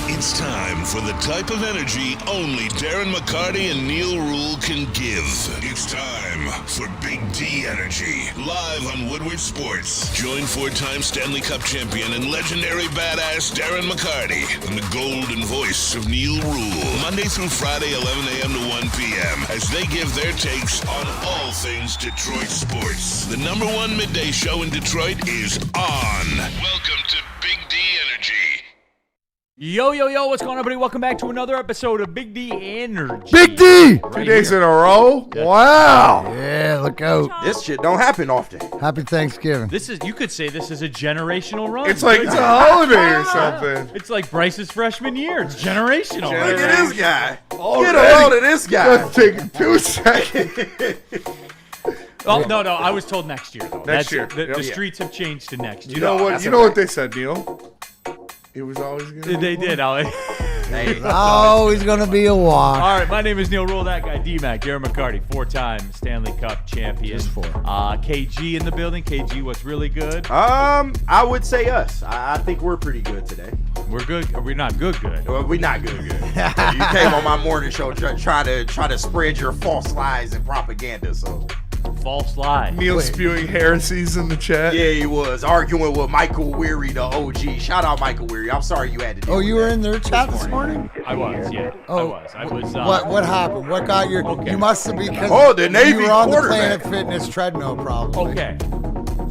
It's time for the type of energy only Darren, McCarty, and Neal Ruhl can give. It's time for Big D Energy, live on Woodward Sports. Join four-time Stanley Cup champion and legendary badass Darren McCarty and the golden voice of Neal Ruhl, Monday through Friday, 11 a.m. to 1 p.m., as they give their takes on all things Detroit sports. The number one midday show in Detroit is on. Welcome to Big D Energy. Yo, what's going on, everybody? Welcome back to another episode of Big D Energy. Big D! Right 2 days here. in a row? Wow. Yeah, look out. This shit don't happen often. Happy Thanksgiving. You could say this is a generational run. It's like it's a holiday or something. It's like Bryce's freshman year. It's generational. Look at this guy. Already. Get a load of this guy. Just take 2 seconds. Oh, no, I was told next year, though. Next year. The Yep. streets have changed to next year. You know what? that's You a know what fact. they said, Neal? It was always going to be They did. Oh, he's going to be a walk. All right, my name is Neal Ruhl. That guy, D-Mac, Darren McCarty, four-time Stanley Cup champion. Just four. KG in the building. KG, what's really good? I would say us. I think we're pretty good today. We're good. We're not good. Well, we're not good. You came on my morning show try to spread your false lies and propaganda. So False lie. Neal spewing heresies in the chat. yeah, he was arguing with Michael Weary, the OG. Shout out Michael Weary. I'm sorry you had to. Oh, you were in their chat this morning? I was, yeah. Oh, I was. What happened? What got your... Okay. You must have because Oh, the Navy you were on the quarterback. Planet Fitness treadmill, probably. Okay.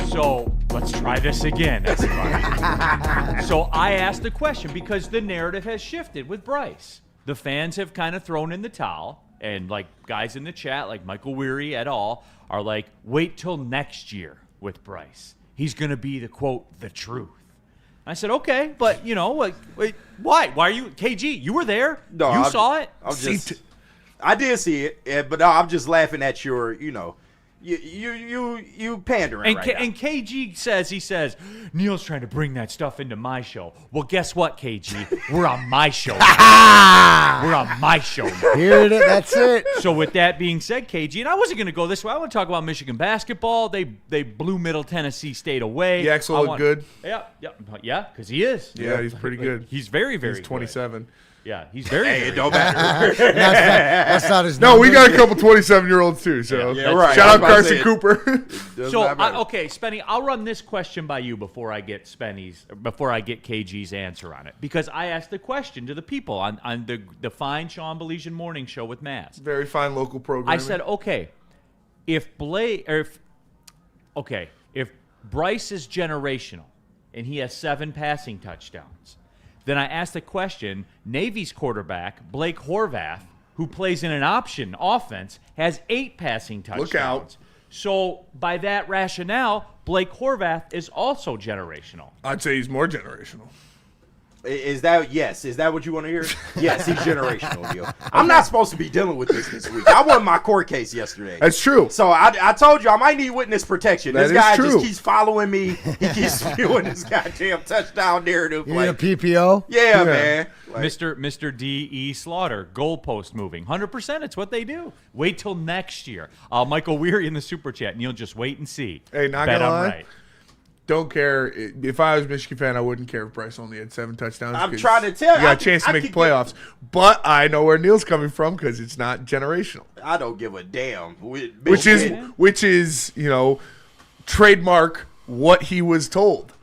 So let's try this again, everybody. So I asked the question because the narrative has shifted with Bryce. The fans have kind of thrown in the towel, and like guys in the chat, like Michael Weary et al., are like, wait till next year with Bryce. He's going to be the, quote, the truth. I said, okay, but, you know, like, wait, why? Why are you, KG, you were there? No, you saw it? I did see it, but no, I'm just laughing at your, you pandering And, right now. and KG says, Neal's trying to bring that stuff into my show. Well, guess what, KG? We're on my show. We're on my show now. Here it is. That's it. So with that being said, KG, and I wasn't going to go this way. I want to talk about Michigan basketball. They blew Middle Tennessee State away. Yaxel looked good. Yeah, because he is. Yeah, he's pretty good. He's very, very He's 27. good. Yeah, he's very, Hey, very it don't good. matter. That's not his No, we number. got a couple 27-year-olds too. So Yeah, right. Shout I out was about to Carson say Cooper. Does So, not matter. okay, Spenny, I'll run this question by you before I get KG's answer on it. Because I asked the question to the people on the fine Sean Baligan morning show with Mass. Very fine local program. I said, okay, if Bryce is generational and he has 7 passing touchdowns, then I asked the question, Navy's quarterback, Blake Horvath, who plays in an option offense, has 8 passing touchdowns. Look out. So by that rationale, Blake Horvath is also generational. I'd say he's more generational. Is that what you want to hear? Yes, he's generational, Neal. I'm not supposed to be dealing with this week. I won my court case yesterday. That's true. So I told you I might need witness protection. That This is guy true. just keeps following me. He keeps spewing this goddamn touchdown narrative. You need a Like, PPO? yeah, man. Like, Mr. D.E. Slaughter, goalpost moving. 100%, it's what they do. Wait till next year. Michael Weary in the super chat. Neal, just wait and see. Hey, not Bet gonna I'm lie. right. Don't care. If I was a Michigan fan, I wouldn't care if Bryce only had 7 touchdowns. I'm 'cause trying to tell you, you got I a chance to could make get- playoffs. But I know where Neal's coming from because it's not generational. I don't give a damn. Which is, trademark what he was told.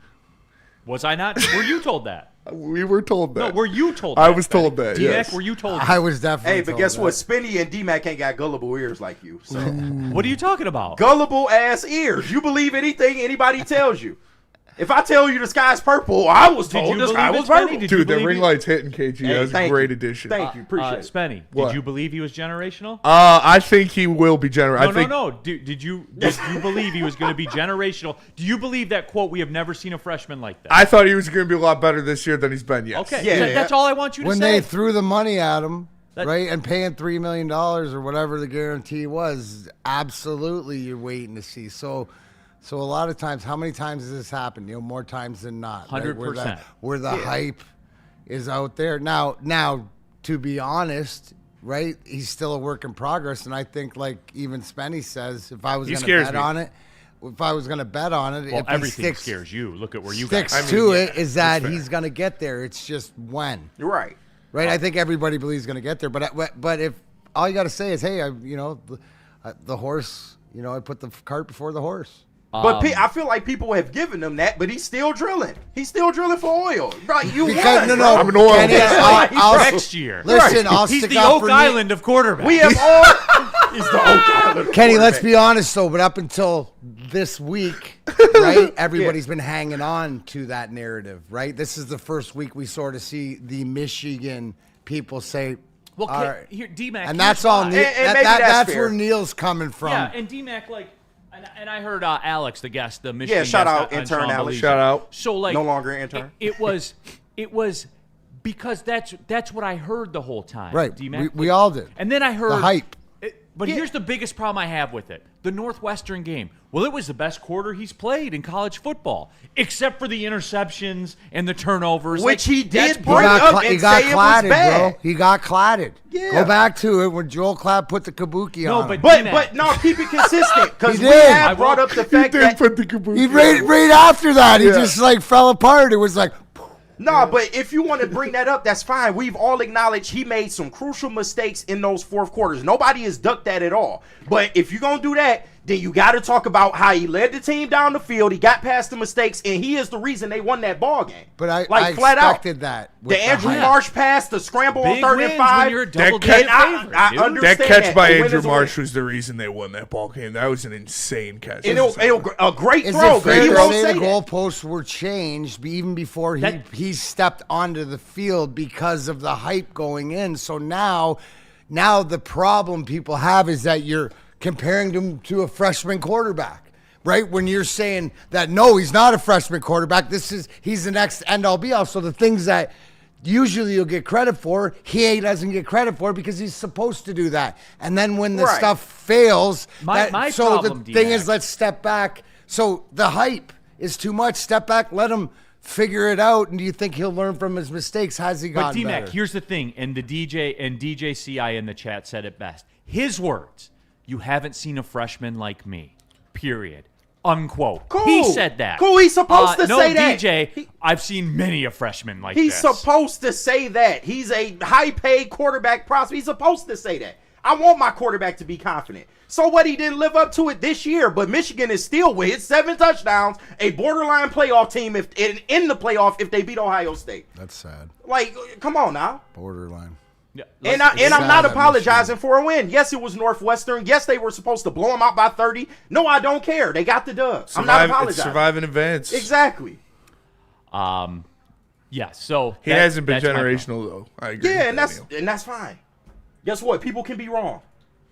Was I not? Were you told that? We were told No, that. were you told that? I was told that, D-Mac, yes. were you told I was definitely Hey, but told guess that. what? Spinny and D-Mac ain't got gullible ears like you. So What are you talking about? gullible ass ears. You believe anything anybody tells you. If I tell you the sky's purple, I was Did told you the sky believe was it, Spenny? purple. Did you Dude, the believe ring he- light's hitting KG. Hey, That was a thank great you. addition. Thank you. Appreciate it. Spenny, What? did you believe he was generational? I think he will be generational. No. Did you believe he was going to be generational? Do you believe that, quote, we have never seen a freshman like that? I thought he was going to be a lot better this year than he's been, yes. Okay, Yeah. that's all I want you to When say. they threw the money at him, That- right, and paying $3 million or whatever the guarantee was, absolutely you're waiting to see. So a lot of times, how many times has this happened? More times than not. right? 100%. Where the hype is out there. Now, to be honest, right, he's still a work in progress. And I think, like even Spenny says, if I was He going to scares bet me. on it, if I was going to bet on it, Well, if he everything scares you. Look at where you guys sticks are. to it, is that he's going to get there. It's just when. You're right. Right? I think everybody believes he's going to get there. But if all you got to say is, hey, the horse, I put the cart before the horse. But I feel like people have given him that, but he's still drilling. He's still drilling for oil. Right? You Because, won. no, I'm an oil Kenny, guy. I'll- Next year. Listen, I'll He's stick the up Oak for Island of quarterbacks. We have all. He's the Oak Island. Kenny, let's be honest though, but up until this week, right, everybody's been hanging on to that narrative, right? This is the first week we sort of see the Michigan people say, Well, all right. here, D-Mac. And here's that's all. why. Neal, And maybe that's that's fair. where Neal's coming from. Yeah, and D-Mac, and I heard Alex, the guest, the Michigan Yeah, shout guest out on intern Sean Alex. Baligan. Shout out. So No longer intern. It was because that's what I heard the whole time. Right. D-Mac. We all did. And then I heard The hype. But here's the biggest problem I have with it: the Northwestern game. Well, it was the best quarter he's played in college football, except for the interceptions and the turnovers, Which he that's did part bring of it. up He and got say it was clatted, bad. bro. He got clatted. Yeah. Go back to it when Joel Klatt put the kabuki No, on him. but- But no, keep it consistent because He we did. have brought up the fact that Put the caboose. He right after that, he just fell apart. It was like, no, but if you want to bring that up, that's fine. We've all acknowledged he made some crucial mistakes in those fourth quarters. Nobody has ducked that at all. But if you're going to do that, then you got to talk about how he led the team down the field. He got past the mistakes, and he is the reason they won that ball game. but I flat out. expected that. The with Andrew hype. Marsh pass, the scramble on Big 3rd wins and 5. when you're a double That digit catch- favorite, I dude. understand. That catch by A win Andrew is a win. Marsh was the reason they won that ball game. That was an insane catch. And a great Is throw, it but fair he to won't say say the that. goalposts were changed even before he stepped onto the field because of the hype going in? So now the problem people have is that you're comparing him to a freshman quarterback. Right? When you're saying that, no, he's not a freshman quarterback. He's the next end-all be-all. So the things that usually you'll get credit for, he doesn't get credit for because he's supposed to do that. And then when the Right. stuff fails, My so problem, the thing D-Mac. is, let's step back. So the hype is too much. Step back, let him figure it out. And do you think he'll learn from his mistakes? Has he But gotten D-Mac, better? here's the thing, and the DJ CI in the chat said it best. His words: "You haven't seen a freshman like me." Period. Unquote. Cool. He said that. Cool, he's supposed to no, say that. DJ, I've seen many a freshman like He's this. supposed to say that. He's a high-paid quarterback prospect. He's supposed to say that. I want my quarterback to be confident. So what? He didn't live up to it this year, but Michigan is still with 7 touchdowns, a borderline playoff team if in the playoff if they beat Ohio State. That's sad. Like, come on now. Borderline. Yeah, And let's- I'm sad not that apologizing for a win. Yes, it was Northwestern. Yes, they were supposed to blow them out by 30. No, I don't care. They got the dub. I'm not apologizing. Survive in advance. Exactly. yeah. So He hasn't been generational though. I agree. Yeah, with and that's fine. Guess what? People can be wrong.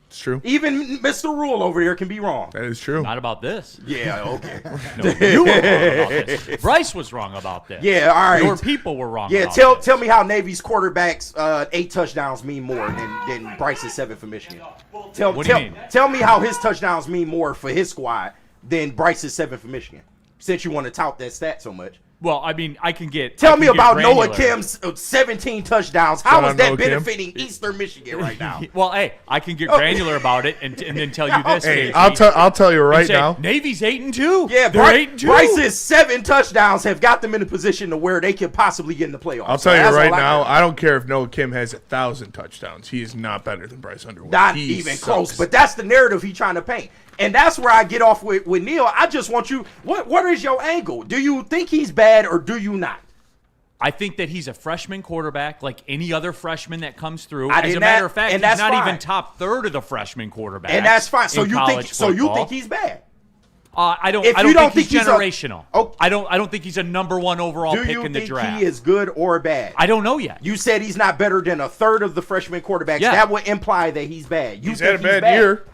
It's true. Even Mr. Ruhl over here can be wrong. That is true. Not about this. Yeah, okay. No, you were wrong about this. Bryce was wrong about this. Yeah, all right. Your people were wrong. Yeah, about this. tell me how Navy's quarterbacks 8 touchdowns mean more than Bryce's 7 for Michigan. What do you mean? Tell me how his touchdowns mean more for his squad than Bryce's 7 for Michigan. Since you want to tout that stat so much. Well, I mean, I can get. Tell I can me get about Noah granular. Kim's 17 touchdowns. How Shout is out that Noah Kim. benefiting Eastern Michigan right now? Well, hey, I can get granular about it and then tell you this. Hey, KG. I'll tell you And right say, now. Navy's 8-2. Yeah, they're 8-2. Bryce's 7 touchdowns have got them in a position to where they could possibly get in the playoffs. I'll tell you That's right all now. care. I don't care if Noah Kim has 1,000 touchdowns. He is not better than Bryce Underwood. Not He even sucks. close. But that's the narrative he's trying to paint. And that's where I get off with Neal. I just want you, what is your angle? Do you think he's bad or do you not? I think that he's a freshman quarterback like any other freshman that comes through. I As did a matter not- of fact, and he's that's not fine. even top third of the freshman quarterbacks. And that's fine. So in you college think football. he's bad? I don't. If I you don't don't think he's think he's a- generational. Oh. I don't think he's a number 1 overall Do pick you in the think draft. he is good or bad? I don't know yet. You said he's not better than a third of the freshman quarterbacks. Yeah. That would imply that he's bad. You He's think had a bad year.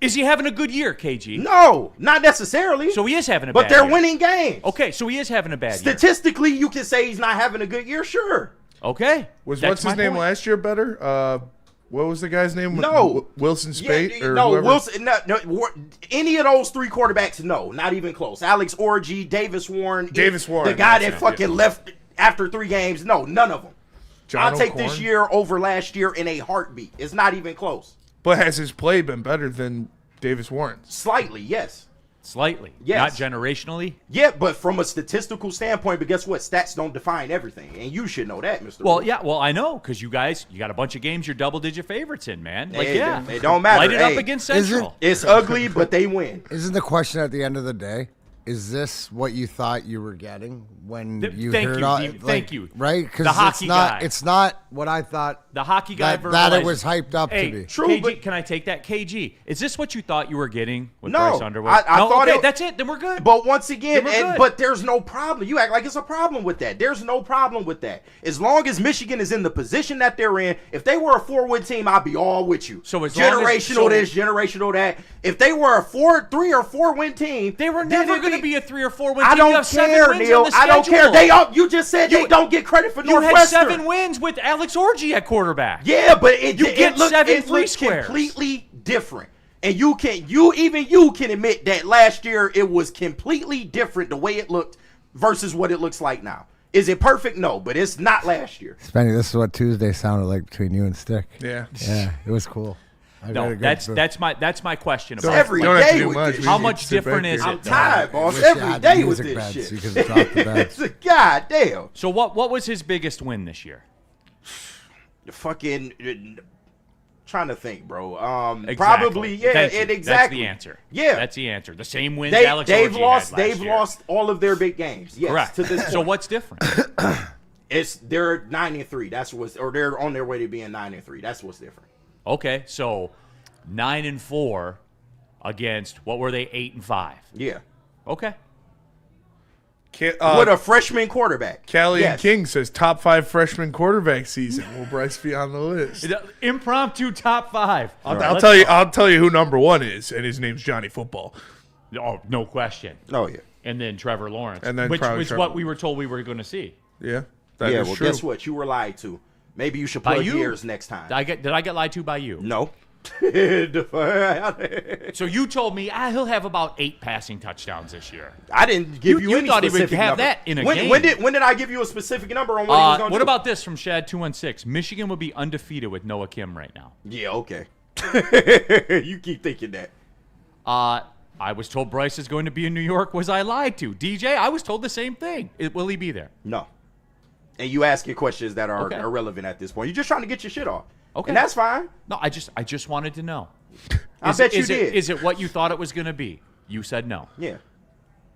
Is he having a good year, KG? No, not necessarily. So he is having a but bad they're year. winning games. Okay, so he is having a bad year. Statistically, you can say he's not having a good year. Sure. Okay. Was That's what's his my name point. last year better? What was the guy's name? No. Wilson Spate or no, whoever? Wilson. No, any of those 3 quarterbacks, no, not even close. Alex Orji, Davis Warren, Davis Warren, the guy that's that it, fucking left after 3 games. No, none of them. John I'll take O'Corn? this year over last year in a heartbeat. It's not even close. But has his play been better than Davis Warren's? Slightly, yes. Slightly. Yes. Not generationally. Yeah, but from a statistical standpoint, but guess what? Stats don't define everything, and you should know that, Mr. Well, Ruhl. yeah, well, I know, because you got a bunch of games you're double-digit favorites in, man. Like, Hey, yeah. it don't matter. Light it up Hey, against Central. It's ugly, but they win. Isn't the question at the end of the day, is this what you thought you were getting when you thank heard you, all, Steve. Thank you. Right? The Because hockey guy. it's not what I thought The hockey guy that it verbalized- was hyped up Hey, to be. True, KG, but- can I take that? KG, is this what you thought you were getting with No, Bryce Underwood? I no, thought okay, it- that's it. Then we're good. But once again, Then we're good. but there's no problem. You act like it's a problem with that. There's no problem with that. As long as Michigan is in the position that they're in, if they were a 4-win team, I'd be all with you. So as long as- generational this, generational that. If they were a 3 or 4-win team, They were then never it'd going to be a 3 or 4 win I team. don't You have 7 care, wins Neal. on the I don't care. schedule. You just said they don't get credit for You Northwestern. had 7 wins with Alex Orji at quarterback. Yeah, but it get looked, 7 it free looked squares. completely different. And you can admit that last year it was completely different the way it looked versus what it looks like now. Is it perfect? No, but it's not last year. Spenny, this is what Tuesday sounded like between you and Stick. Yeah. Yeah, it was cool. I got No, a good- that's my question Don't, about every don't have to day do with much. this. We How can much sit back different is here. I'm it? tired, I boss. wish you Every had day with music this beds shit. so you could drop the beds. It's a goddamn. So what was his biggest win this year? Fucking trying to think, bro. Exactly. Probably, yeah, Thank you. exactly. That's the answer. Yeah. That's the answer. The same wins They've Alex Orji had last year. lost all of their big games. Yes, Correct. to this point. So what's different? They're 9-3. That's what's, or they're on their way to being 9-3. That's what's different. Okay, so 9-4 against what were they? 8-5. Yeah. Okay. With a freshman quarterback. Callie Yes. and King says top 5 freshman quarterback season. Will Bryce be on the list? Impromptu top 5. I'll tell you who number 1 is, and his name's Johnny Football. Oh, no question. Oh yeah. And then Trevor Lawrence, And then which probably was Trevor. what we were told we were going to see. Yeah, that Yeah. is Well, true. guess what? You were lied to. Maybe you should By plug you? ears next time. Did I get lied to by you? No. So you told me he'll have about 8 passing touchdowns this year. I didn't give you You any thought he would specific have number. that in a when, game. When did I give you a specific number on what he was going to do? What about this from Shad 216? Michigan would be undefeated with Noah Kim right now. Yeah, okay. You keep thinking that. I was told Bryce is going to be in New York. Was I lied to? DJ, I was told the same thing. Will he be there? No. And you asking questions that are Okay. irrelevant at this point. You're just trying to get your shit off. Okay. And that's fine. No, I just wanted to know. I bet you is did. Is it what you thought it was going to be? You said no. Yeah.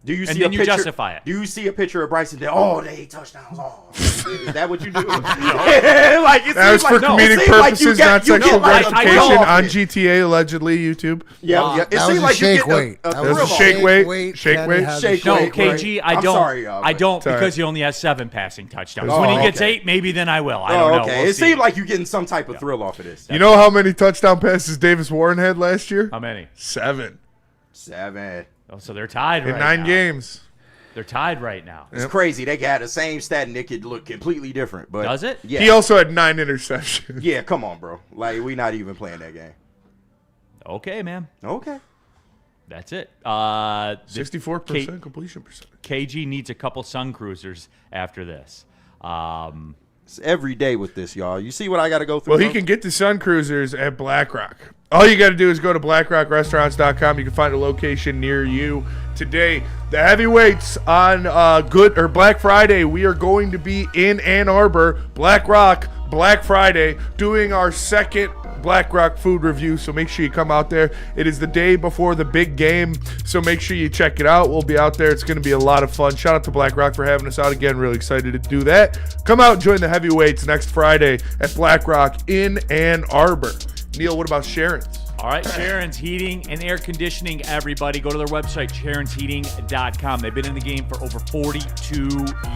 Do you And see then a you picture, justify it. Do you see a picture of Bryson there? Oh, they 8 touchdowns. Oh, is that what you do? Like it That was seems for like, it comedic seems like you purposes, get- not you sexual get like a gratification thrill off on it. GTA, allegedly, YouTube. Yeah, yeah. It that was seems a like you shake get weight. a That thrill was a off shake it. weight. Shake Kenny weight. has a Shake No, weight, KG, I I'm don't. sorry, y'all, I but- don't Sorry. because he only has 7 passing touchdowns. Oh, when he gets okay. 8, maybe then I will. I don't Oh, know. okay. We'll It see. seemed like you're getting some type of thrill off of this. You know how many touchdown passes Davis Warren had last year? How many? 7 7. Oh, so they're tied in right 9 now. games. They're tied right now. It's crazy. They had the same stat and it could look completely different. But Does it? Yeah. He also had 9 interceptions. Yeah, come on, bro. Like, we not even playing that game. Okay, man. Okay. That's it. 64% completion percentage. KG needs a couple Sun Cruisers after this. It's every day with this, y'all. You see what I got to go through? Well, he bro? can get the Sun Cruisers at BlackRock. All you got to do is go to blackrockrestaurants.com. You can find a location near you today. The heavyweights on Black Friday, we are going to be in Ann Arbor, BlackRock, Black Friday, doing our second BlackRock food review, so make sure you come out there. It is the day before the big game, so make sure you check it out. We'll be out there. It's going to be a lot of fun. Shout out to BlackRock for having us out again. Really excited to do that. Come out and join the heavyweights next Friday at BlackRock in Ann Arbor. Neal, what about Sharon's? All right, Sharon's Heating and Air Conditioning, everybody. Go to their website, SharonsHeating.com. They've been in the game for over 42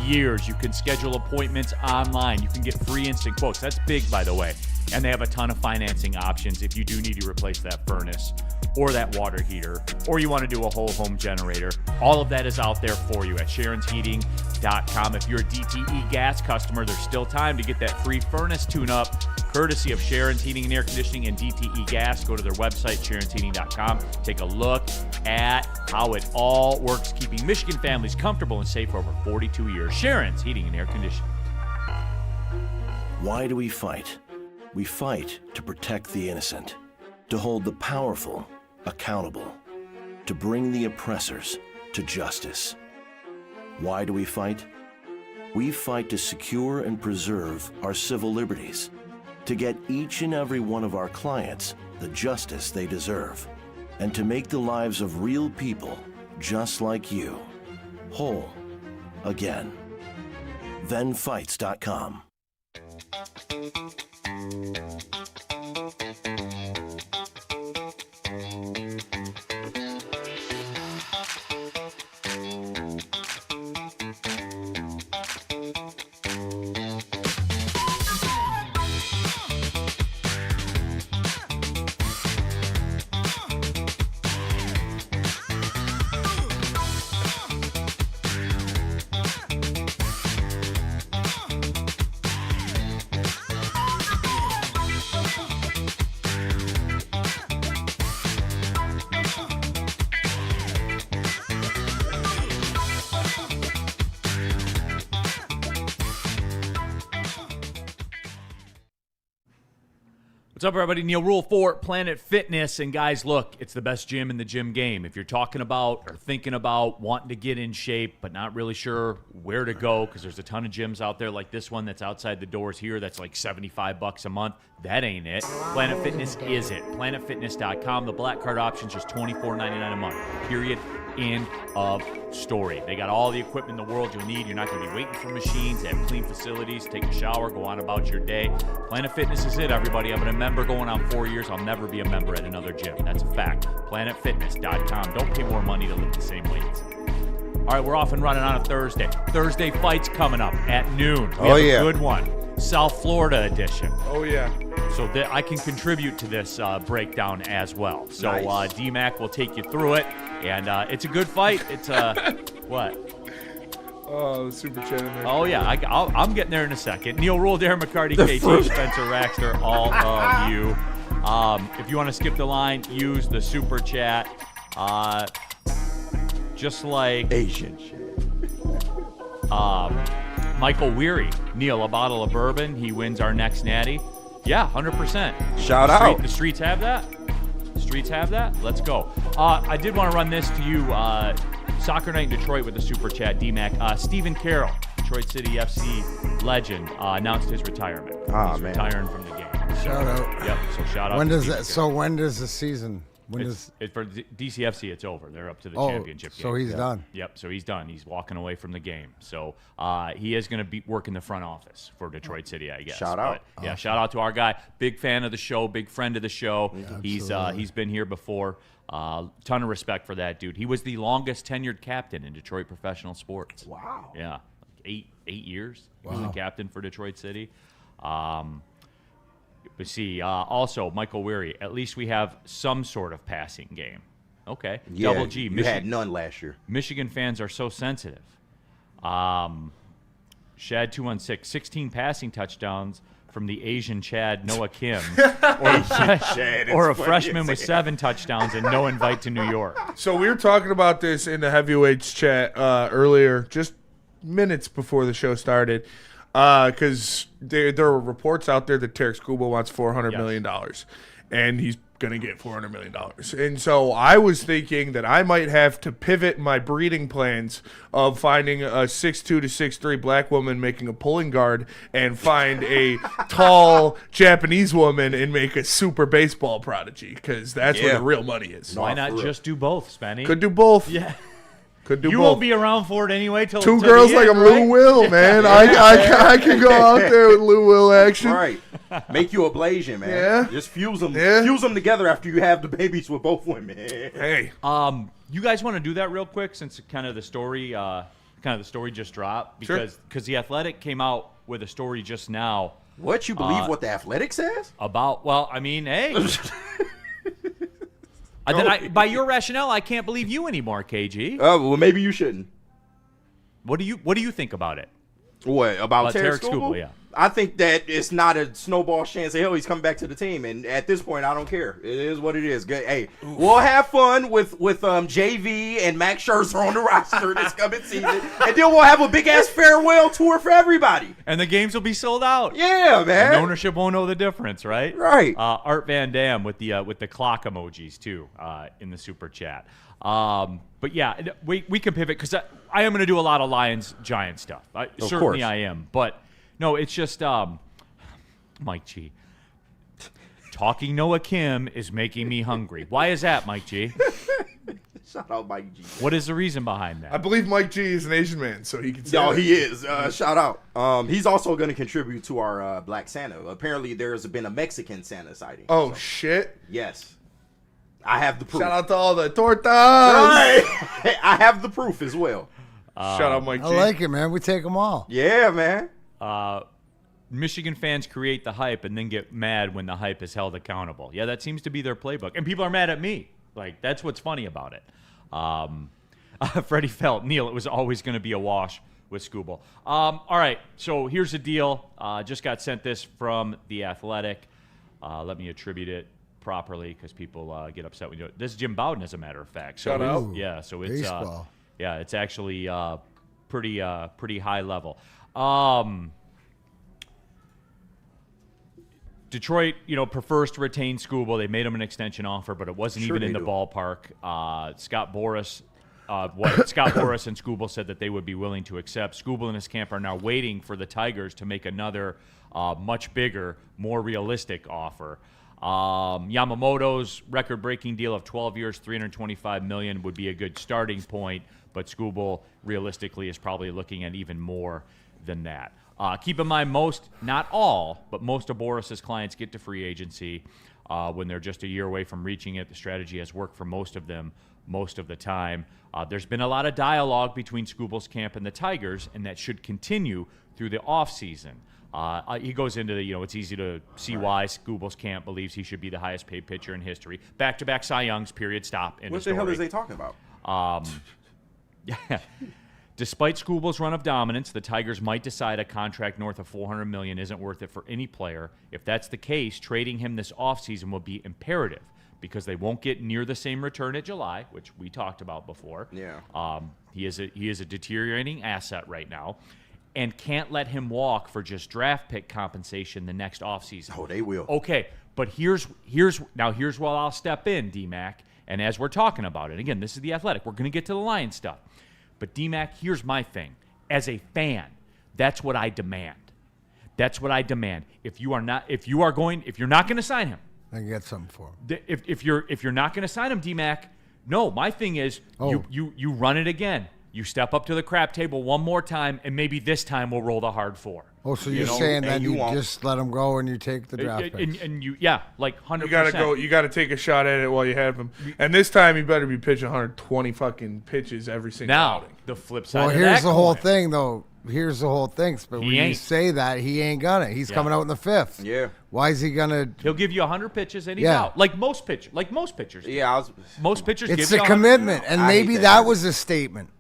years. You can schedule appointments online. You can get free instant quotes. That's big, by the way. And they have a ton of financing options if you do need to replace that furnace or that water heater, or you want to do a whole home generator. All of that is out there for you at SharonsHeating.com. If you're a DTE gas customer, there's still time to get that free furnace tune-up, courtesy of Sharon's Heating and Air Conditioning and DTE Gas. Go to their website, SharonsHeating.com. Take a look at how it all works, keeping Michigan families comfortable and safe for over 42 years. Sharon's Heating and Air Conditioning. Why do we fight? We fight to protect the innocent, to hold the powerful accountable. to bring the oppressors to justice. Why do we fight? We fight to secure and preserve our civil liberties, to get each and every one of our clients the justice they deserve, and to make the lives of real people just like you whole again. ThenFights.com. What's up, everybody? Neal Ruhl for Planet Fitness. And guys, look, it's the best gym in the gym game. If you're talking about or thinking about wanting to get in shape but not really sure where to go, because there's a ton of gyms out there like this one that's outside the doors here that's like $75 a month, that ain't it. Planet Fitness is it. PlanetFitness.com. The black card option's just $24.99 a month. Period. End of story. They got all the equipment in the world you'll need. You're not going to be waiting for machines. They have clean facilities. Take a shower. Go on about your day. Planet Fitness is it, everybody. I've been a member going on 4 years. I'll never be a member at another gym. That's a fact. PlanetFitness.com. Don't pay more money to lift the same weights. All right, we're off and running on a Thursday. Thursday fights coming up at noon. We have a good one. South Florida edition. Oh, yeah. So that I can contribute to this breakdown as well. So Nice. D-Mac will take you through it, and it's a good fight. It's what? Oh, the super chat in there. Oh, yeah, I'm getting there in a second. Neal Ruhl, Darren McCarty, KT, Spencer Raxter, all of you. If you want to skip the line, use the super chat. Just like Asian shit. Michael Weary, Neal, a bottle of bourbon. He wins our next natty. Yeah, 100%. Shout out. The streets have that. The streets have that. Let's go. I did want to run this to you. Soccer Night in Detroit with the super chat, D-Mac. Stephen Carroll, Detroit City FC legend, announced his retirement. He's man. retiring from the game. So, Shout out. Yep. So shout out. When to does Stephen that? So when does the season? When does? For DCFC, it's over. They're up to the Oh, championship game. so he's done. Yep, so he's done. He's walking away from the game. So he is going to be working the front office for Detroit City, I guess. Shout out. But, yeah, shout out to our guy. Big fan of the show, big friend of the show. He's been here before. Ton of respect for that dude. He was the longest tenured captain in Detroit professional sports. Wow. Yeah, like eight years. He was the captain for Detroit City. But see, also, Michael Weary, at least we have some sort of passing game. Okay. Yeah, Double G. you had none last year. Michigan fans are so sensitive. Shad 216, 16 passing touchdowns from the Asian Chad Noah Kim, or a freshman with 7 touchdowns and no invite to New York. So we were talking about this in the heavyweights chat earlier, just minutes before the show started, because there were reports out there that Tarek Skubal wants $400 million, and he's going to get $400 million. And so I was thinking that I might have to pivot my breeding plans of finding a 6'2 to 6'3 black woman making a pulling guard and find a tall Japanese woman and make a super baseball prodigy, because that's where the real money is. Why not just do both, Spenny? Could do both. Yeah. Could do You both. won't be around for it anyway. Till Two till girls the like end, a right? Lou Will, man. I can go out there with Lou Will action. Right. Make you a Blasian, man. Yeah. Just fuse them. Yeah. Fuse them together after you have the babies with both women. Hey. You guys want to do that real quick, since kind of the story just dropped, because the Athletic came out with a story just now What, you believe what the Athletic says? about. Well, I mean, hey. By your rationale, I can't believe you anymore, KG. Oh, well, maybe you shouldn't. What do you think about it? What, about Tarek Skubal? Skubal? Yeah. I think that it's not a snowball chance. Hell, he's coming back to the team, and at this point, I don't care. It is what it is. Hey, we'll have fun with JV and Max Scherzer on the roster this coming season, and then we'll have a big ass farewell tour for everybody. And the games will be sold out. Yeah, man. And ownership won't know the difference, right? Right. Art Van Dam with the clock emojis too in the super chat. But yeah, we can pivot because I am going to do a lot of Lions Giants stuff. Certainly course. I am, but. No, it's just Mike G. Talking Noah Kim is making me hungry. Why is that, Mike G? Shout out Mike G. What is the reason behind I that? believe Mike G is an Asian man, so he can say No, that. he is. Shout out. He's also going to contribute to our Black Santa. Apparently, there's been a Mexican Santa sighting. Oh, So, shit. yes. I have the proof. Shout out to all the tortas. Right. I have the proof as well. Shout out Mike G. I like it, man. We take them all. Yeah, man. Michigan fans create the hype and then get mad when the hype is held accountable. Yeah, that seems to be their playbook. And people are mad at me. Like, that's what's funny about it. Freddie Felt, Neal, it was always going to be a wash with Scooble. All right, so here's the deal. Just got sent this from The Athletic. Let me attribute it properly because people get upset when you do it. This is Jim Bowden, as a matter of fact. So Shout out. Yeah, so it's Baseball. yeah, it's actually pretty high level. Detroit, prefers to retain Scooble. They made him an extension offer, but it wasn't Sure even in they the do. ballpark. Scott Boras and Scooble said that they would be willing to accept. Scooble and his camp are now waiting for the Tigers to make another much bigger, more realistic offer. Yamamoto's record-breaking deal of 12 years, $325 million would be a good starting point, but Scooble realistically is probably looking at even more than that. Keep in mind, not all, but most of Boris's clients get to free agency when they're just a year away from reaching it. The strategy has worked for most of them most of the time. There's been a lot of dialogue between Scooble's camp and the Tigers, and that should continue through the offseason. He goes into it's easy to see why Scooble's camp believes he should be the highest paid pitcher in history. Back-to-back Cy Youngs, period, stop. End of What the hell story. is they talking about? Yeah. Despite Scooble's run of dominance, the Tigers might decide a contract north of $400 million isn't worth it for any player. If that's the case, trading him this offseason will be imperative because they won't get near the same return at July, which we talked about before. Yeah. He is a deteriorating asset right now, and can't let him walk for just draft pick compensation the next offseason. Oh, they will. Okay, but here's where I'll step in, D-Mac, and as we're talking about it, again, this is The Athletic. We're going to get to the Lions stuff. But D-Mac, here's my thing. As a fan, that's what I demand. That's what I demand. If you're not going to sign him, I can get something for him. if you're not going to sign him, D-Mac, no, my thing is you run it again. You step up to the crap table one more time, and maybe this time we'll roll the hard four. Oh, so you're saying that you just let him go and you take the draft picks. And you, yeah, like 100%. You gotta go. You gotta take a shot at it while you have him. And this time, you better be pitching 120 fucking pitches every single Now, outing. the flip side Well, of here's that the whole coin. thing, though. Here's the whole thing. But when you ain't. say that, he ain't gonna. He's coming out in the fifth. Yeah. Why is he gonna? He'll give you 100 pitches and he's Yeah. out. Like most pitchers. Yeah, Most pitchers give It's you a 100. commitment, and I hate maybe that. that was a statement.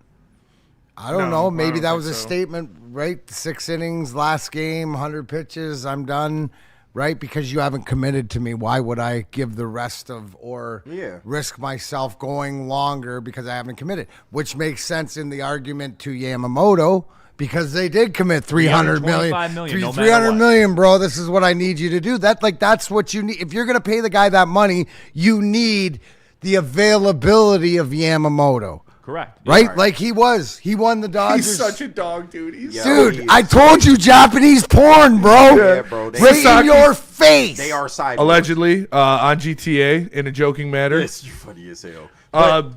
I don't No, know. I Maybe don't that think was a so. statement, right? 6 innings, last game, 100 pitches, I'm done, right? Because you haven't committed to me. Why would I give the rest of or risk myself going longer because I haven't committed? Which makes sense in the argument to Yamamoto because they did commit $300 million. $325 million, no matter $300 what. million, bro. This is what I need you to do. That's what you need. If you're going to pay the guy that money, you need the availability of Yamamoto. Correct. Right? Like he won the Dodgers. He's such a dog, dude. Dude, I told you Japanese porn, bro. Yeah, bro. Right in your face. They are side. Allegedly on GTA in a joking matter. Yes, you funny as hell.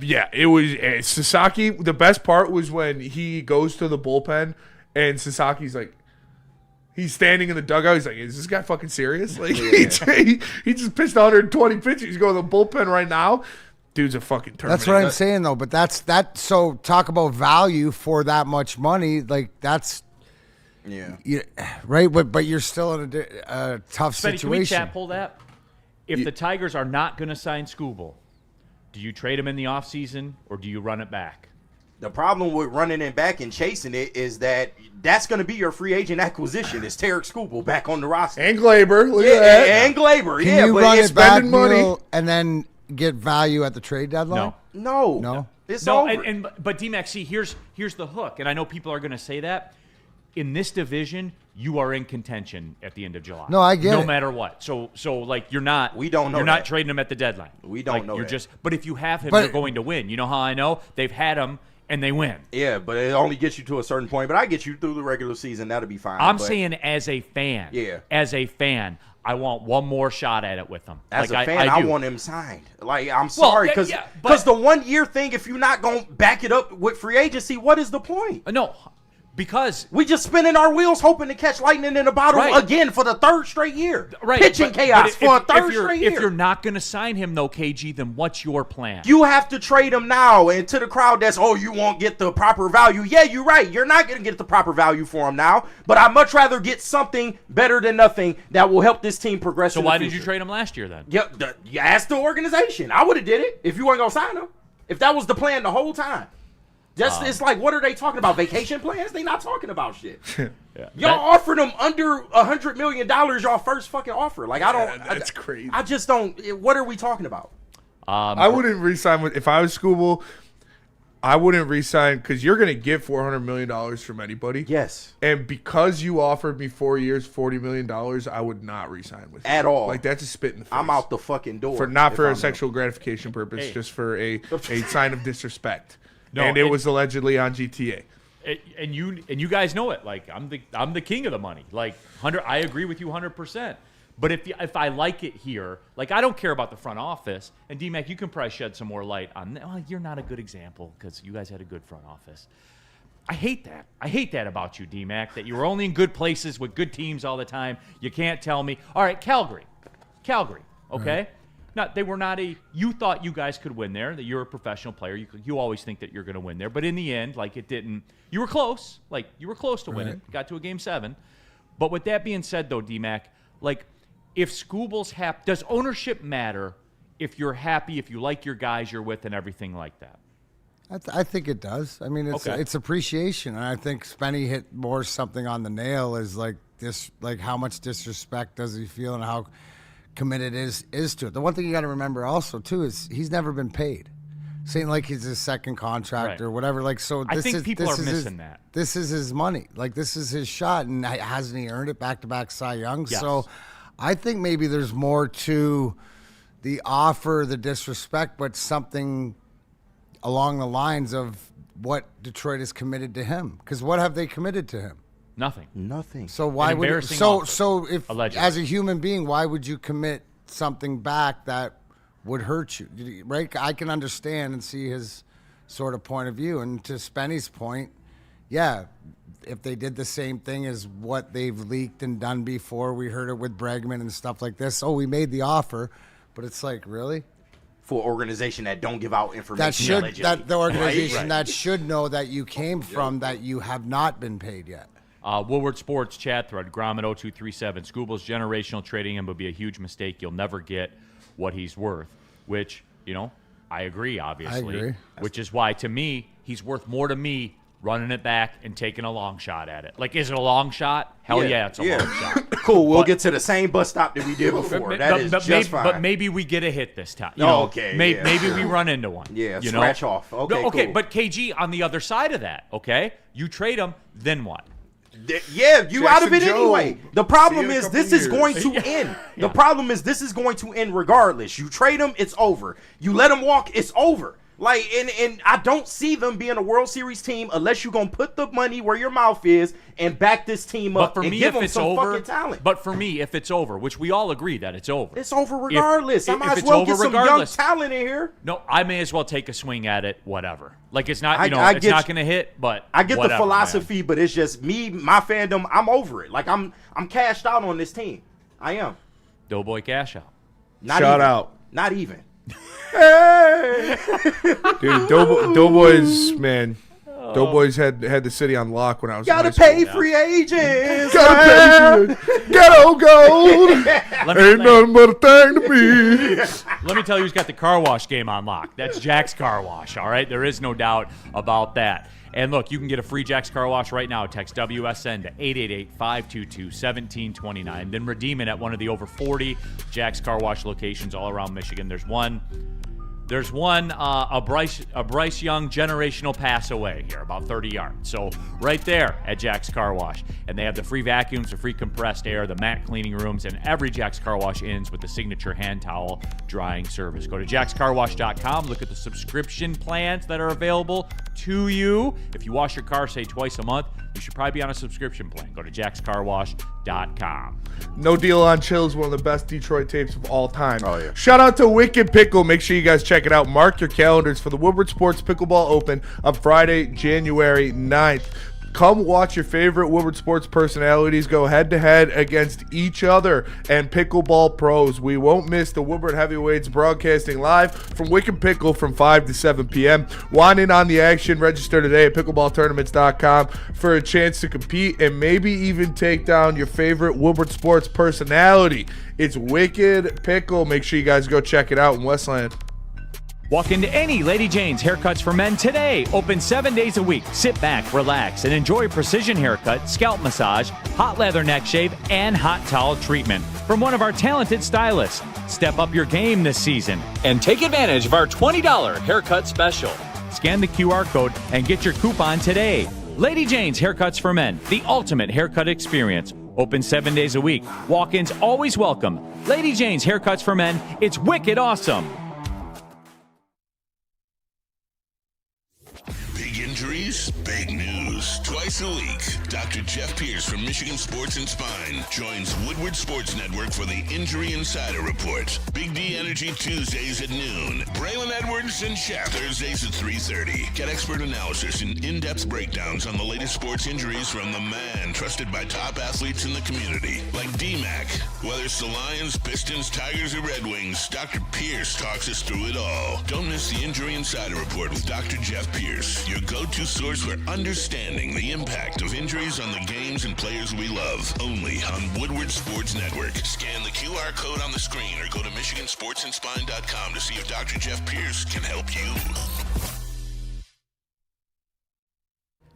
Yeah, it was Sasaki. The best part was when he goes to the bullpen and Sasaki's like, he's standing in the dugout. He's like, "Is this guy fucking serious?" Like he just pitched 120 pitches. He's going to the bullpen right now. Dude's a fucking Terminator. That's what I'm saying, though. But that's that. So talk about value for that much money. Like that's right. But you're still in a tough Spenny, can we situation. chat pull that? If the Tigers are not going to sign Scooble, do you trade him in the offseason or do you run it back? The problem with running it back and chasing it is that's going to be your free agent acquisition. Is Tarek Skubal back on the roster? And Glaber, look at that. And Glaber, Can you but run it's it back, spending money. Neal, and then get value at the trade deadline? no. It's No, over. but D-Mac, see, here's the hook, and I know people are going to say that. In this division, you are in contention at the end of July. No, I get it. No matter what. So like you're not. We don't know You're not that. trading him at the deadline. We don't know You're that. just. But if you have him, But- you're going to win. You know how I know? They've had him and they win. Yeah, but it only gets you to a certain point. But I get you through the regular season. That'll be fine. I'm but saying as a fan. Yeah. As a fan, I want one more shot at it with him. as Like, a fan, I do. want him signed. Like, I'm sorry. Because yeah, but- the 1 year thing, if you're not going to back it up with free agency, what is the point? No, because We just spinning our wheels hoping to catch lightning in a bottle Right. again for the third straight year. right, Pitching but chaos for a third you're, straight year. If you're not going to sign him, though, KG, then what's your plan? You have to trade him now. And to the crowd that's, you won't get the proper value. Yeah, you're right. You're not going to get the proper value for him now. But I'd much rather get something better than nothing that will help this team progress. So in the why did you future. trade him last year then? Yeah, you asked the organization. I would have did it if you weren't going to sign him. If that was the plan the whole time. It's like, what are they talking about? Vacation plans? They not talking about shit. Y'all offered them under $100 million y'all first fucking offer. Like, I don't. That's crazy. I just don't. What are we talking about? I wouldn't re-sign with if I was Skubal. I wouldn't re-sign because you're going to get $400 million from anybody. Yes. And because you offered me 4 years, $40 million, I would not re-sign with you. At all. Like, that's a spit in the face. I'm out the fucking door. Not if for I'm a sexual gratification purpose, Hey. just for a sign of disrespect. No, and it and- was allegedly on GTA. And you guys know it. Like I'm the king of the money. Like 100. I agree with you 100%. But if I like it here, like I don't care about the front office. And D-Mac, you can probably shed some more light on that. Well, you're not a good example because you guys had a good front office. I hate that. I hate that about you, D-Mac, that you were only in good places with good teams all the time. You can't tell me. All right, Calgary, okay? Now, they were not you thought you guys could win there, that you're a professional player. You always think that you're going to win there. But in the end, like it didn't. You were close. Like you were close to winning. Got to a game 7. But with that being said, though, D-Mac, like if Skubal's happy, does ownership matter if you're happy, if you like your guys you're with and everything like that? I think it does. I mean, Okay. it's appreciation, and I think Spenny hit more something on the nail. Is like this, like how much disrespect does he feel, and how committed is to it. The one thing you got to remember also too is he's never been paid. Saying like he's his second contract Right. or whatever. Like so, I this think is people this are is missing his, that. This is his money. Like this is his shot, and hasn't he earned it back-to-back Cy Young? Yes. So, I think maybe there's more to the offer, the disrespect, but something along the lines of what Detroit is committed to him. Because what have they committed to him? Nothing. Nothing. So why An would embarrassing so offer, so if allegedly. as a human being, why would you commit something back that would hurt you? Right? I can understand and see his sort of point of view. And to Spenny's point, yeah, if they did the same thing as what they've leaked and done before, we heard it with Bregman and stuff like this. Oh, we made the offer, but it's like, really? For an organization that don't give out information. That should allegedly. that the organization Right. that should know that you came from that you have not been paid yet. Woodward Sports chat thread, Gromit 0237. Skubal's generational trading him would be a huge mistake. You'll never get what he's worth, which, I agree, obviously. agree. Which is why, to me, he's worth more to me running it back and taking a long shot at it. Like, is it a long shot? Hell yeah, it's a long shot. Cool. We'll get to the same bus stop that we did before. That is just maybe, fine. But maybe we get a hit this time. Okay, yeah, Maybe sure. we run into one. Yeah, you scratch know? off. Okay, Okay, cool. but KG, on the other side of that, okay? You trade him, then what? Yeah, you out of it Jackson Joe. anyway. The problem See you in a is couple this is years. going to end. The problem is this is going to end regardless. You trade him, it's over. You let him walk, it's over. Like, and I don't see them being a World Series team unless you're gonna put the money where your mouth is and back this team But up for and me, give if them it's some over, fucking talent. but for me, if it's over, which we all agree that it's over, It's over regardless. I might if as it's well over get some young regardless- talent in here. No, I may as well take a swing at it. Whatever. Like it's not, I it's get not you. going to hit. But I get whatever, the philosophy, but it's just me, my fandom. I'm over it. Like I'm cashed out on this team. I am. Man. Doughboy cash out. Not Shout even. out. Not even. Dude, Doughboys, man. Doughboys had the city on lock when I was Gotta in high pay school. free agents. Gotta pay ghetto gold. Ain't nothing but a thing to me. Let me tell you who's got the car wash game on lock. That's Jack's Car Wash, all right? There is no doubt about that. And look, you can get a free Jack's Car Wash right now. Text WSN to 888-522-1729. Then redeem it at one of the over 40 Jack's Car Wash locations all around Michigan. There's one, a Bryce Young generational pass away here, about 30 yards. So right there at Jack's Car Wash. And they have the free vacuums, the free compressed air, the mat cleaning rooms, and every Jack's Car Wash ends with the signature hand towel drying service. Go to jackscarwash.com. Look at the subscription plans that are available to you. If you wash your car, say, twice a month, you should probably be on a subscription plan. Go to jackscarwash.com. No Deal on Chill is one of the best Detroit tapes of all time. Oh, yeah. Shout out to Wicked Pickle. Make sure you guys check it out. Mark your calendars for the Woodward Sports Pickleball Open on Friday, January 9th. Come watch your favorite Woodward Sports personalities go head-to-head against each other and pickleball pros. We won't miss the Woodward Heavyweights broadcasting live from Wicked Pickle from 5 to 7 p.m. Want in on the action? Register today at pickleballtournaments.com for a chance to compete and maybe even take down your favorite Woodward Sports personality. It's Wicked Pickle. Make sure you guys go check it out in Westland. Walk into any Lady Jane's Haircuts for Men today. Open 7 days a week. Sit back, relax, and enjoy precision haircut, scalp massage, hot leather neck shave, and hot towel treatment from one of our talented stylists. Step up your game this season and take advantage of our $20 haircut special. Scan the QR code and get your coupon today. Lady Jane's Haircuts for Men, the ultimate haircut experience. Open 7 days a week. Walk-ins always welcome. Lady Jane's Haircuts for Men. It's wicked awesome. Big injuries, big news. Twice a week, Dr. Jeff Pierce from Michigan Sports and Spine joins Woodward Sports Network for the Injury Insider Report. Big D Energy Tuesdays at noon. Braylon Edwards and Shep Thursdays at 3:30. Get expert analysis and in-depth breakdowns on the latest sports injuries from the man trusted by top athletes in the community, like D-Mac. Whether it's the Lions, Pistons, Tigers, or Red Wings, Dr. Pierce talks us through it all. Don't miss the Injury Insider Report with Dr. Jeff Pierce, your go-to source for understanding the impact of injuries on the games and players we love. Only on Woodward Sports Network. Scan the QR code on the screen or go to MichiganSportsandSpine.com to see if Dr. Jeff Pierce can help you.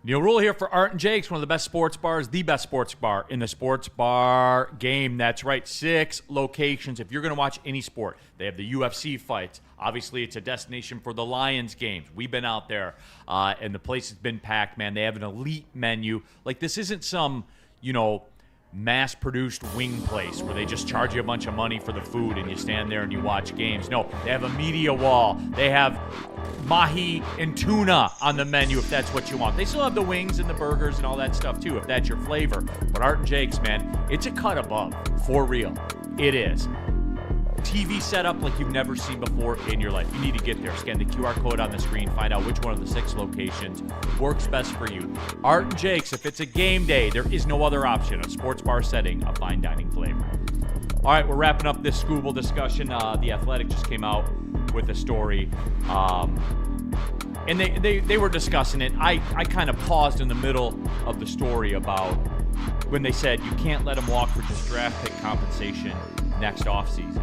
Neal Ruhl here for Art and Jake's, one of the best sports bars, the best sports bar in the sports bar game. That's right, 6 locations. If you're going to watch any sport, they have the UFC fights. Obviously, it's a destination for the Lions games. We've been out there, and the place has been packed, man. They have an elite menu. Like, this isn't some, mass-produced wing place where they just charge you a bunch of money for the food and you stand there and you watch games. No, they have a media wall. They have mahi and tuna on the menu if that's what you want. They still have the wings and the burgers and all that stuff too if that's your flavor. But Art and Jake's, man, it's a cut above. For real. It is. TV setup like you've never seen before in your life. You need to get there. Scan the QR code on the screen. Find out which one of the 6 locations works best for you. Art and Jake's, if it's a game day, there is no other option. A sports bar setting, a fine dining flavor. All right, we're wrapping up this Scooble discussion. The Athletic just came out with a story. And they were discussing it. I kind of paused in the middle of the story about when they said you can't let them walk for just draft pick compensation next offseason.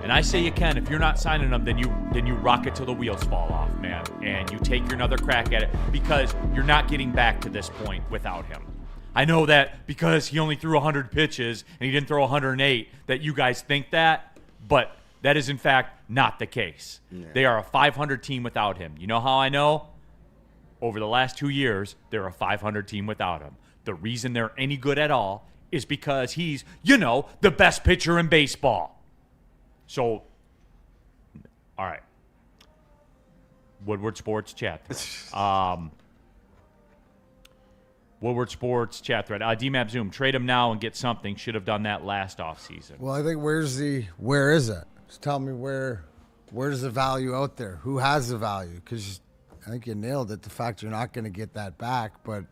And I say you can. If you're not signing them, then you rock it till the wheels fall off, man. And you take your another crack at it because you're not getting back to this point without him. I know that because he only threw 100 pitches and he didn't throw 108 that you guys think that, but that is in fact not the case. Yeah. They are a 500 team without him. You know how I know? Over the last 2 years, they're a 500 team without him. The reason they're any good at all is because he's, the best pitcher in baseball. So, all right. Woodward Sports chat thread. Woodward Sports chat thread. DMAP Zoom. Trade him now and get something. Should have done that last offseason. Well, I think where is it? Just tell me where's the value out there? Who has the value? Because I think you nailed it. The fact you're not going to get that back, but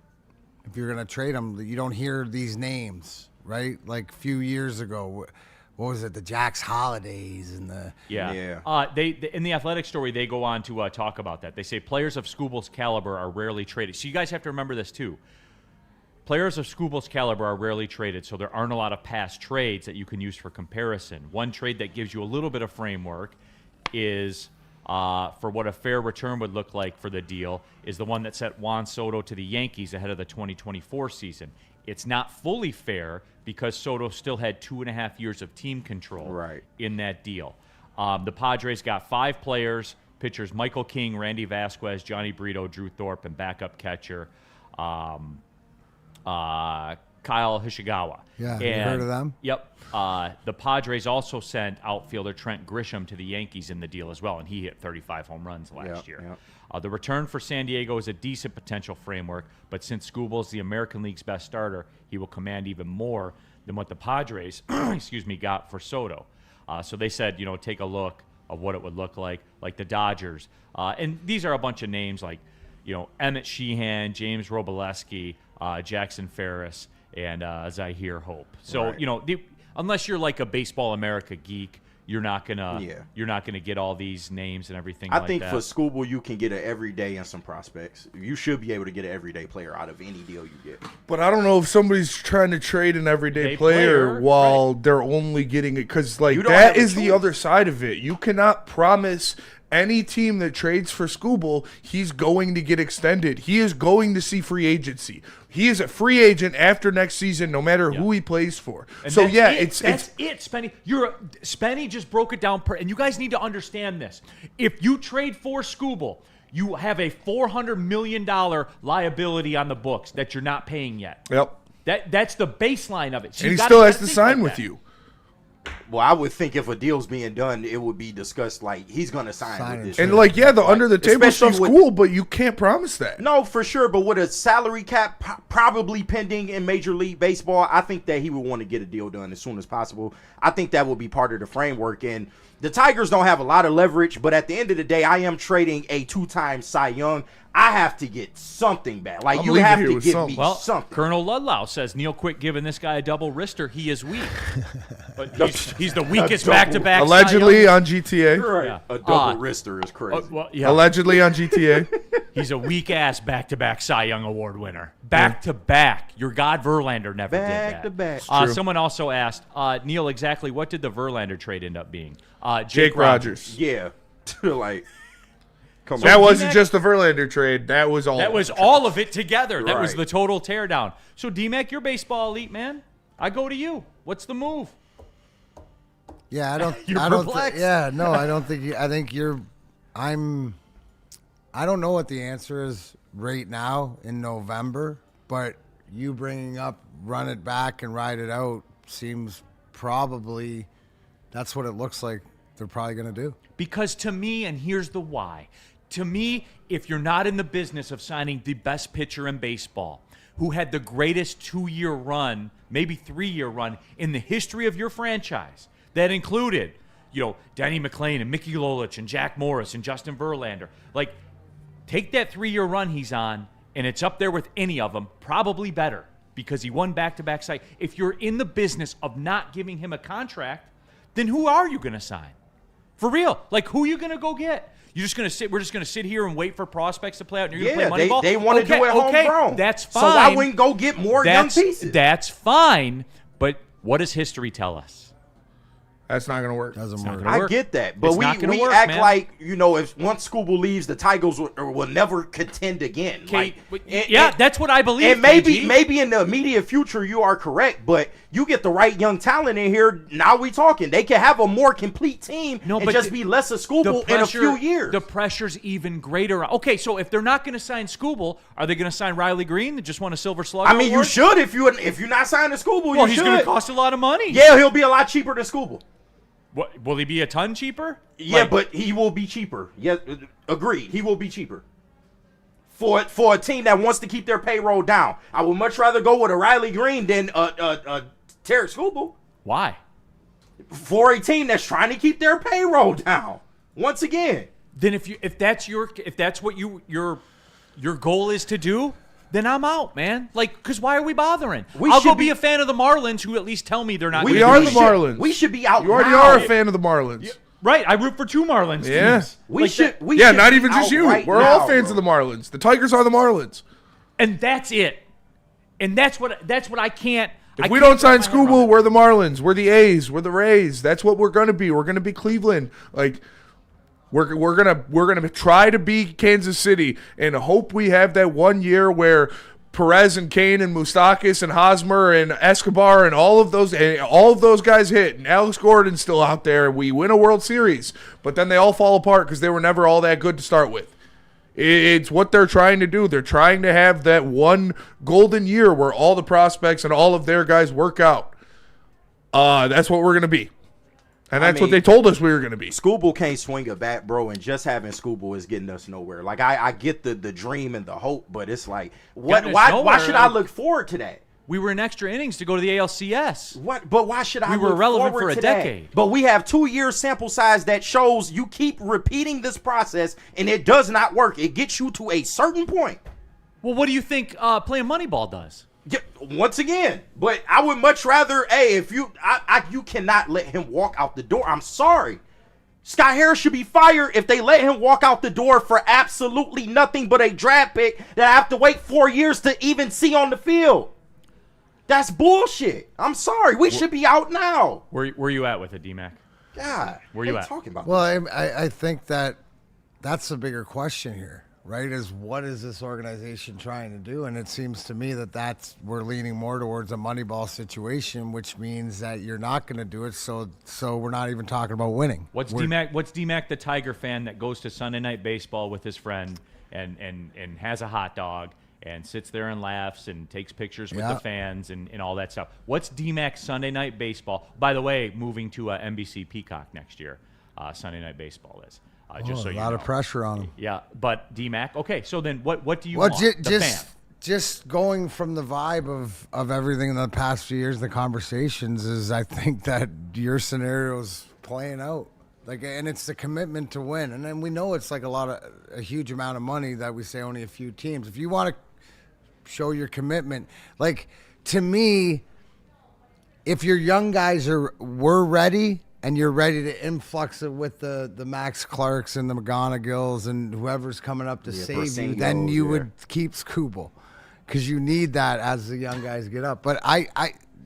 if you're going to trade him, you don't hear these names, right? Like a few years ago. what was it, the Jack's Holidays and the They in the Athletic story, they go on to talk about that. They say players of Skubal's caliber are rarely traded. So you guys have to remember this too. Players of Skubal's caliber are rarely traded, so there aren't a lot of past trades that you can use for comparison. One trade that gives you a little bit of framework is for what a fair return would look like for the deal is the one that sent Juan Soto to the Yankees ahead of the 2024 season. It's not fully fair because Soto still had 2.5 years of team control in that deal. The Padres got 5 players, pitchers Michael King, Randy Vasquez, Johnny Brito, Drew Thorpe, and backup catcher Kyle Hishigawa. Yeah, you heard of them? Yep. The Padres also sent outfielder Trent Grisham to the Yankees in the deal as well, and he hit 35 home runs last year. Yep. The return for San Diego is a decent potential framework, but since Skubal's the American League's best starter, he will command even more than what the Padres got for Soto. So they said, take a look of what it would look like the Dodgers. And these are a bunch of names like, Emmett Sheehan, James Robleski, Jackson Ferris, and Zahir Hope. So unless you're like a Baseball America geek, you're not gonna get all these names and everything. I think for Skubal, you can get an everyday and some prospects. You should be able to get an everyday player out of any deal you get. But I don't know if somebody's trying to trade an everyday player while they're only getting it, because that is the other side of it. You cannot promise any team that trades for Skubal, he's going to get extended. He is going to see free agency. He is a free agent after next season, no matter who he plays for. And so that's it, Spenny. Spenny just broke it down, and you guys need to understand this. If you trade for Skubal, you have a $400 million liability on the books that you're not paying yet. Yep. That's the baseline of it. So and he still has to sign with you. Well, I would think if a deal's being done, it would be discussed like he's going to sign with this. And the under the table stuff's cool, but you can't promise that. No, for sure. But with a salary cap probably pending in Major League Baseball, I think that he would want to get a deal done as soon as possible. I think that would be part of the framework. And the Tigers don't have a lot of leverage, but at the end of the day, I am trading a 2-time Cy Young. I have to get something back. Like, you have to give me something. Colonel Ludlow says, Neal, quit giving this guy a double wrister. He is weak. But he's the weakest back-to-back. Allegedly on GTA. Right. Yeah. A double wrister is crazy. Allegedly on GTA. He's a weak-ass back-to-back Cy Young Award winner. Back-to-back. Your God Verlander never did that. Back-to-back. Someone also asked, Neal, exactly what did the Verlander trade end up being? Jake Rogers. Yeah. Come on. That wasn't just the Verlander trade. That was all. That was all of it together. That was the total teardown. So, D-Mac, you're baseball elite, man. I go to you. What's the move? Yeah, I don't. You're I don't. perplexed. I don't think. I think you're. I don't know what the answer is right now in November, but you bringing up run it back and ride it out seems probably that's what it looks like they're probably going to do. Because to me, and here's the why. To me, if you're not in the business of signing the best pitcher in baseball, who had the greatest 2-year run, maybe 3-year run in the history of your franchise, that included, Denny McClain and Mickey Lolich and Jack Morris and Justin Verlander. Like, take that 3-year run he's on, and it's up there with any of them, probably better, because he won back-to-back site. If you're in the business of not giving him a contract, then who are you going to sign? For real. Like, who are you going to go get? You're just going to sit. We're just going to sit here and wait for prospects to play out, and you're going to play Moneyball? They want to do it homegrown. That's fine. So I wouldn't go get more young pieces. That's fine, but what does history tell us? That's not going to work. Doesn't work. I get that, but we act like, if once Skubal leaves, the Tigers will never contend again. That's what I believe. And maybe in the immediate future you are correct, but you get the right young talent in here. Now we talking. They can have a more complete team and just be less of Skubal in a few years. The pressure's even greater. Okay, so if they're not going to sign Skubal, are they going to sign Riley Green that just won a Silver Slugger Award? You should if you're not signing Skubal. Well, he's going to cost a lot of money. Yeah, he'll be a lot cheaper than Skubal. What, will he be a ton cheaper? Yeah, but he will be cheaper. Yeah, agreed. He will be cheaper. For a team that wants to keep their payroll down, I would much rather go with a Riley Green than Tarek Skubal. Why? For a team that's trying to keep their payroll down. Once again. Then if that's what your goal is to do, then I'm out, man. Like, because why are we bothering? We I'll go should be be- a fan of the Marlins who at least tell me they're not. We gonna are do the it. Marlins. We should be out. You already now. are a fan of the Marlins. Right, I root for 2 Marlins Yeah. teams. We should. Yeah, not even just you. We're all fans bro. of the Marlins. The Tigers are the Marlins. And that's it. And that's what I can't. If we don't sign Scooble, we're the Marlins. We're the A's. We're the Rays. That's what we're gonna be. We're gonna be Cleveland. Like we're gonna try to be Kansas City and hope we have that one year where Perez and Kane and Moustakas and Hosmer and Escobar and all of those guys hit, and Alex Gordon's still out there, and we win a World Series. But then they all fall apart because they were never all that good to start with. It's what they're trying to do. They're trying to have that one golden year where all the prospects and all of their guys work out. That's what we're going to be. And that's what they told us we were going to be. Scooble can't swing a bat, bro, and just having Scooble is getting us nowhere. Like, I get the dream and the hope, but it's like, why should I look forward to that? We were in extra innings to go to the ALCS. But why should I We were look relevant forward for a to that? decade. But we have 2 years sample size that shows you keep repeating this process, and it does not work. It gets you to a certain point. Well, what do you think playing Moneyball does? Yeah, once again, but I would much rather, if you cannot let him walk out the door. I'm sorry. Scott Harris should be fired if they let him walk out the door for absolutely nothing but a draft pick that I have to wait 4 years to even see on the field. That's bullshit. I'm sorry. We should be out now. Where you at with it, D-Mac? God, Where you what are at? talking about? Well, I think that's the bigger question here, right? Is what is this organization trying to do? And it seems to me that we're leaning more towards a Moneyball situation, which means that you're not going to do it. So we're not even talking about winning. What's D-Mac the Tiger fan that goes to Sunday Night Baseball with his friend and has a hot dog and sits there and laughs and takes pictures with the fans and all that stuff? What's D-Mac Sunday Night Baseball? By the way, moving to NBC Peacock next year, Sunday Night Baseball is. Just so a you lot know. of pressure on him. Yeah, but D-Mac, okay, so then what do you want, the fan? Just going from the vibe of everything in the past few years, the conversations is I think that your scenario's playing out. Like, and it's the commitment to win. And then we know it's like a huge amount of money that we say only a few teams. If you want to show your commitment, like, to me, if your young guys were ready and you're ready to influx it with the Max Clarks and the McGonagals and whoever's coming up to save you, then you would keep Scooble because you need that as the young guys get up. But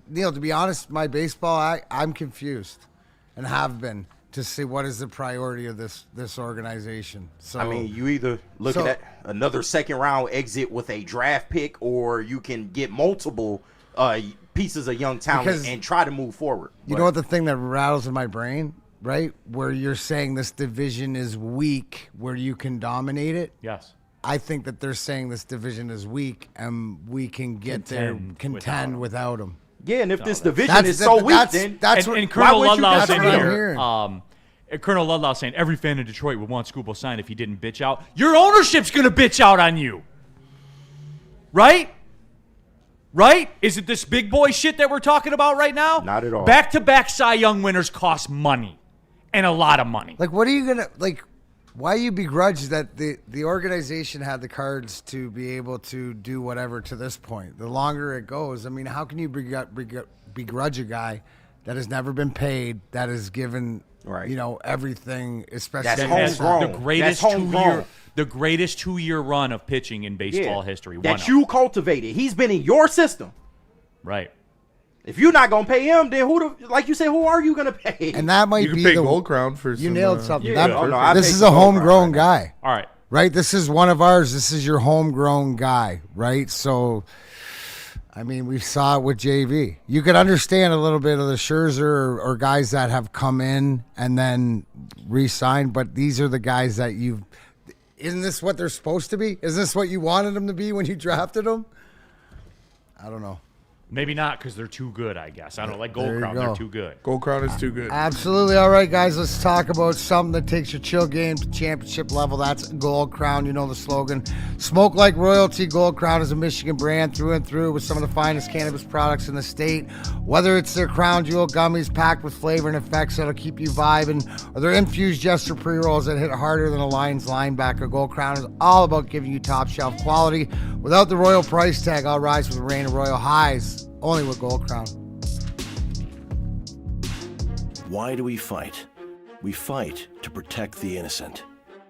Neal, to be honest, my baseball, I'm confused and have been to see what is the priority of this organization. So I mean, you either looking at another second round exit with a draft pick, or you can get multiple pieces of young talent and try to move forward. You know what the thing that rattles in my brain, right? Where you're saying this division is weak, where you can dominate it. Yes. I think that they're saying this division is weak, and we can contend without them. Yeah, and if this division is so weak, then that's and Colonel Ludlow's in what I'm here. hearing. Colonel Ludlow saying every fan in Detroit would want Scooble signed if he didn't bitch out. Your ownership's gonna bitch out on you, right? Right? Is it this big boy shit that we're talking about right now? Not at all. Back-to-back Cy Young winners cost money, and a lot of money. Like, what are you gonna like? Why you begrudge that the organization had the cards to be able to do whatever to this point? The longer it goes, I mean, how can you begrudge a guy that has never been paid, that is given, everything, especially That's homegrown. The greatest two-year run of pitching in baseball history. That you cultivated. He's been in your system. Right. If you're not gonna pay him, then like you said, who are you gonna pay? And that might You be can pay the Gold Crown for you some, nailed something. I This paid is for a Gold Crown homegrown right guy. All right. Right? This is one of ours. This is your homegrown guy, right? So, I mean, we saw it with JV. You could understand a little bit of the Scherzer or guys that have come in and then re-signed, but these are the guys that you've – isn't this what they're supposed to be? Isn't this what you wanted them to be when you drafted them? I don't know. Maybe not because they're too good, I guess. I don't know, like Gold There you Crown, go. they're too good. Gold Crown is too good. Absolutely. All right, guys, let's talk about something that takes your chill game to championship level. That's Gold Crown. You know the slogan. Smoke like royalty. Gold Crown is a Michigan brand through and through with some of the finest cannabis products in the state. Whether it's their Crown Jewel gummies packed with flavor and effects that'll keep you vibing, or their infused Jester pre-rolls that hit harder than a Lions linebacker, Gold Crown is all about giving you top shelf quality without the royal price tag. I'll rise with the rain of royal highs. Only with Gold Crown. Why do we fight? We fight to protect the innocent,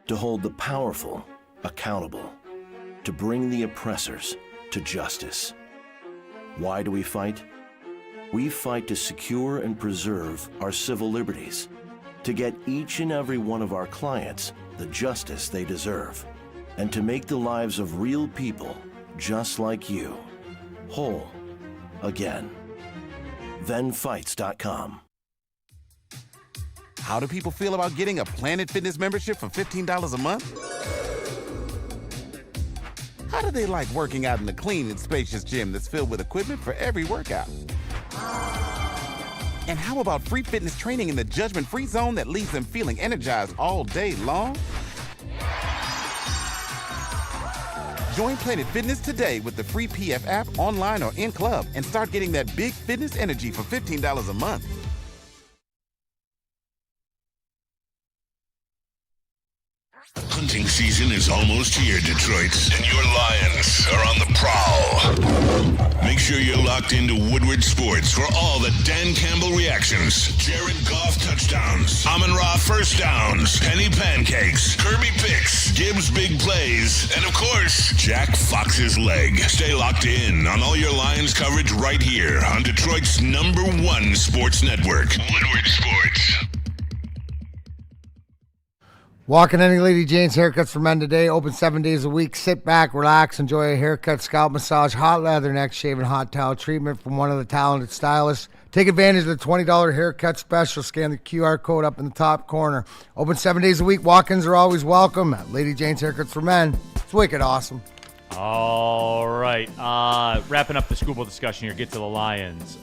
to hold the powerful accountable, to bring the oppressors to justice. Why do we fight? We fight to secure and preserve our civil liberties, to get each and every one of our clients the justice they deserve, and to make the lives of real people just like you whole again. ThenFights.com. How do people feel about getting a Planet Fitness membership for $15 a month? How do they like working out in a clean and spacious gym that's filled with equipment for every workout? And how about free fitness training in the judgment-free zone that leaves them feeling energized all day long? Join Planet Fitness today with the free PF app, online or in club, and start getting that big fitness energy for $15 a month. Hunting season is almost here, Detroit, and your Lions are on the prowl. Make sure you're locked into Woodward Sports for all the Dan Campbell reactions, Jared Goff touchdowns, Amon-Ra first downs, Penny pancakes, Kirby picks, Gibbs big plays, and of course, Jack Fox's leg. Stay locked in on all your Lions coverage right here on Detroit's #1 sports network, Woodward Sports. Walking Any Lady Jane's Haircuts for Men today. Open 7 days a week. Sit back, relax, enjoy a haircut, scalp massage, hot leather, neck shave, and hot towel treatment from one of the talented stylists. Take advantage of the $20 haircut special. Scan the QR code up in the top corner. Open 7 days a week. Walk-ins are always welcome at Lady Jane's Haircuts for Men. It's wicked awesome. All right. Wrapping up the Scoop Bowl discussion here. Get to the Lions.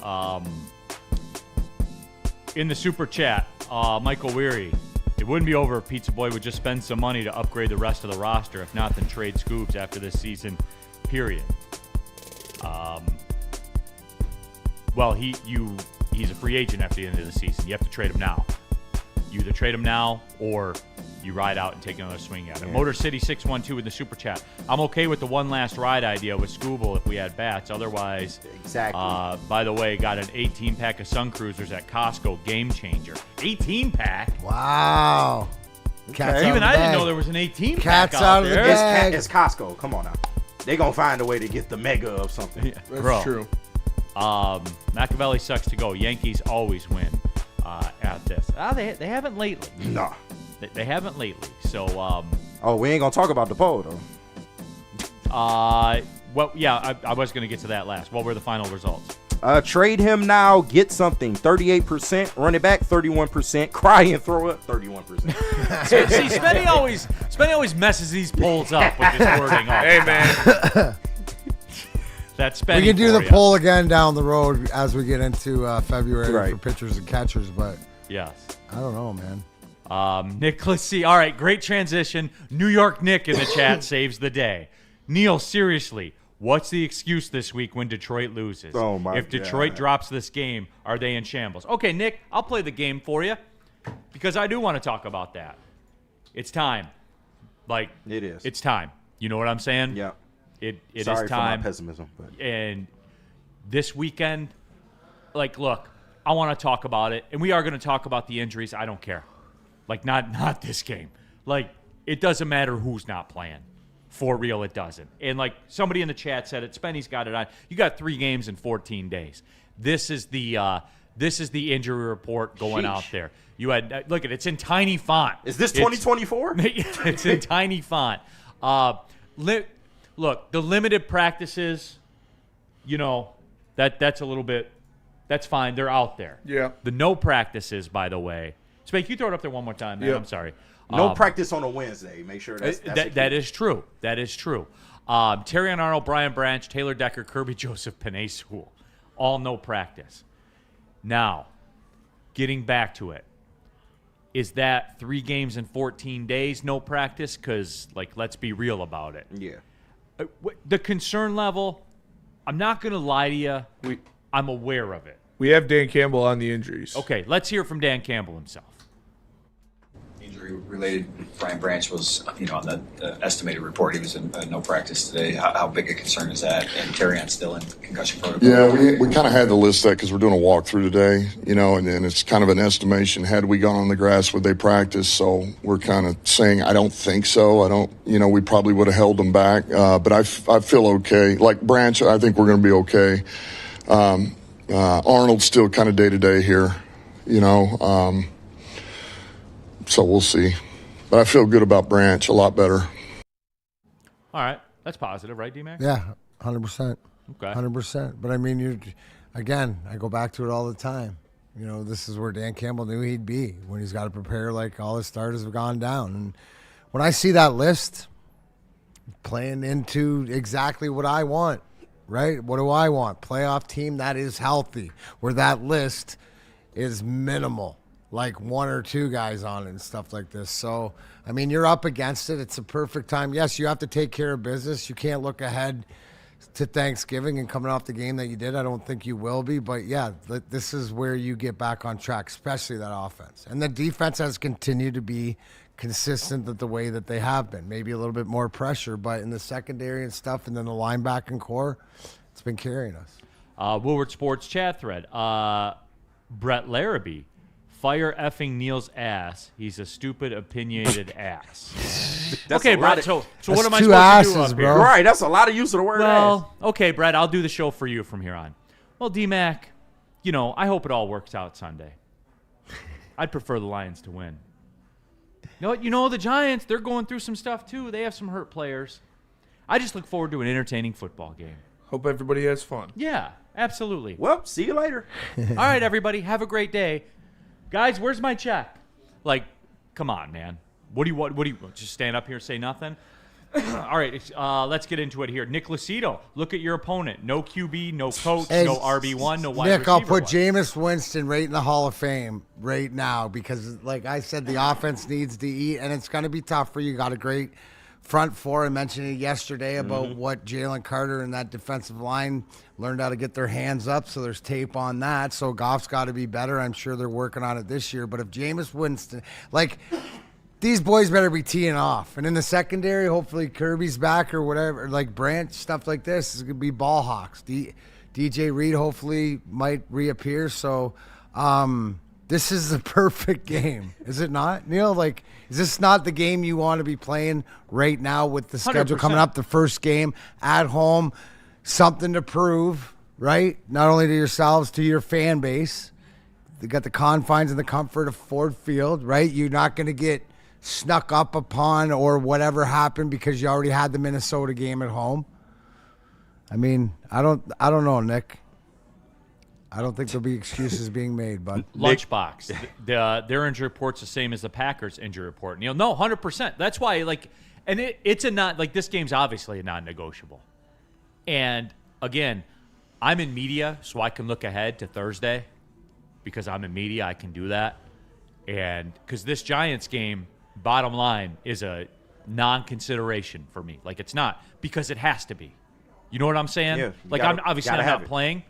In the super chat, Michael Weary. It wouldn't be over if Pizza Boy would just spend some money to upgrade the rest of the roster. If not, then trade Scoobs after this season, period. Well, he's a free agent after the end of the season. You have to trade him now. You either trade him now or you ride out and take another swing at him. Motor City 612 in the super chat. I'm okay with the one last ride idea with Scooble if we had bats. Otherwise, Exactly. By the way, got an 18-pack of Sun Cruisers at Costco. Game changer. 18-pack? Wow. Cat's out Even of the I didn't bag. know there was an 18-pack Cat's out out of the there. bag. It's Costco. Come on now. They gonna find a way to get the mega of something. Yeah, That's bro. true. Machiavelli sucks to go. Yankees always win at this. They haven't lately. No. They haven't lately. So, Oh, we ain't gonna talk about the poll though. well, yeah, I was going to get to that last. What were the final results? Trade him now, get something. 38%, run it back, 31%, cry and throw it, 31%. See, Spenny always messes these polls up with his wording. Hey, man. That's Spenny. We can do for the ya. poll again down the road as we get into February Right. for pitchers and catchers, but Yes. I don't know, man. Nick, let's see. All right, great transition. New York Nick in the chat saves the day. Neal, seriously, what's the excuse this week when Detroit loses? Oh, my If Detroit God. drops this game, are they in shambles? Okay, Nick, I'll play the game for you because I do want to talk about that. It's time. Like, It is. It's time. You know what I'm saying? Yeah. It Sorry is for time. my pessimism, but And this weekend, like, look, I want to talk about it, and we are going to talk about the injuries. I don't care. Like, not this game. Like, it doesn't matter who's not playing. For real, it doesn't. And, like, somebody in the chat said it. Spenny's got it on. You got 3 games in 14 days. This is the injury report going out Sheesh. there. You had look at it's in tiny font. is this It's- 2024? it's in tiny font. Look, the limited practices, you know, that's a little bit, that's fine. They're out there. Yeah. The no practices, by the way. Spake, can you throw it up there one more time, man? Yeah. I'm sorry. No practice on a Wednesday. Make sure that's That is true. That is true. Terry Arnold, Brian Branch, Taylor Decker, Kirby Joseph, Panay Sewell. all no practice. Now, getting back to it, is that 3 games in 14 days no practice? Because, like, let's be real about it. Yeah. The concern level, I'm not going to lie to you. I'm aware of it. We have Dan Campbell on the injuries. Okay, let's hear from Dan Campbell himself. Injury-related, Brian Branch was, on the estimated report, he was in no practice today. How big a concern is that? And Terrion's still in concussion protocol. Yeah, we kind of had to list that because we're doing a walkthrough today, and it's kind of an estimation. Had we gone on the grass, would they practice? So we're kind of saying, I don't think so. I don't, we probably would have held them back. But I feel okay. Like Branch, I think we're going to be okay. Arnold's still kind of day-to-day here, so we'll see. But I feel good about Branch, a lot better. All right. That's positive, right, D-Mac? Yeah, 100%. Okay. 100%. But, I mean, again, I go back to it all the time. This is where Dan Campbell knew he'd be when he's got to prepare like all his starters have gone down. And when I see that list, playing into exactly what I want, right? What do I want? Playoff team that is healthy, where that list is minimal. Like 1 or 2 guys on it and stuff like this. So, I mean, you're up against it. It's a perfect time. Yes, you have to take care of business. You can't look ahead to Thanksgiving and coming off the game that you did. I don't think you will be. But, yeah, this is where you get back on track, especially that offense. And the defense has continued to be consistent the way that they have been. Maybe a little bit more pressure, but in the secondary and stuff and then the linebacking core, it's been carrying us. Woodward Sports chat thread. Brett Larrabee. Fire effing Neal's ass. He's a stupid, opinionated ass. Okay, Brett, so what am I two supposed asses, to do up bro. here? Right, that's a lot of use of the word ass. Okay, Brett, I'll do the show for you from here on. Well, D-Mac, I hope it all works out Sunday. I'd prefer the Lions to win. The Giants, they're going through some stuff too. They have some hurt players. I just look forward to an entertaining football game. Hope everybody has fun. Yeah, absolutely. Well, see you later. All right, everybody, have a great day. Guys, where's my check? Like, come on, man. What do you want? Just stand up here and say nothing? All right, let's get into it here. Nick Lucido, look at your opponent. No QB, no coach, no RB1, no wide receiver. Nick, I'll put Jameis Winston right in the Hall of Fame right now because, like I said, the offense needs to eat, and it's going to be tough for you. You got a great front four. I mentioned it yesterday about what Jalen Carter and that defensive line learned how to get their hands up, so there's tape on that. So Goff's got to be better. I'm sure they're working on it this year. But if Jameis Winston, these boys better be teeing off. And in the secondary, hopefully Kirby's back or whatever, like Branch, stuff like this. It's going to be ball hawks. DJ Reed hopefully might reappear. So this is the perfect game. Is it not, Neal? Is this not the game you want to be playing right now with the schedule 100%. coming up? The first game at home, something to prove, right? Not only to yourselves, to your fan base. They got the confines and the comfort of Ford Field, right? You're not going to get snuck up upon or whatever happened because you already had the Minnesota game at home. I mean, I don't know, Nick. I don't think there'll be excuses being made, but Lunchbox. Their injury report's the same as the Packers' injury report. Neal, no, 100%. That's why, it's a not this game's obviously a non-negotiable. And again, I'm in media, so I can look ahead to Thursday because I'm in media. I can do that, and because this Giants game, bottom line, is a non-consideration for me. It's not because it has to be. You know what I'm saying? Yeah, I'm obviously gotta I'm have not it. playing.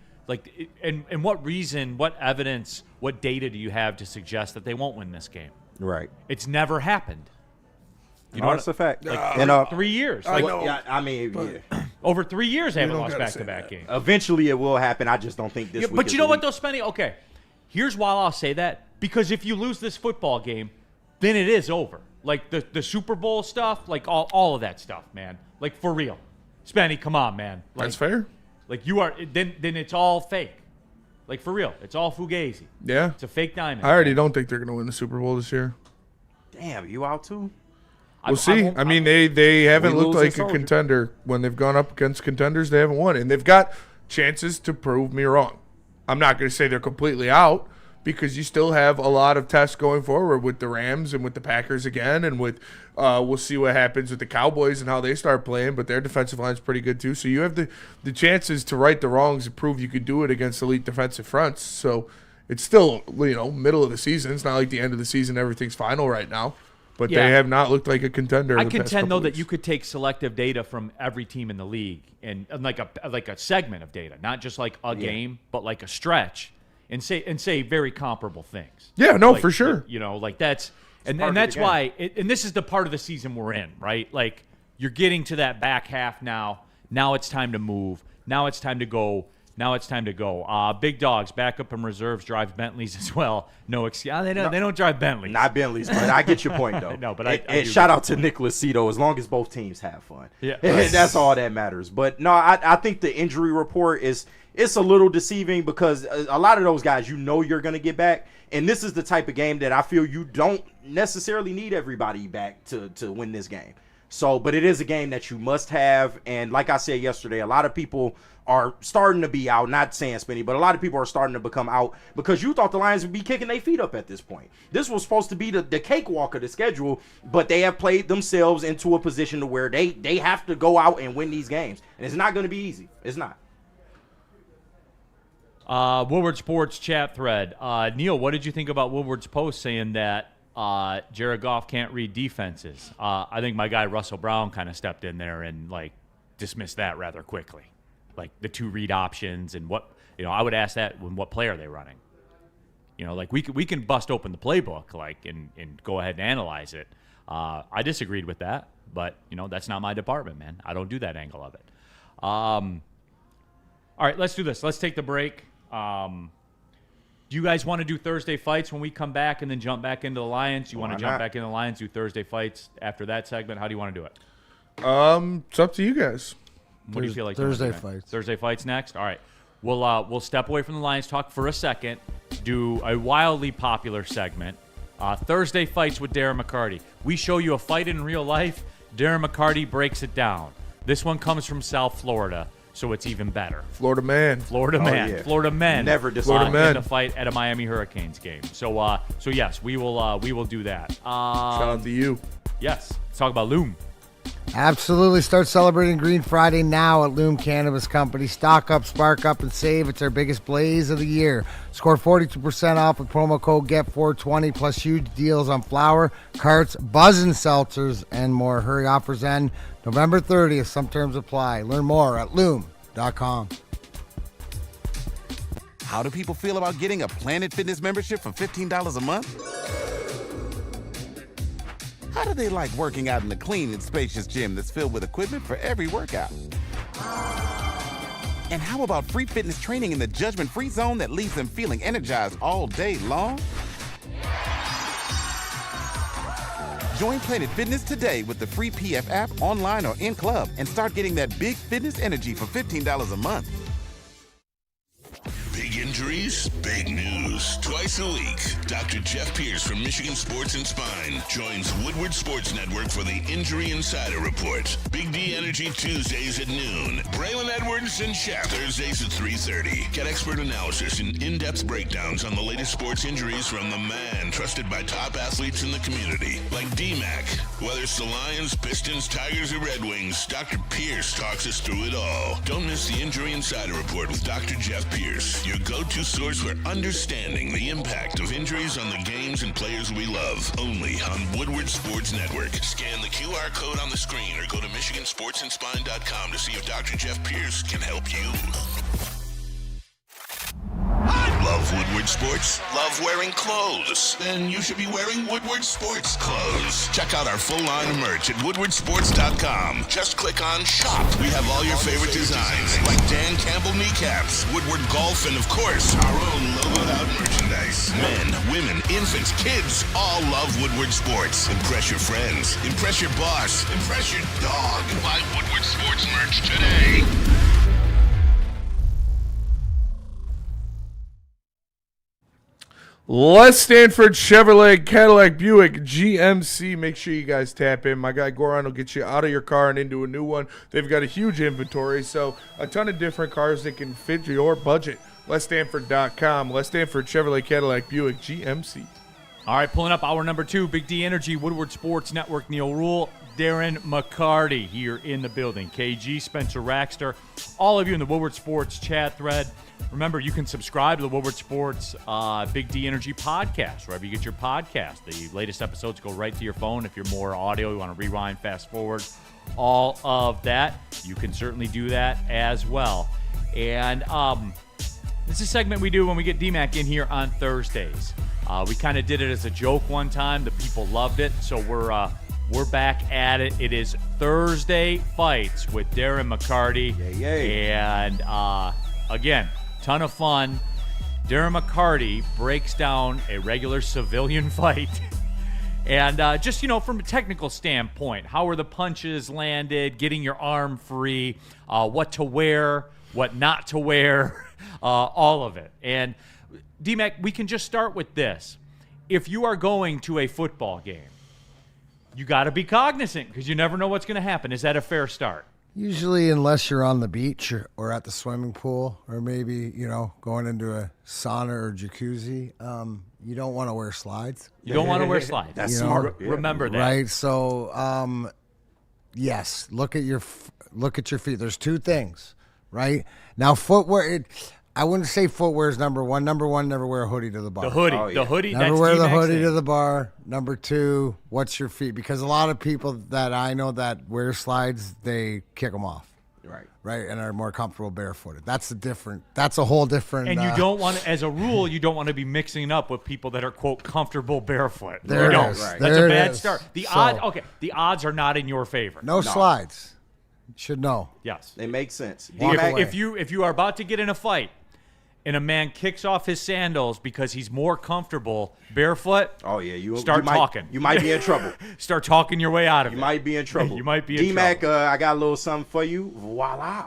And what reason, what evidence, what data do you have to suggest that they won't win this game? Right. It's never happened. You know, that's a fact. In 3 years. Over 3 years, they haven't lost back-to-back games. Eventually, it will happen. I just don't think this week. But you know what, though, Spenny? Okay, here's why I'll say that. Because if you lose this football game, then it is over. The Super Bowl stuff, all of that stuff, man. For real. Spenny, come on, man. That's fair. You are then it's all fake. For real. It's all fugazi. Yeah. It's a fake diamond. I already don't think they're going to win the Super Bowl this year. Damn, you out too? We'll see. I mean, they haven't We looked lose like a a soldier. contender. When they've gone up against contenders, they haven't won. And they've got chances to prove me wrong. I'm not going to say they're completely out, because you still have a lot of tests going forward with the Rams and with the Packers again, and with we'll see what happens with the Cowboys and how they start playing, but their defensive line is pretty good too. So you have the chances to right the wrongs and prove you could do it against elite defensive fronts. So it's still, middle of the season. It's not like the end of the season, everything's final right now. But they have not looked like a contender. I contend, though, that you could take selective data from every team in the league and like a segment of data, not just like a game, but like a stretch, and say very comparable things. Yeah, no, like, for sure. That's and that's why. And this is the part of the season we're in, right? Like you're getting to that back half now. Now it's time to move. Now it's time to go. Big dogs, backup and reserves drive Bentleys as well. No excuse. They don't drive Bentleys. Not Bentleys, but I get your point though. No, but and shout out to Nicholas Cito, as long as both teams have fun. Yeah, that's all that matters. But no, I think the injury report it's a little deceiving because a lot of those guys you're going to get back, and this is the type of game that I feel you don't necessarily need everybody back to win this game. So, but it is a game that you must have, and like I said yesterday, a lot of people are starting to be out, not saying Spinny, but a lot of people are starting to become out because you thought the Lions would be kicking their feet up at this point. This was supposed to be the cakewalk of the schedule, but they have played themselves into a position to where they have to go out and win these games, and it's not going to be easy. It's not. Woodward Sports chat thread. Neal, what did you think about Woodward's post saying that Jared Goff can't read defenses? I think my guy Russell Brown kind of stepped in there and dismissed that rather quickly. Like the two read options and what I would ask that when what play are they running? We can bust open the playbook and go ahead and analyze it. I disagreed with that, but that's not my department, man. I don't do that angle of it. All right, let's do this. Let's take the break. Do you guys want to do Thursday fights when we come back and then jump back into the Lions? You want to jump back into the Lions, do Thursday fights after that segment? How do you want to do it? It's up to you guys. What do you feel like? Thursday fights. Thursday fights next. All right. We'll step away from the Lions talk for a second. Do a wildly popular segment. Thursday fights with Darren McCarty. We show you a fight in real life. Darren McCarty breaks it down. This one comes from South Florida, so it's even better. Florida man. Yeah. Florida men. Never decide. Florida men. In the fight at a Miami Hurricanes game. So yes, we will do that. Shout out to you. Yes. Let's talk about Loom. Absolutely. Start celebrating Green Friday now at Loom Cannabis Company. Stock up, spark up, and save. It's our biggest blaze of the year. Score 42% off with promo code GET420 plus huge deals on flower, carts, buzzing seltzers, and more. Hurry, offers end November 30th. Some terms apply. Learn more at loom.com. How do people feel about getting a Planet Fitness membership for $15 a month? How do they like working out in a clean and spacious gym that's filled with equipment for every workout? And how about free fitness training in the judgment-free zone that leaves them feeling energized all day long? Join Planet Fitness today with the free PF app online or in club and start getting that big fitness energy for $15 a month. Big injuries, big news. Twice a week, Dr. Jeff Pierce from Michigan Sports and Spine joins Woodward Sports Network for the Injury Insider Report. Big D Energy Tuesdays at noon. Braylon Edwards and Shep Thursdays at 3:30. Get expert analysis and in-depth breakdowns on the latest sports injuries from the man trusted by top athletes in the community, like D-Mac. Whether it's the Lions, Pistons, Tigers, or Red Wings, Dr. Pierce talks us through it all. Don't miss the Injury Insider Report with Dr. Jeff Pierce, your go-to source for understanding the impact of injuries on the games and players we love. Only on Woodward Sports Network. Scan the QR code on the screen or go to MichiganSportsandSpine.com to see if Dr. Jeff Pierce can help you. Love Woodward Sports? Love wearing clothes? Then you should be wearing Woodward Sports clothes. Check out our full line of merch at woodwardsports.com. Just click on Shop. We have all your favorite designs, like Dan Campbell kneecaps, Woodward Golf, and of course, our own logoed out merchandise. Men, women, infants, kids all love Woodward Sports. Impress your friends. Impress your boss. Impress your dog. Buy Woodward Sports merch today. Les Stanford Chevrolet Cadillac Buick GMC. Make sure you guys tap in. My guy Goran will get you out of your car and into a new one. They've got a huge inventory, so a ton of different cars that can fit your budget. LesStanford.com. Les Stanford Chevrolet Cadillac Buick GMC. All right, pulling up hour number 2, Big D Energy, Woodward Sports Network, Neal Ruhl, Darren McCarty here in the building. KG, Spencer Raxter, all of you in the Woodward Sports chat thread. Remember, you can subscribe to the Woodward Sports Big D Energy podcast, wherever you get your podcast. The latest episodes go right to your phone. If you're more audio, you want to rewind, fast forward, all of that, you can certainly do that as well. And this is a segment we do when we get D-Mac in here on Thursdays. We kind of did it as a joke one time. The people loved it, so we're back at it. It is Thursday Fights with Darren McCarty. And again, ton of fun. Darren McCarty breaks down a regular civilian fight. And just, from a technical standpoint, how are the punches landed, getting your arm free, what to wear, what not to wear, all of it. And D-Mac, we can just start with this. If you are going to a football game, you got to be cognizant because you never know what's going to happen. Is that a fair start? Usually, unless you're on the beach or at the swimming pool or maybe, going into a sauna or jacuzzi, you don't want to wear slides. You don't want to wear slides. That's smart. Remember that. Right? So, yes, look at your feet. There's two things, right? Now, footwear, I wouldn't say footwear is number one. Number one, never wear a hoodie to the bar. The hoodie. Never That's wear the D-Mac's hoodie thing. to the bar. Number two, what's your feet? Because a lot of people that I know that wear slides, they kick them off. Right, and are more comfortable barefooted. That's a whole different. And you don't want to, as a rule, you don't want to be mixing up with people that are, quote, comfortable barefoot. There you it don't. is. That's There a it bad is. start. The odds are not in your favor. No slides. Should know. Yes. They make sense. If you are about to get in a fight and a man kicks off his sandals because he's more comfortable barefoot, start talking. You might be in trouble. Start talking your way out of it. You might be in trouble. You might be in D-Mac, trouble. I got a little something for you. Voila.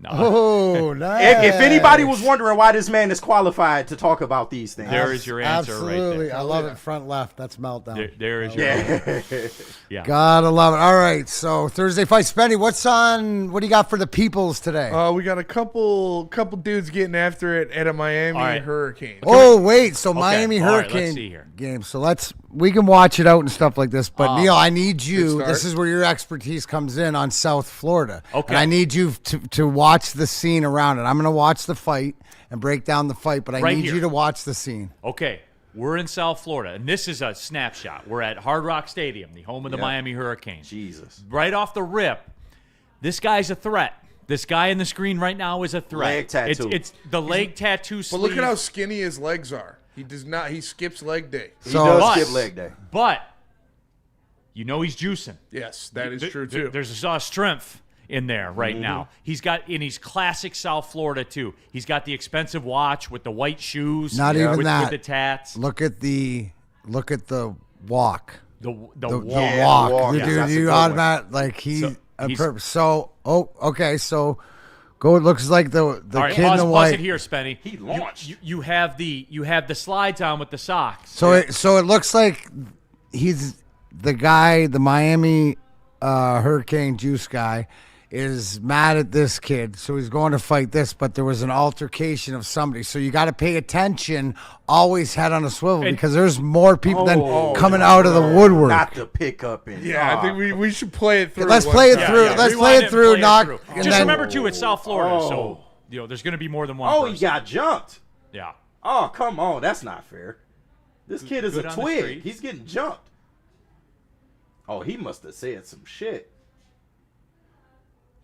No. Oh, nice. If anybody was wondering why this man is qualified to talk about these things, There is your answer Absolutely. right there. I love it. Front left. That's meltdown. There is your answer. Yeah. Gotta love it. All right. So Thursday fight, Spenny. What do you got for the peoples today? We got a couple dudes getting after it at a Miami Hurricane. Oh, wait. So Miami All right, let's Hurricane see here. game. So we can watch it out and stuff like this. But Neal, I need you. start. This is where your expertise comes in on South Florida. Okay. And I need you to watch the scene around it. I'm going to watch the fight and break down the fight, but I Right need here. you to watch the scene. Okay, we're in South Florida, and this is a snapshot. We're at Hard Rock Stadium, the home of the Miami Hurricanes. Jesus. Right off the rip, this guy's a threat. This guy in the screen right now is a threat. Leg tattoo. It's the leg tattoo But sleeve. look at how skinny his legs are. He does not. He skips leg day. He So- does But- skip leg day. But he's juicing. Yes, that is true too. There's a strength in there right now. He's classic South Florida too. He's got the expensive watch with the white shoes. Not even with, that. with the tats. Look at the walk. The The walk. walk. Yes, You that's a good automatic like he So, on he's- purpose. So okay. So go. It looks like the All right, kid in the pause white. it here, Spenny. He launched. You have the slides on with the socks. So it looks like he's the guy, the Miami Hurricane Juice guy, is mad at this kid, so he's going to fight this. But there was an altercation of somebody, so you got to pay attention. Always head on a swivel because there's more people than coming out of the woodwork. Not to pick up and Yeah, I think we should play it through. Let's one play it time. through. Let's play it through. Knock. And Just then, remember too, it's South Florida, so there's going to be more than one. Oh, person. he got jumped. Yeah. Oh, come on. That's not fair. This kid is Good a on the twig. street. He's getting jumped. Oh, he must have said some shit.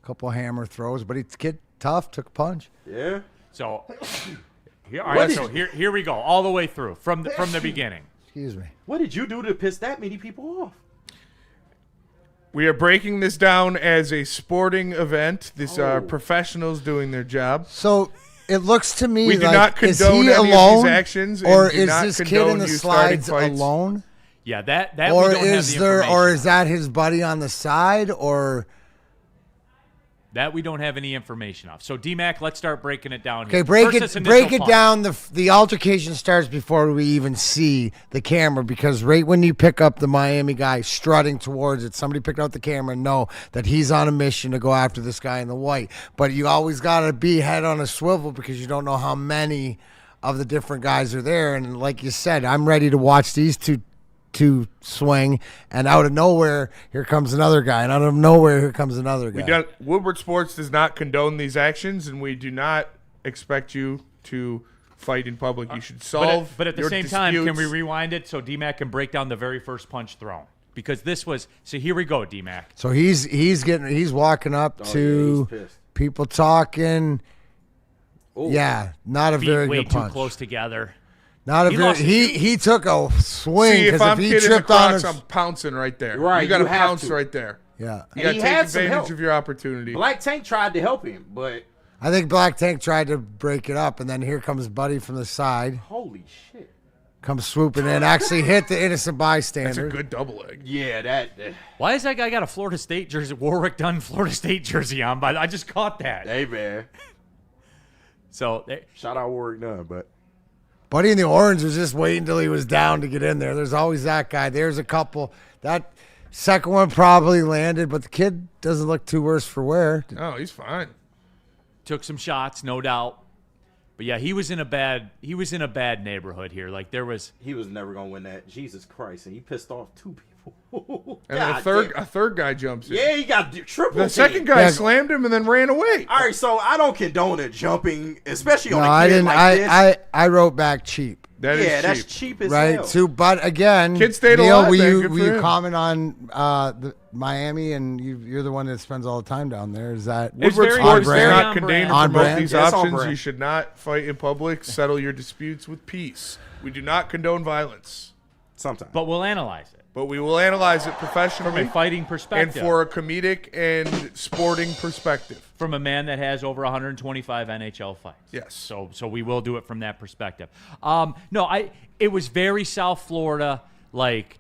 couple hammer throws, but he's kid tough. Took a punch. Yeah. So here we go, all the way through from the beginning. Excuse me. What did you do to piss that many people off? We are breaking this down as a sporting event. These are professionals doing their job. So it looks to me We do like not is condone he any of these alone, actions and or do is not this kid condone in the you starting slides fights. alone? Yeah, that we Or don't have is the there, or information is that his buddy on the side, or That we don't have any information of. So, D-Mac, let's start breaking it down. Okay, here. break First, this it initial punch. down. The altercation starts before we even see the camera, because right when you pick up the Miami guy strutting towards it, somebody picked out the camera and know that he's on a mission to go after this guy in the white. But you always got to be head on a swivel because you don't know how many of the different guys are there. And like you said, I'm ready to watch these two swing, and out of nowhere here comes another guy, and out of nowhere here comes another guy. Woodward Sports does not condone these actions, and we do not expect you to fight in public. You should solve but at the your same time, can we disputes. rewind it so D-Mac can break down the very first punch thrown? Because this was – so here we go, D-Mac. So he's walking up to he's pissed. people talking. Ooh. Yeah, not a Feet very way good too punch. close together. Not a He very. lost- He took a swing See, if because I'm if he getting the tripped on Crocs, us, I'm pouncing right there. Right, You got to you have pounce to. right there. yeah. You got to he take had some advantage help. of your opportunity. Black Tank tried to help him, but I think Black Tank tried to break it up, and then here comes Buddy from the side, holy shit. comes swooping in, actually hit the innocent bystander. That's a good double leg. Yeah, that. Why is that guy got a Florida State jersey, Warwick Dunn Florida State jersey on? But I just caught that. Hey, man. So Shout out Warwick Dunn, but. Buddy in the orange was just waiting until he was down to get in there. There's always that guy. There's a couple. That second one probably landed, but the kid doesn't look too worse for wear. Oh, he's fine. took some shots, no doubt. But yeah, he was in a bad neighborhood here. Like there was He was never gonna win that. Jesus Christ, and he pissed off two people. And then a third guy jumps in. Yeah, he got triple. The second guy slammed him and then ran away. All right, so I don't condone it jumping, especially on No, a I kid didn't. like this. I wrote back cheap. That is Yeah, that's cheap. cheap as Right. hell. Too, but again, Kid stayed Neal, alive, will man. you, Good will for you him. comment on the Miami, and you're the one that spends all the time down there? Is that It's Woodward very- Sports it's does very not on condone brand. or On promote brand? these Yes, on options. brand. You should not fight in public. Settle your disputes with peace. We do not condone violence, Sometimes. but we'll analyze it but we will analyze it from professionally a fighting and perspective. for a comedic and sporting perspective. From a man that has over 125 NHL fights. Yes. So we will do it from that perspective. It was very South Florida, like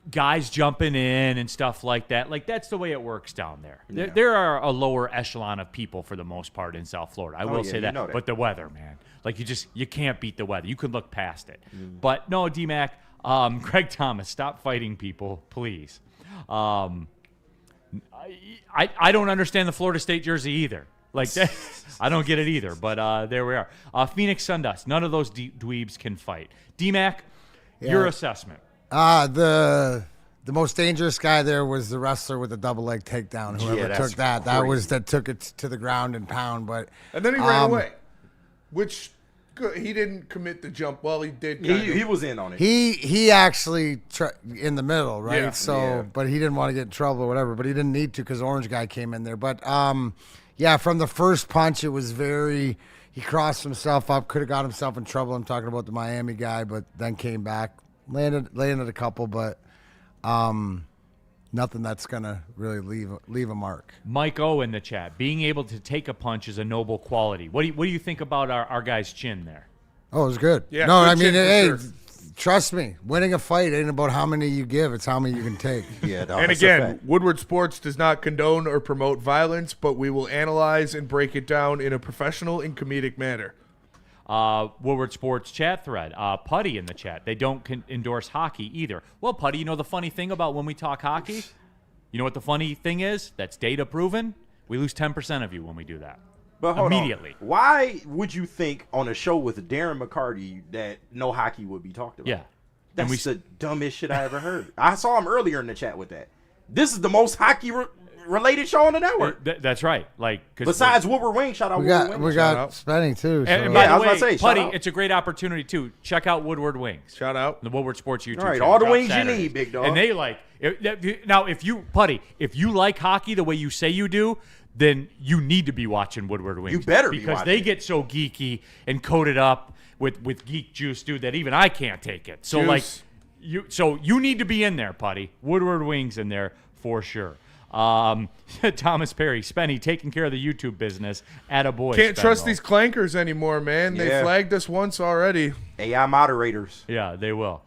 guys jumping in and stuff like that. Like that's the way it works down there. There are a lower echelon of people for the most part in South Florida. I will yeah, say you that. know that. But the weather, man. Like you can't beat the weather. You can look past it. But no, D-Mac, Greg Thomas, stop fighting people, please. I don't understand the Florida State jersey either. Like that, I don't get it either. But there we are. Phoenix Sundust. None of those dweebs can fight. D-Mac, your assessment. the most dangerous guy there was the wrestler with the double leg takedown. Whoever that's took that, that took it to the ground and pound. But And then he ran away, which he didn't commit the jump. Well, he did. He was in on it. he actually in the middle, right? Yeah. So, but he didn't want to get in trouble or whatever. But he didn't need to because Orange guy came in there. But yeah, from the first punch, it was very. He crossed himself up, could have got himself in trouble. I'm talking about the Miami guy, but then came back, landed a couple, but nothing that's gonna really leave a mark. Mike O in the chat. Being able to take a punch is a noble quality. What do you think about our guy's chin there? Oh, it was good. Yeah, no, good I mean, chin for hey, sure. trust me, winning a fight ain't about how many you give; it's how many you can take. Yeah, no, And that's a again, fact. Woodward Sports does not condone or promote violence, but we will analyze and break it down in a professional and comedic manner. Woodward Sports chat thread. Putty in the chat. They don't endorse hockey either. Well, Putty, you know the funny thing about when we talk hockey? You know what the funny thing is? That's data proven. We lose 10% of you when we do that. But hold immediately. on. Why would you think on a show with Darren McCarty that no hockey would be talked about? Yeah. That's the dumbest shit I ever heard. I saw him earlier in the chat with that. This is the most hockey-related show on the network. That's right. Like, 'cause Besides Woodward Wings, shout out We Woodward got Wings. Spenny too. So. And by Yeah, I the was way, about to say, shout Putty, out. it's a great opportunity too. Check out Woodward Wings. Shout out. The Woodward Sports YouTube All right, channel. all the Drops wings you Saturdays. need, big dog. And they now if you like hockey the way you say you do, then you need to be watching Woodward Wings. You better be because watching they it. get so geeky and coated up with geek juice, dude, that even I can't take it. So Juice. you need to be in there, Putty. Woodward Wings in there for sure. Thomas Perry, Spenny, taking care of the YouTube business. Attaboy, Can't trust Spenlo. these clankers anymore, man. They Yeah. flagged us once already. AI moderators. Yeah, they will.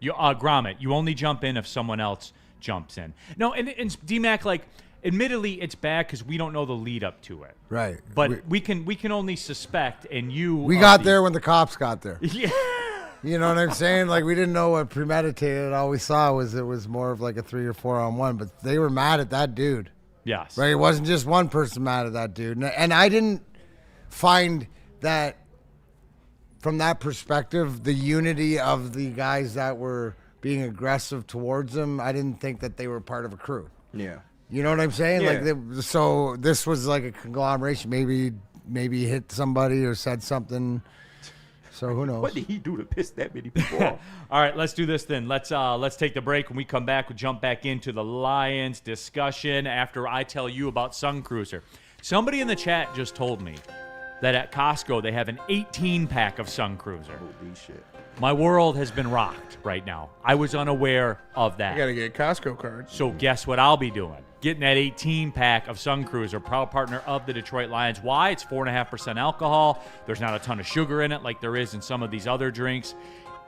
Gromit, you only jump in if someone else jumps in. No, and D-Mac, like, admittedly, it's bad because we don't know the lead up to it. Right. But we can only suspect, and we got there when the cops got there. Yeah. You know what I'm saying? Like, we didn't know what premeditated. All we saw was it was more of like a 3 or 4 on 1, but they were mad at that dude. Yes. Right? It wasn't just one person mad at that dude. And I didn't find that, from that perspective, the unity of the guys that were being aggressive towards him, I didn't think that they were part of a crew. Yeah. You know what I'm saying? Yeah. Like, so this was like a conglomeration. Maybe he hit somebody or said something. So who knows? What did he do to piss that many people off? All right, let's do this then. Let's take the break. When we come back, we'll jump back into the Lions discussion after I tell you about Sun Cruiser. Somebody in the chat just told me that at Costco they have an 18-pack of Sun Cruiser. Holy shit. My world has been rocked right now. I was unaware of that. I got to get a Costco card. So guess what I'll be doing? Getting that 18-pack of Sun Cruiser, proud partner of the Detroit Lions. Why? It's 4.5% alcohol. There's not a ton of sugar in it like there is in some of these other drinks.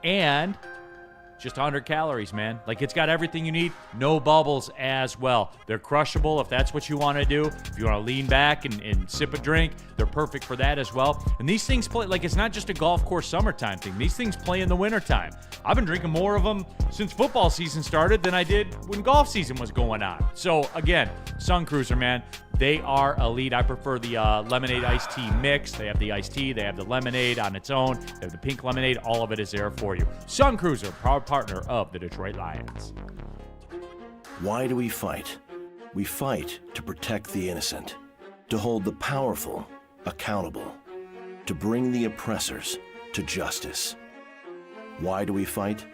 And just 100 calories, man. Like, it's got everything you need. No bubbles as well. They're crushable if that's what you want to do. If you want to lean back and sip a drink, they're perfect for that as well. And these things play, like, it's not just a golf course summertime thing. These things play in the wintertime. I've been drinking more of them since football season started than I did when golf season was going on. So, again, Sun Cruiser, man, they are elite. I prefer the lemonade iced tea mix. They have the iced tea. They have the lemonade on its own. They have the pink lemonade. All of it is there for you. Sun Cruiser, proud partner of the Detroit Lions. Why do we fight? We fight to protect the innocent, to hold the powerful accountable, to bring the oppressors to justice. Why do we fight?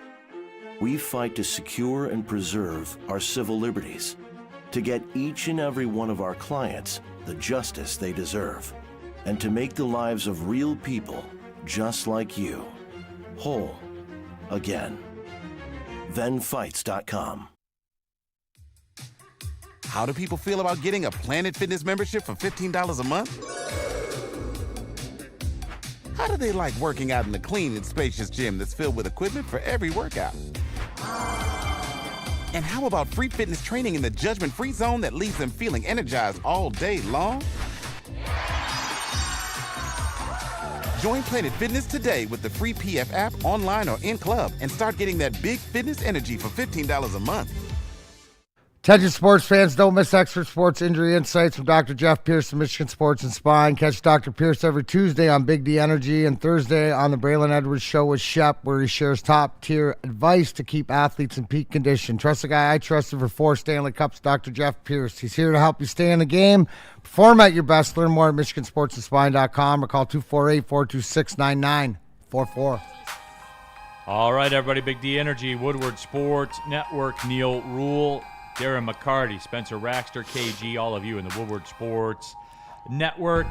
We fight to secure and preserve our civil liberties, to get each and every one of our clients the justice they deserve, and to make the lives of real people just like you whole again. ThenFights.com. How do people feel about getting a Planet Fitness membership for $15 a month? How do they like working out in a clean and spacious gym that's filled with equipment for every workout? And how about free fitness training in the judgment-free zone that leaves them feeling energized all day long? Join Planet Fitness today with the free PF app online or in club and start getting that big fitness energy for $15 a month. Attention sports fans, don't miss expert sports injury insights from Dr. Jeff Pierce of Michigan Sports and Spine. Catch Dr. Pierce every Tuesday on Big D Energy and Thursday on the Braylon Edwards Show with Shep, where he shares top-tier advice to keep athletes in peak condition. Trust the guy I trusted for 4 Stanley Cups, Dr. Jeff Pierce. He's here to help you stay in the game, perform at your best. Learn more at MichiganSportsAndSpine.com or call 248-426-9944. All right, everybody, Big D Energy, Woodward Sports Network, Neal, Ruhl, Darren McCarty, Spencer Raxter, KG, all of you in the Woodward Sports Network.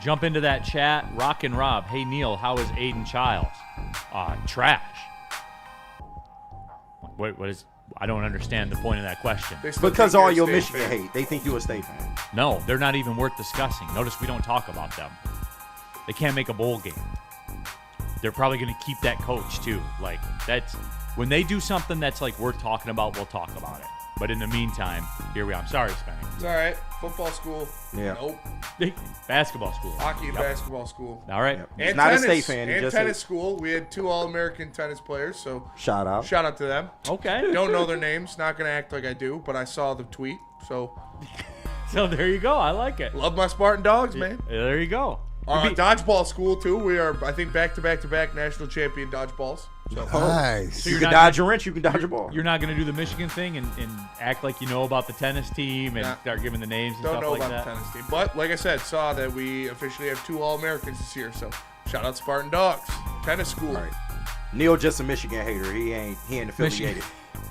Jump into that chat. Rock and Rob. Hey, Neal, how is Aiden Childs? Trash. What is... I don't understand the point of that question. Because all your Michigan hate. They think you a State fan. No, they're not even worth discussing. Notice we don't talk about them. They can't make a bowl game. They're probably going to keep that coach, too. Like, that's... When they do something that's like worth talking about, we'll talk about it. But in the meantime, here we are. I'm sorry, Spank. It's all right. Football school. Yeah. Nope. Basketball school. Hockey and basketball school. All right. Yep. And not tennis, a State fan. And just tennis school. We had 2 All-American tennis players, so shout out to them. Okay. Don't know their names. Not going to act like I do, but I saw the tweet, so. So there you go. I like it. Love my Spartan Dogs, man. There you go. Dodgeball school, too. We are, I think, back-to-back national champion dodgeballs. So. Nice. So you can dodge a wrench, you can dodge a ball. You're not going to do the Michigan thing and act like you know about the tennis team and start giving the names and stuff like that? Don't know about the tennis team. But, like I said, saw that we officially have 2 All-Americans this year. So, shout out Spartan Dogs. Tennis school. All right. Neal just a Michigan hater. He ain't affiliated.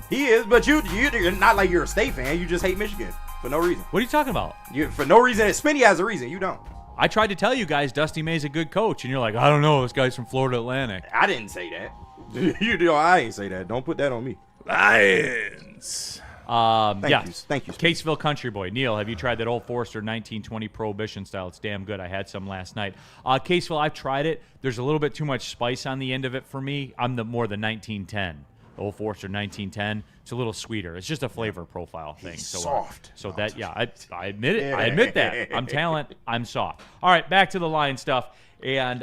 He is, but you're not like you're a State fan. You just hate Michigan for no reason. What are you talking about? For no reason. Spenny has a reason. You don't. I tried to tell you guys Dusty May's a good coach, and you're like, I don't know. This guy's from Florida Atlantic. I didn't say that. I ain't say that. Don't put that on me. Lions. Thank you. Caseville Country Boy. Neal, have you tried that Old Forester 1920 Prohibition style? It's damn good. I had some last night. Caseville, I've tried it. There's a little bit too much spice on the end of it for me. I'm more the 1910 Old Forester 1910. It's a little sweeter. It's just a flavor profile thing. He's so soft. So that, yeah, I admit it. I admit that. I'm talent. I'm soft. All right, back to the Lion stuff. And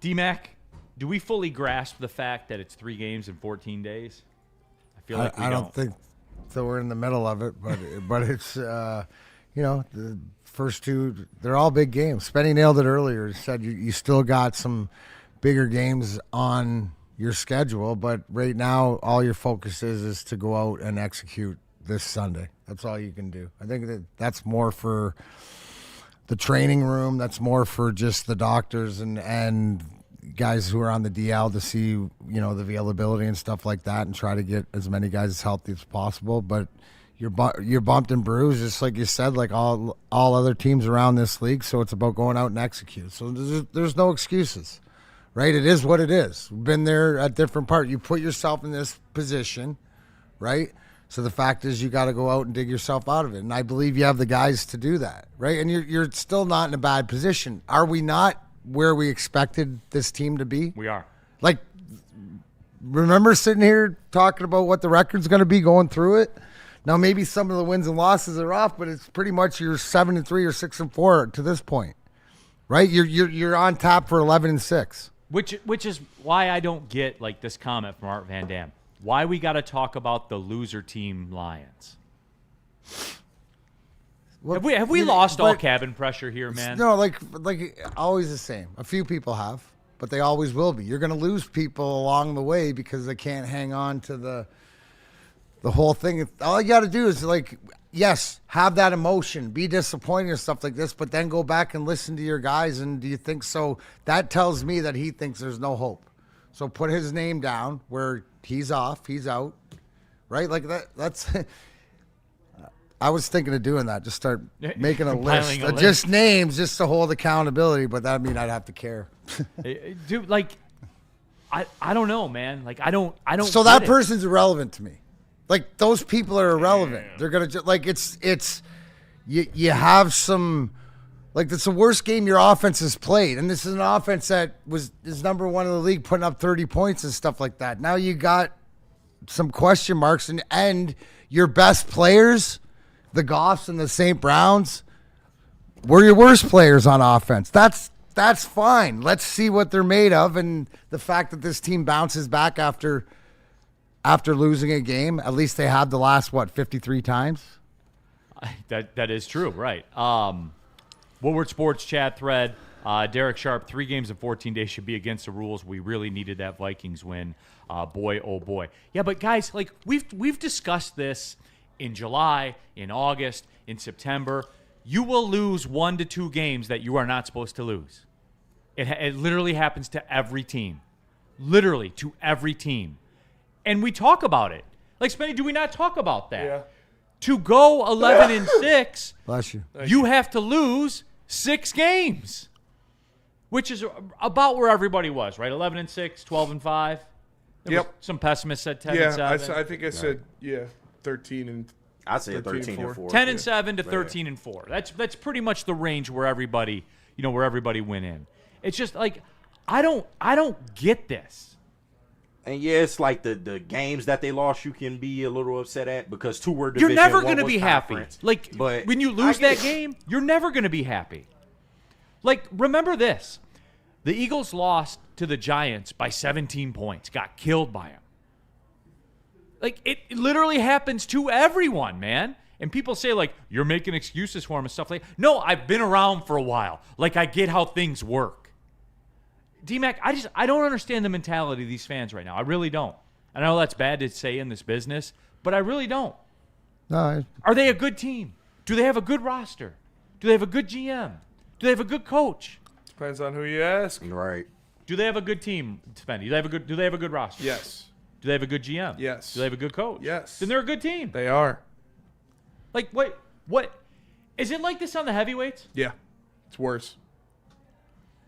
D-Mac, do we fully grasp the fact that it's 3 games in 14 days? I feel like we I don't think so. We're in the middle of it, but it's the first 2, they're all big games. Spenny nailed it earlier. He said you still got some bigger games on your schedule, but right now all your focus is to go out and execute this Sunday. That's all you can do. I think that's more for the training room. That's more for just the doctors and guys who are on the DL to see, the availability and stuff like that, and try to get as many guys as healthy as possible. But you're bumped and bruised, just like you said, like all other teams around this league. So it's about going out and execute. So there's no excuses, right? It is what it is. We've been there at different parts. You put yourself in this position, right? So the fact is you got to go out and dig yourself out of it. And I believe you have the guys to do that, right? And you're still not in a bad position. Are we not where we expected this team to be? we are. Like, remember sitting here talking about what the record's going to be going through it? Now, maybe some of the wins and losses are off, but it's pretty much you're 7-3 or 6-4 to this point, right? You're on top for 11-6. Which is why I don't get like this comment from Art Van Dam. Why we got to talk about the loser team Lions? Well, Have we lost all cabin pressure here, man? No, like always the same. A few people have, but they always will be. You're going to lose people along the way because they can't hang on to the whole thing. All you got to do is, like, yes, have that emotion, be disappointed and stuff like this, but then go back and listen to your guys. And do you think so? That tells me that he thinks there's no hope. So put his name down where he's off, he's out, right? Like that's. I was thinking of doing that. Just start making a list of just names, just to hold accountability. But that mean I'd have to care. Dude, like, I don't know, man. Like, I don't. So that person's irrelevant to me. Like, those people are irrelevant. Yeah. They're gonna like it's you have some, like, it's the worst game your offense has played, and this is an offense that is number 1 in the league, putting up 30 points and stuff like that. Now you got some question marks, and your best players, the Goffs and the St. Browns, were your worst players on offense. That's fine. Let's see what they're made of, and the fact that this team bounces back after losing a game. At least they had the last 53 times. That is true, right? Woodward Sports chat thread. Derek Sharp, 3 games in 14 days should be against the rules. We really needed that Vikings win. Boy, oh boy. Yeah, but guys, like, we've discussed this in July, in August, in September. You will lose 1 to 2 games that you are not supposed to lose. It literally happens to every team. Literally to every team. And we talk about it. Like, Spenny, do we not talk about that? Yeah. To go 11-6, bless you, you have to lose 6 games, which is about where everybody was, right? 11-6, 12-5. Yep. Some pessimists said 10-7. Yeah, I think I said 13 and. I'd say 13-4. 10-7 to 13-4. That's pretty much the range where everybody went in. It's just like I don't get this. And yeah, it's like the games that they lost, you can be a little upset at because 2 were division. You're never going to be happy. Like, but when you lose that game, you're never going to be happy. Like, remember this. The Eagles lost to the Giants by 17 points, got killed by them. Like, it literally happens to everyone, man. And people say, like, you're making excuses for them and stuff like that. No, I've been around for a while. Like, I get how things work. D-Mac, I don't understand the mentality of these fans right now. I really don't. I know that's bad to say in this business, but I really don't. No. Are they a good team? Do they have a good roster? Do they have a good GM? Do they have a good coach? Depends on who you ask. Right. Do they have a good team, Spendy? Do they have a good roster? Yes. Do they have a good GM? Yes. Do they have a good coach? Yes. Then they're a good team. They are. Like, what? Is it like this on the heavyweights? Yeah. It's worse.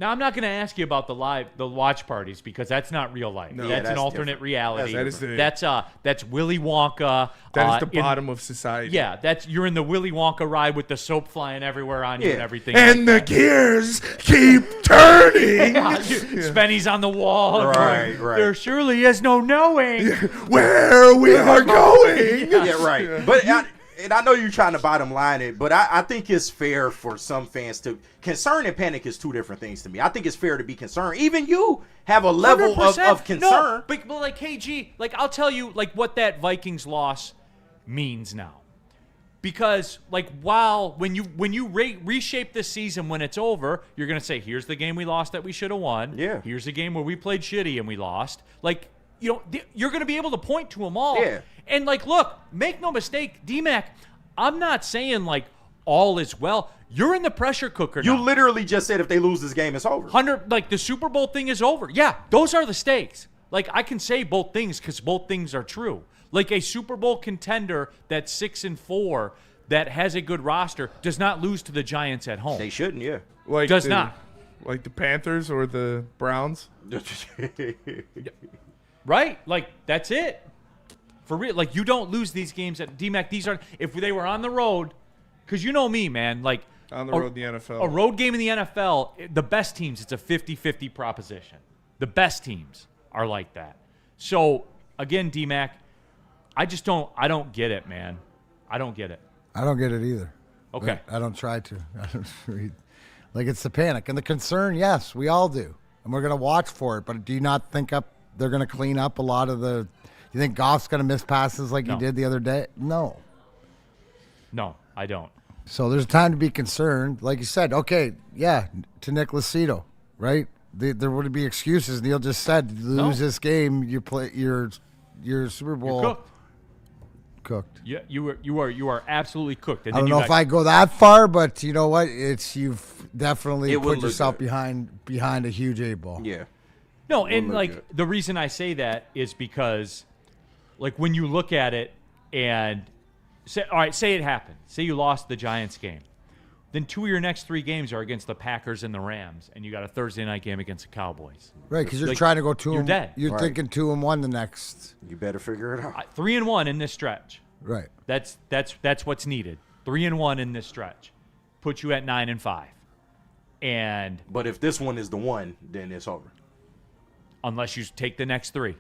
Now, I'm not going to ask you about the watch parties because that's not real life. No. That's Yeah, an that's alternate different. reality. That's That's Willy Wonka. That is the bottom of society. Yeah, you're in the Willy Wonka ride with the soap flying everywhere on you and everything. And the like that. gears keep turning. Spenny's on the wall. Right, going, right. There surely is no knowing. Where we are going. Yeah, right. But and I know you're trying to bottom line it, but I think it's fair for some fans to concern and panic is two different things to me. I think it's fair to be concerned. Even you have a level of 100%. concern. No, but like KG, like I'll tell you like what that Vikings loss means now. Because like when you reshape this season when it's over, you're gonna say, here's the game we lost that we should have won. Yeah. Here's the game where we played shitty and we lost. Like, you know, you're gonna be able to point to them all. Yeah. And like, look, make no mistake, D-Mac, I'm not saying like all is well. You're in the pressure cooker You now. literally just said if they lose this game, it's over. Like the Super Bowl thing is over. Yeah, those are the stakes. Like I can say both things because both things are true. Like a Super Bowl contender that's 6-4 that has a good roster does not lose to the Giants at home. They shouldn't, yeah. Does not. Like the Panthers or the Browns. Right? Like that's it. For real. Like you don't lose these games at D-Mac. These are if they were on the road, because you know me, man. Like On the road in the NFL. A road game in the NFL, the best teams, it's a 50-50 proposition. The best teams are like that. So again, D-Mac, I don't get it, man. I don't get it. I don't get it either. Okay. I don't try to. I don't read. Like it's the panic and the concern. Yes, we all do, and we're gonna watch for it. But do you not think they're gonna clean up a lot of the? You think Goff's gonna miss passes like he did the other day? No. No, I don't. So there's time to be concerned. Like you said, okay, yeah, to Nick Lucido, right? There wouldn't be excuses. Neal just said, you lose this game, you play your Super Bowl. You're cooked. Yeah, you are absolutely cooked. And I then don't know if I go that far, but you know what? You've definitely put yourself behind a huge 8-ball. Yeah. No, and like the reason I say that is because, like, when you look at it and say, all right, say it happened. Say you lost the Giants game. Then 2 of your next 3 games are against the Packers and the Rams, and you got a Thursday night game against the Cowboys. Right, because you're Like, trying to go 2 you're and dead. You're thinking 2-1 the next. You better figure it out. 3-1 in this stretch. Right. That's what's needed. 3-1 in this stretch. Put you at 9-5. And But if this one is the one, then it's over. unless you take the next 3.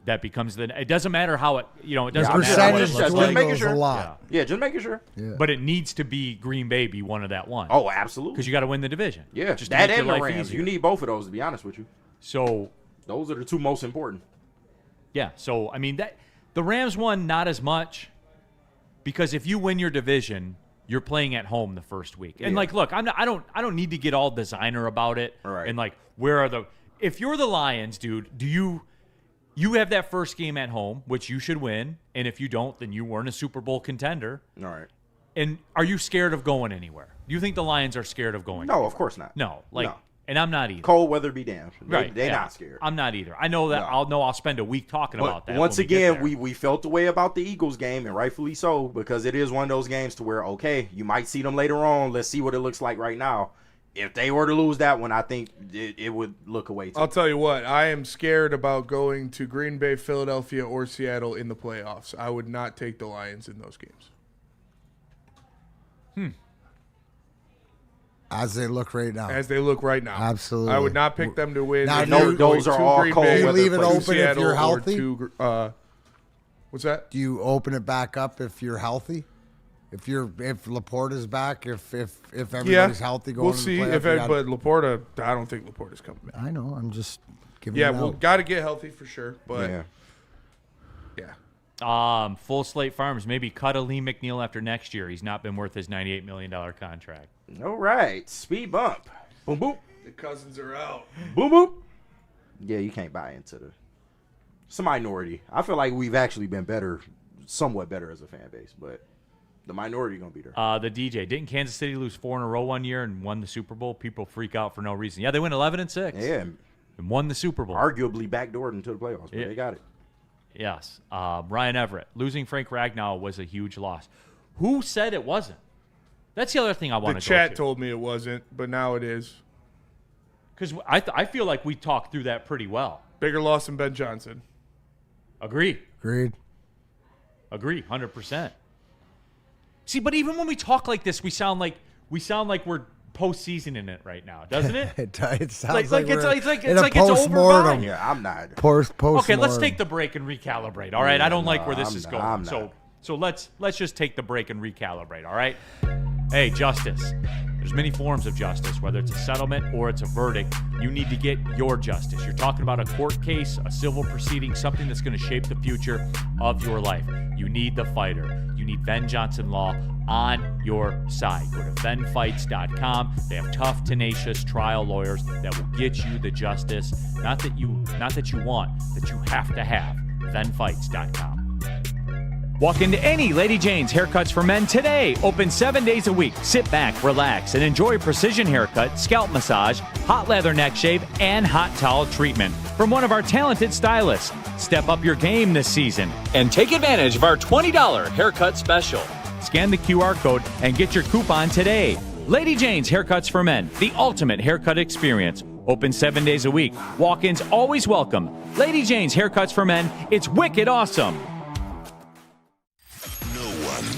That becomes it doesn't matter how it doesn't matter what Percentage it looks just like. making sure. a lot. Yeah, just making sure. Yeah. But it needs to be Green Bay be one of that one. Oh, absolutely. Because you got to win the division. Yeah, just to that make and your the life Rams. easier. You need both of those, to be honest with you. So Those are the 2 most important. yeah, so I mean that the Rams won not as much because if you win your division, you're playing at home the first week. And like, look, I don't need to get all designer about it. Right. And like, where are if you're the Lions, dude, do you have that first game at home, which you should win, and if you don't, then you weren't a Super Bowl contender. All right. And are you scared of going anywhere? Do you think the Lions are scared of going? No, of course not. No, like, No. and I'm not either. Cold weather be damned. Right, They're yeah. not scared. I'm not either. I know that. No. I'll spend a week talking about But that. once when get again, there. we felt the way about the Eagles game, and rightfully so, because it is one of those games to where, okay, you might see them later on. Let's see what it looks like right now. If they were to lose that one, I think it would look away too. I'll tell you what, I am scared about going to Green Bay, Philadelphia, or Seattle in the playoffs. I would not take the Lions in those games. As they look right now. As they look right now. Absolutely. I would not pick them to win. Now, If no, they were going those are to all Green cold Bay, Do you leave it to open if Seattle you're or healthy? to, what's that? Do you open it back up if you're healthy? If Laporta's back, if everybody's healthy going we'll to see. the playoff, But Laporta, I don't think Laporta's coming back. I know. I'm just giving Yeah, it well, out. got to get healthy for sure. But Yeah. Full Slate Farms, maybe cut Lee McNeil after next year. He's not been worth his $98 million contract. All right. Speed bump. Boom, boom. the Cousins are out. Boom, boom. Yeah, you can't buy into it's a minority. I feel like we've actually been better, somewhat better as a fan base, but the minority going to be there. The DJ, didn't Kansas City lose 4 in a row one year and won the Super Bowl? People freak out for no reason. Yeah, they went 11-6. Yeah. And won the Super Bowl. Arguably backdoored into the playoffs, but Yeah. they got it. Yes. Ryan Everett. Losing Frank Ragnow was a huge loss. Who said it wasn't? That's the other thing I want The to go chat to. told me it wasn't, but now it is. Because I feel like we talked through that pretty well. Bigger loss than Ben Johnson. Agree. Agreed. Agree, 100%. See, but even when we talk like this, we sound like we're postseason in it right now, doesn't it? It sounds like it's in a like it's over post-mortem. by. Yeah, I'm not. Okay, let's take the break and recalibrate. All right, I don't like where this is going. I'm not. So let's just take the break and recalibrate. All right. Hey, justice. There's many forms of justice, whether it's a settlement or it's a verdict. You need to get your justice. You're talking about a court case, a civil proceeding, something that's going to shape the future of your life. You need the fighter. You need Ben Johnson Law on your side. Go to benfights.com. They have tough, tenacious trial lawyers that will get you the justice, not that you want, that you have to have. benfights.com. Walk into any Lady Jane's Haircuts for Men today. Open 7 days a week. Sit back, relax, and enjoy precision haircut, scalp massage, hot leather neck shave, and hot towel treatment from one of our talented stylists. Step up your game this season and take advantage of our $20 haircut special. Scan the QR code and get your coupon today. Lady Jane's Haircuts for Men, the ultimate haircut experience. Open 7 days a week. Walk-ins always welcome. Lady Jane's Haircuts for Men. It's wicked awesome.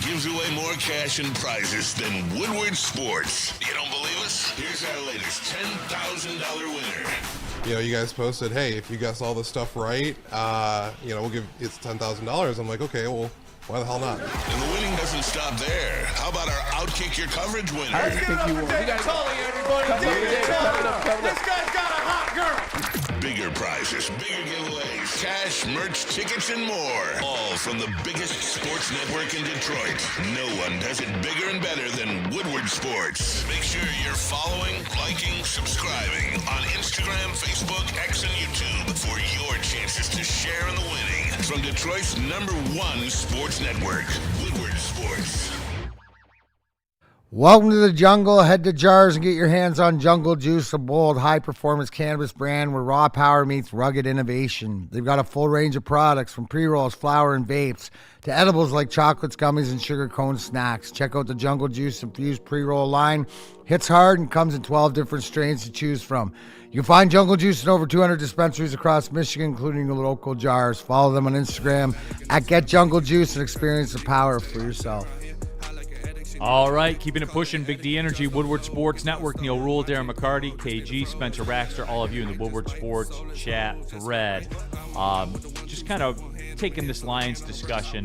Gives away more cash and prizes than Woodward Sports. You don't believe us? Here's our latest $10,000 winner. You guys posted, hey, if you guess all this stuff right, we'll give it's $10,000. I'm like, okay, well, why the hell not? And the winning doesn't stop there. How about our Outkick Your Coverage winner? I think you won. This guy's got a hot girl. Bigger prizes, bigger giveaways, cash, merch, tickets, and more. All from the biggest sports network in Detroit. No one does it bigger and better than Woodward Sports. Make sure you're following, liking, subscribing on Instagram, Facebook, X, and YouTube for your chances to share in the winning. From Detroit's #1 sports network, Woodward Sports. Welcome to the jungle. Head to Jars and get your hands on Jungle Juice, a bold, high-performance cannabis brand where raw power meets rugged innovation. They've got a full range of products from pre-rolls, flower, and vapes to edibles like chocolates, gummies, and sugar cone snacks. Check out the Jungle Juice infused pre-roll line. Hits hard and comes in 12 different strains to choose from. You can find Jungle Juice in over 200 dispensaries across Michigan, including the local Jars. Follow them on Instagram at @GetJungleJuice and experience the power for yourself. All right, keeping it pushing. Big D Energy, Woodward Sports Network, Neal, Ruhl, Darren McCarty, KG, Spencer Raxter, all of you in the Woodward Sports chat thread. Just kind of taking this Lions discussion.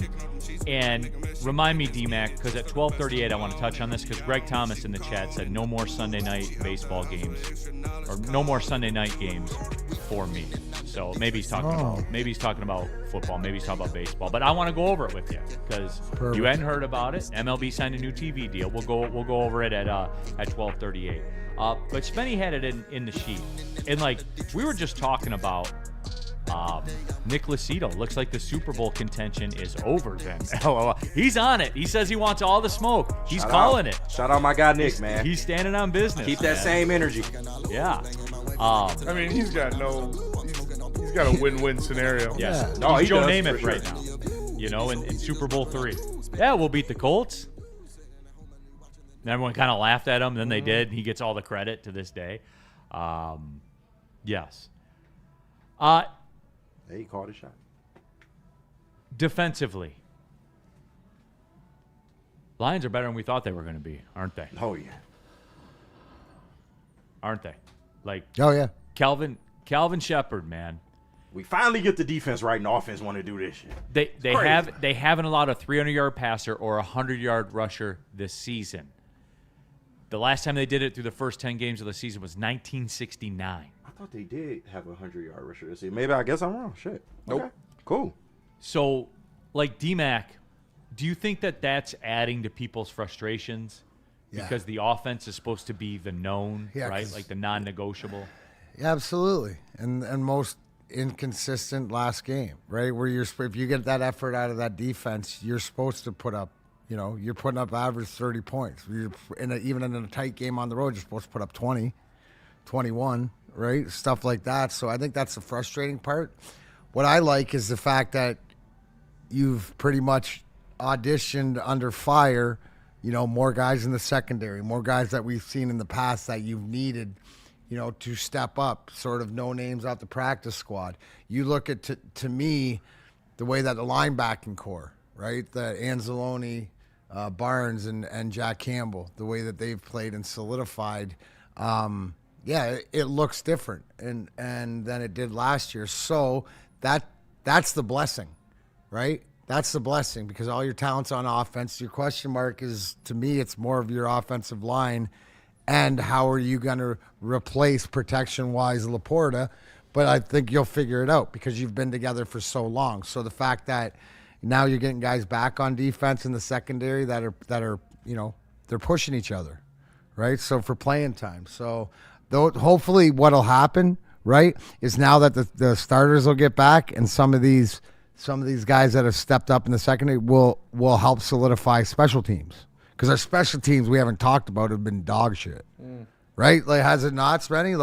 And remind me, D-Mac, because at 12:38 I want to touch on this, because Greg Thomas in the chat said no more Sunday night baseball games, or no more Sunday night games for me. So maybe he's talking about football, maybe he's talking about baseball. But I want to go over it with you because you hadn't heard about it. MLB signed a new TV deal. We'll go over it at 12:38. But Spenny had it in the sheet, and we were just talking about. Nick Lucido looks like the Super Bowl contention is over then. He's on it. He says he wants all the smoke. He's calling it. Shout out my guy Nick, man. He's standing on business. Keep that same energy. Yeah. He's got a win-win scenario. Yes. No, he's he Joe does, Namath for right now. In Super Bowl 3. Yeah, we'll beat the Colts. And everyone kind of laughed at him. Then they did. He gets all the credit to this day. Yes. He called a shot. Defensively, Lions are better than we thought they were going to be, aren't they? Oh, yeah. Aren't they? Oh, yeah. Calvin Shepard, man. We finally get the defense right, and offense want to do this shit. They haven't allowed a 300-yard passer or a 100-yard rusher this season. The last time they did it through the first 10 games of the season was 1969. I thought they did have a 100-yard rusher this season. Maybe I guess I'm wrong. Shit. Nope. Okay. Cool. So, D-Mac, do you think that that's adding to people's frustrations? Yeah. Because the offense is supposed to be the known, right? Like the non-negotiable? Yeah, absolutely. And most inconsistent last game, right? Where if you get that effort out of that defense, you're supposed to put up, you're putting up average 30 points. Even in a tight game on the road, you're supposed to put up 20, 21, right? Stuff like that. So I think that's the frustrating part. What I like is the fact that you've pretty much auditioned under fire, more guys in the secondary, more guys that we've seen in the past that you've needed to step up, sort of no names out the practice squad. You look at, to me, the way that the linebacking core, right? The Anzalone, Barnes, and Jack Campbell, the way that they've played and solidified, it looks different and than it did last year. So that's the blessing, right? That's the blessing, because all your talent's on offense. Your question mark is, to me, it's more of your offensive line and how are you going to replace protection-wise Laporta. But I think you'll figure it out because you've been together for so long. So the fact that now you're getting guys back on defense in the secondary that are they're pushing each other, right? So for playing time. So hopefully what'll happen, right, is now that the starters will get back and some of these guys that have stepped up in the secondary will help solidify special teams. Because our special teams we haven't talked about have been dog shit, right? Like, has it not, Spenny?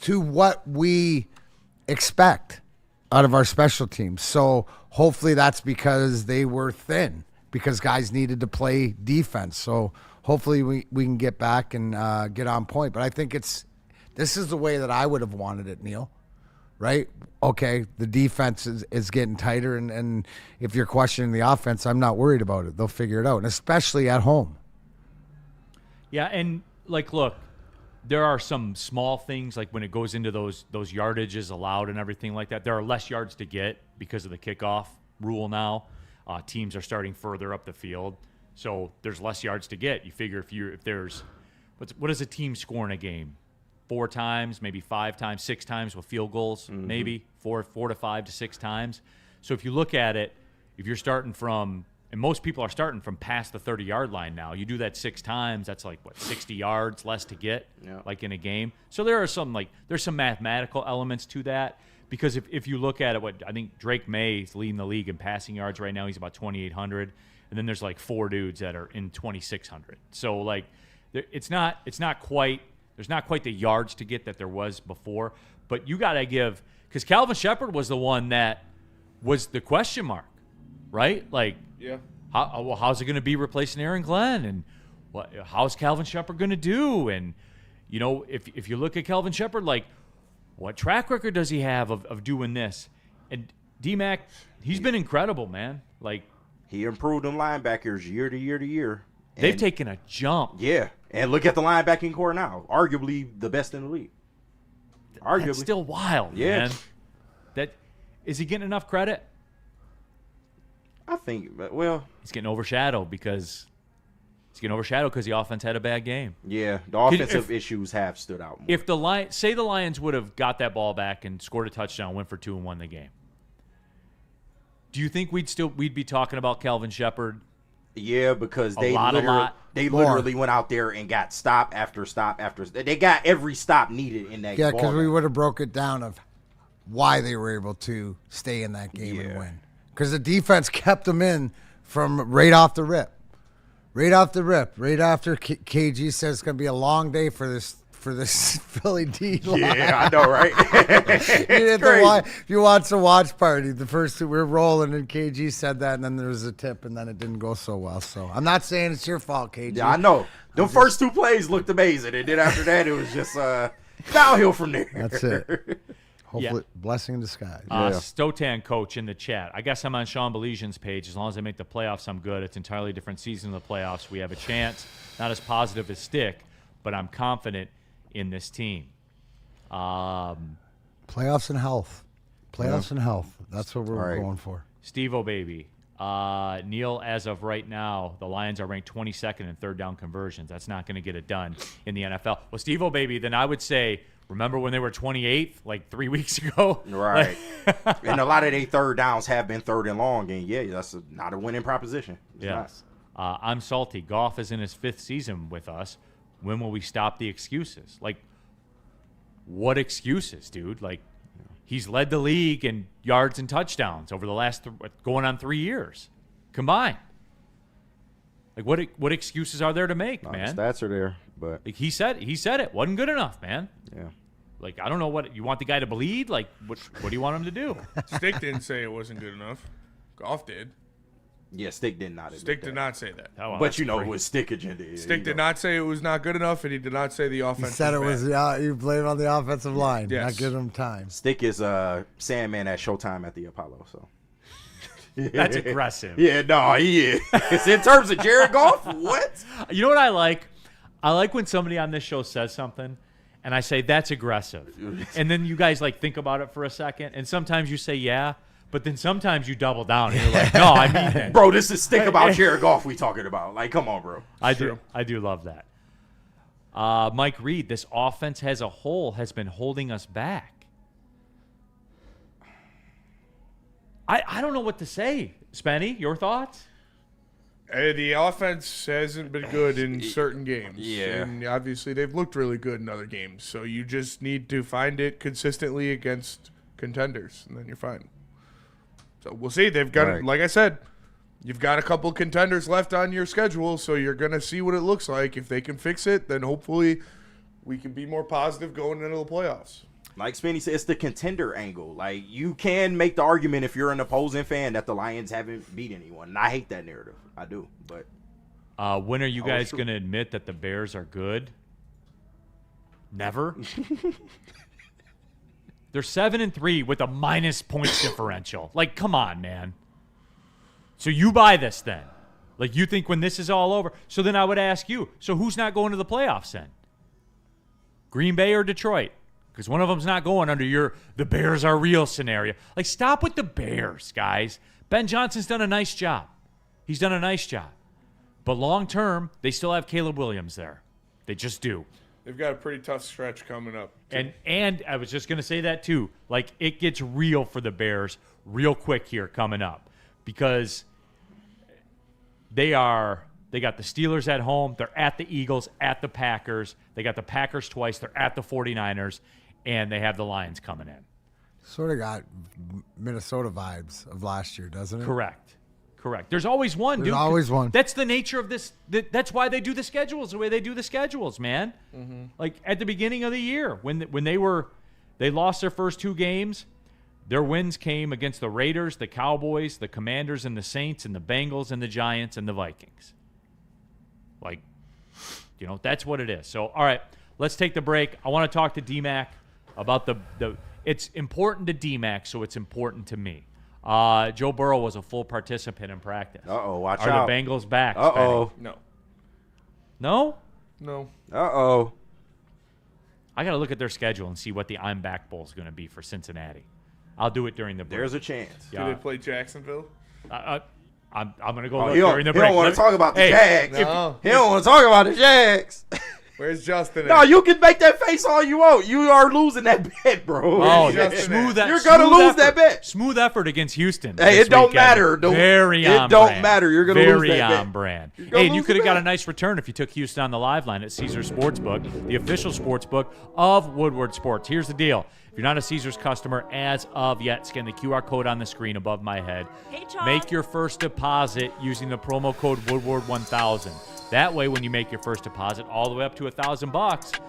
To what we expect out of our special teams. So hopefully that's because they were thin, because guys needed to play defense. So hopefully we can get back and get on point. But I think this is the way that I would have wanted it, Neal. Right? Okay, the defense is getting tighter, and if you're questioning the offense, I'm not worried about it. They'll figure it out, and especially at home. Yeah, and, look, there are some small things, like when it goes into those yardages allowed and everything like that. There are less yards to get because of the kickoff rule now. Teams are starting further up the field, so there's less yards to get. You figure if there's – what does a team score in a game? 4 times, maybe 5 times, 6 times with field goals, maybe 4 to 5 to 6 times. So if you look at it, if you're starting from, and most people are starting from past the 30-yard line now, you do that 6 times, that's 60 yards less to get, in a game. So there's some mathematical elements to that, because if you look at it, I think Drake May is leading the league in passing yards right now. He's about 2,800, and then there's 4 dudes that are in 2,600. So it's not quite. There's not quite the yards to get that there was before, but you got to give, because Calvin Shepard was the one that was the question mark, right? How's it going to be replacing Aaron Glenn, and how's Calvin Shepard going to do? And if you look at Calvin Shepard, what track record does he have of doing this? And D-Mac, he's been incredible, man. He improved them linebackers year to year to year. They've taken a jump. Yeah. And look at the linebacking core now. Arguably the best in the league. Arguably. That's still wild, man. Is he getting enough credit? I think, he's getting overshadowed because the offense had a bad game. Yeah, the offensive issues have stood out more. If the Lions would have got that ball back and scored a touchdown, went for 2 and won the game, do you think we'd be talking about Calvin Shepard? Yeah, because they literally went out there and got stop after stop after. They got every stop needed in that game. Yeah, because we would have broke it down of why they were able to stay in that game and win. Because the defense kept them in from right off the rip. Right after KG says it's going to be a long day for this Philly D line. Yeah, I know, right? If you watch the watch party, the first 2 we were rolling, and KG said that, and then there was a tip, and then it didn't go so well. So I'm not saying it's your fault, KG. Yeah, I know. The first 2 plays looked amazing, and then after that, it was just downhill from there. That's it. Hopefully, blessing in disguise. Stotan coach in the chat. I guess I'm on Sean Baligan's page. As long as they make the playoffs, I'm good. It's an entirely different season of the playoffs. We have a chance. Not as positive as Stick, but I'm confident in this team. Playoffs and health. And health. That's what we're going for. Steve-O baby. Neal, as of right now, the Lions are ranked 22nd in third down conversions. That's not going to get it done in the NFL. Well, Steve-O baby, then I would say, remember when they were 28th 3 weeks ago? Right. And a lot of their third downs have been third and long, and that's not a winning proposition. It's not. I'm salty. Goff is in his 5th season with us. When will we stop the excuses? What excuses, dude? He's led the league in yards and touchdowns over the last going on 3 years combined. What excuses are there to make, man? The stats are there, but he said it wasn't good enough, man. Yeah. I don't know what you want the guy to bleed. What do you want him to do? Stick didn't say it wasn't good enough. Goff did. Yeah, Stick did not. Stick did not say that. Oh, well, But you know what Stick agenda is. Stick did not say it was not good enough, and he did not say the offense. He said it was. You blame it on the offensive line, Yes. not giving him time. Stick is Sandman at Showtime at the Apollo. So That's aggressive. Yeah, no, he is. In terms of Jared Goff, what? You know what I like? I like when somebody on this show says something, and I say, that's aggressive. And then you guys, like, think about it for a second, and sometimes you say, yeah, but then sometimes you double down, and you're like, no, I mean that. Bro, this is Stick about Jared Goff we talking about. Like, come on, bro. I do love that. Mike Reed, this offense as a whole has been holding us back. I don't know what to say. Spenny, your thoughts? The offense hasn't been good in certain games. Yeah. And obviously they've looked really good in other games. So you just need to find it consistently against contenders, and then you're fine. So we'll see. They've got, like I said, you've got a couple contenders left on your schedule, so you're going to see what it looks like. If they can fix it, then hopefully we can be more positive going into the playoffs. Like Spenny said, it's the contender angle. Like, you can make the argument if you're an opposing fan that the Lions haven't beat anyone. And I hate that narrative. I do. But when are you guys going to admit that the Bears are good? Never. They're 7-3 with a minus points differential. Like, come on, man. So you buy this then? Like, you think when this is all over? So then I would ask you, so who's not going to the playoffs then? Green Bay or Detroit? Because one of them's not going under the Bears are real scenario. Like, stop with the Bears, guys. Ben Johnson's done a nice job. He's done a nice job. But long term, they still have Caleb Williams there. They just do. They've got a pretty tough stretch coming up. And I was just going to say that too. Like, it gets real for the Bears real quick here coming up. Because they got the Steelers at home. They're at the Eagles, at the Packers. They got the Packers twice. They're at the 49ers. And they have the Lions coming in. Sort of got Minnesota vibes of last year, doesn't it? Correct. There's always one, dude. There's always one. That's the nature of this. That's why they do the schedules the way they do the schedules, man. Mm-hmm. Like, at the beginning of the year, when they lost their first two games, their wins came against the Raiders, the Cowboys, the Commanders, and the Saints, and the Bengals, and the Giants, and the Vikings. Like, that's what it is. So, all right, let's take the break. I want to talk to D-Mac about the it's important to D-Mac, so it's important to me. Joe Burrow was a full participant in practice. Watch out. Are the Bengals back? No. No? No. I got to look at their schedule and see what the I'm Back Bowl is going to be for Cincinnati. I'll do it during the break. There's a chance. Do they play Jacksonville? I'm going to go look during the break. He don't want to talk about the Jags. No. He don't want to talk about the Jags. Where's Justin? No, you can make that face all you want. You are losing that bet, bro. Oh, smooth that. You're gonna lose that bet. Smooth effort against Houston. Hey, it don't matter. Very on brand. It don't matter. You're gonna lose that bet. Very on brand. Hey, and you could have got a nice return if you took Houston on the live line at Caesars Sportsbook, the official sportsbook of Woodward Sports. Here's the deal. If you're not a Caesars customer as of yet, scan the QR code on the screen above my head. Hey, Charles. Make your first deposit using the promo code Woodward1000. That way, when you make your first deposit, all the way up to $1,000,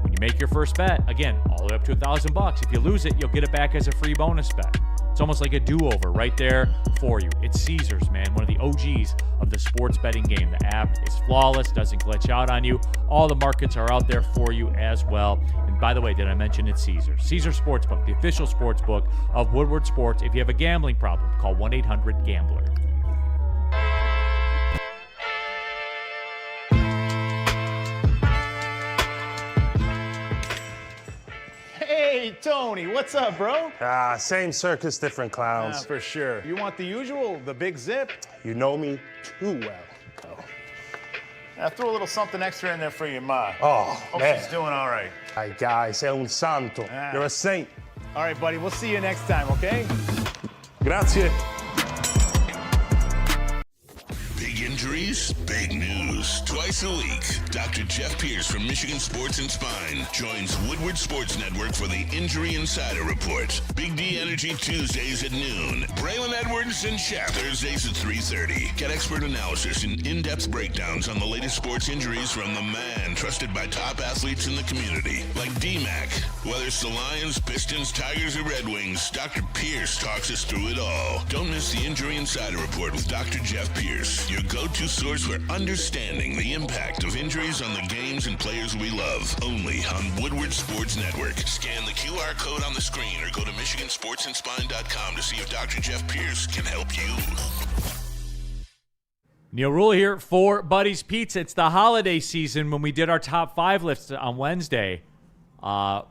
when you make your first bet, again, all the way up to $1,000. If you lose it, you'll get it back as a free bonus bet. It's almost like a do-over right there for you. It's Caesars, man, one of the OGs of the sports betting game. The app is flawless, doesn't glitch out on you. All the markets are out there for you as well. And by the way, did I mention it's Caesars? Caesars Sportsbook, the official sportsbook of Woodward Sports. If you have a gambling problem, call 1-800-GAMBLER. Hey, Tony, what's up, bro? Same circus, different clowns. For sure. You want the usual, the big zip? You know me too well. Oh. I threw a little something extra in there for your ma. Oh, Hope man. she's doing all right. Ay, guy, sei un santo. You're a saint. All right, buddy, we'll see you next time, okay? Grazie. Big injury Injuries? Big news. Twice a week, Dr. Jeff Pierce from Michigan Sports and Spine joins Woodward Sports Network for the Injury Insider Report. Big D Energy Tuesdays at noon. Braylon Edwards and Shep Thursdays at 3:30. Get expert analysis and in-depth breakdowns on the latest sports injuries from the man trusted by top athletes in the community, like D-Mac. Whether it's the Lions, Pistons, Tigers, or Red Wings, Dr. Pierce talks us through it all. Don't miss the Injury Insider Report with Dr. Jeff Pierce, your go-to source for understanding the impact of injuries on the games and players we love. Only on Woodward Sports Network. Scan the QR code on the screen or go to MichiganSportsandSpine.com to see if Dr. Jeff Pierce can help you. Neal Ruhl here for Buddy's Pizza. It's the holiday season. When we did our top 5 lists on Wednesday, I